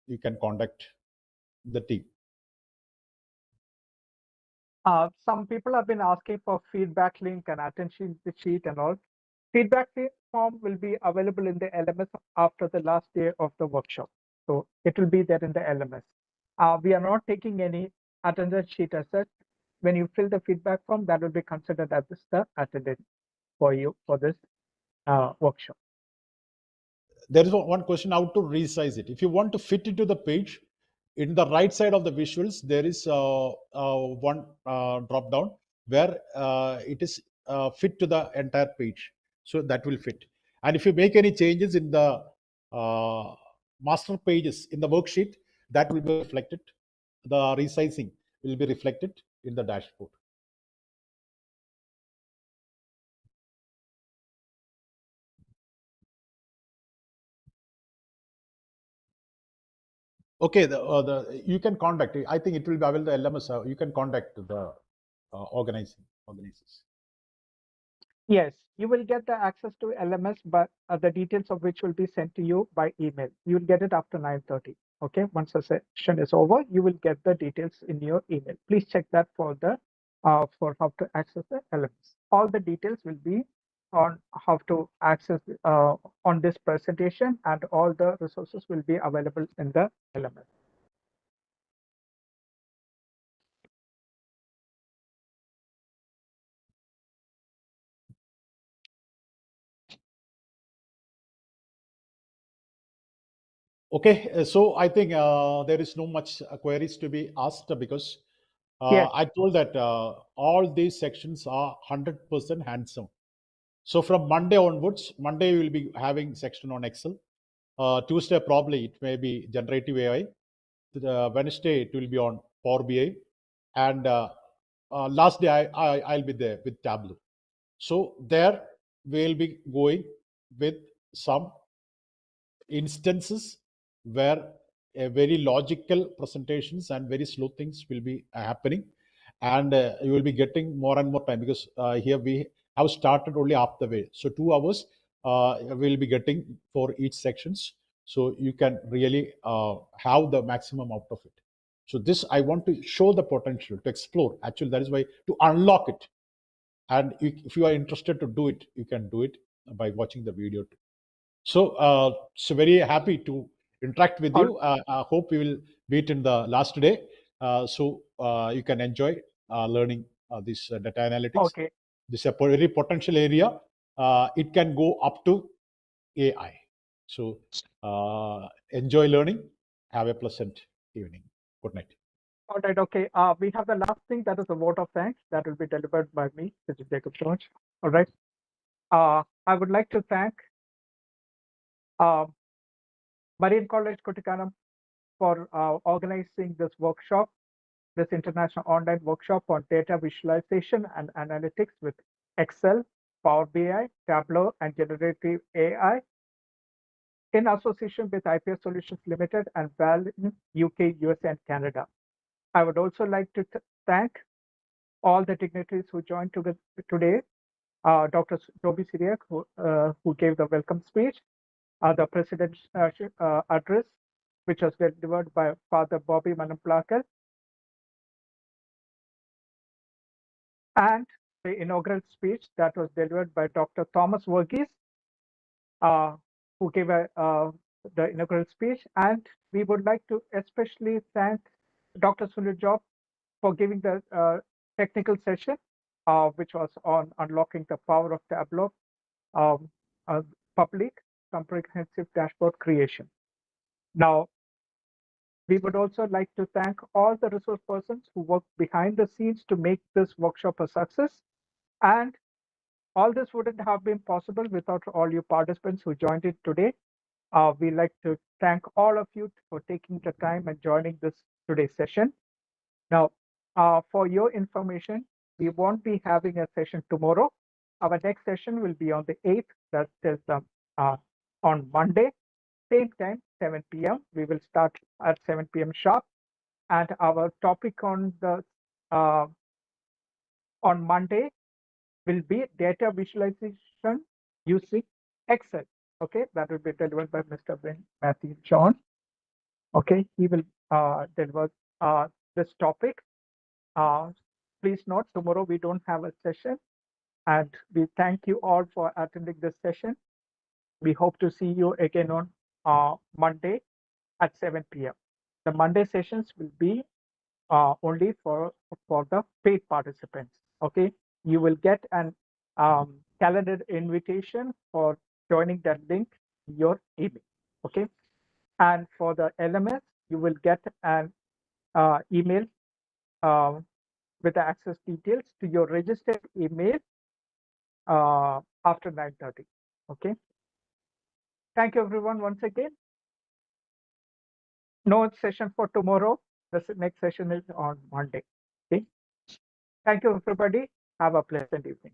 You can contact the team. Some people have been asking for feedback link and attention sheet and all. Feedback form will be available in the LMS after the last day of the workshop. So it will be there in the LMS. We are not taking any attendance sheet as such. When you fill the feedback form, that will be considered as the attendance for you for this workshop. There is one question, how to resize it. If you want to fit into the page, in the right side of the visuals, there is one drop down where it is fit to the entire page. So that will fit. And if you make any changes in the master pages in the worksheet, that will be reflected. The resizing will be reflected in the dashboard. Okay, you can contact. I think it will be available. The LMS. You can contact the organizers. Yes, you will get the access to LMS, but the details of which will be sent to you by email. You will get it after 9:30. Okay, once the session is over, you will get the details in your email. Please check that for for how to access the LMS. All the details will be on how to access on this presentation, and all the resources will be available in the LMS. Okay, so I think there is no much queries to be asked because Yes. I told that all these sections are 100% hands-on. So from Monday onwards, Monday we will be having section on Excel. Tuesday probably it may be generative AI. Wednesday it will be on Power BI, and last day I'll be there with Tableau. So there we'll be going with some instances where a very logical presentations and very slow things will be happening, and you will be getting more and more time because here we have started only half the way. So 2 hours we'll be getting for each sections, so you can really have the maximum out of it. So this I want to show the potential to explore. Actually, that is why to unlock it. And if you are interested to do it, you can do it by watching the video too. So very happy to interact with you. I hope we will meet in the last day. So you can enjoy learning this data analytics. Okay. This is a very potential area. It can go up to AI. So enjoy learning. Have a pleasant evening. Good night. All right, okay. We have the last thing, that is a vote of thanks that will be delivered by me, Mr. Jacob George. All right. I would like to thank Marian College Kuttikkanam for organizing this workshop, this international online workshop on data visualization and analytics with Excel, Power BI, Tableau, and Generative AI in association with IPS Solutions Limited and Valin UK, USA, and Canada. I would also like to thank all the dignitaries who joined today. Dr. Toby Syriac, who gave the welcome speech, the president's address, which was delivered by Father Bobby Manamplakal, and the inaugural speech that was delivered by Dr. Thomas Verghese, who gave the inaugural speech. And we would like to especially thank Dr. Sunil Job, for giving the technical session, which was on unlocking the power of Tableau, public comprehensive dashboard creation. Now, we would also like to thank all the resource persons who worked behind the scenes to make this workshop a success. And all this wouldn't have been possible without all you participants who joined it today. We'd like to thank all of you for taking the time and joining this today's session. Now, for your information, we won't be having a session tomorrow. Our next session will be on the 8th, that is on Monday, same time, 7 p.m. We will start at 7 p.m. sharp. And our topic on the on Monday will be data visualization using Excel. Okay, that will be delivered by Mr. Matthew John. Okay, he will deliver this topic. Please note, tomorrow we don't have a session, and we thank you all for attending this session. We hope to see you again on Monday at 7 p.m. The Monday sessions will be only for the paid participants. Okay, you will get an calendar invitation for joining that link in your email. Okay, and for the LMS, you will get an email with the access details to your registered email after 9:30. Okay. Thank you, everyone, once again. No session for tomorrow. The next session is on Monday. Okay. Thank you, everybody. Have a pleasant evening.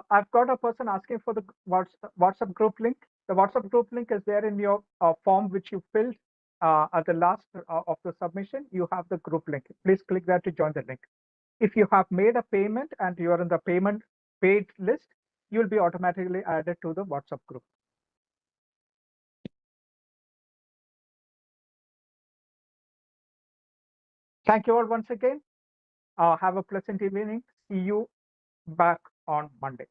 I've got a person asking for the WhatsApp group link. The WhatsApp group link is there in your form which you filled at the last of the submission. You have the group link. Please click that to join the link. If you have made a payment and you are in the payment paid list, you will be automatically added to the WhatsApp group. Thank you all once again. Have a pleasant evening. See you back on Monday.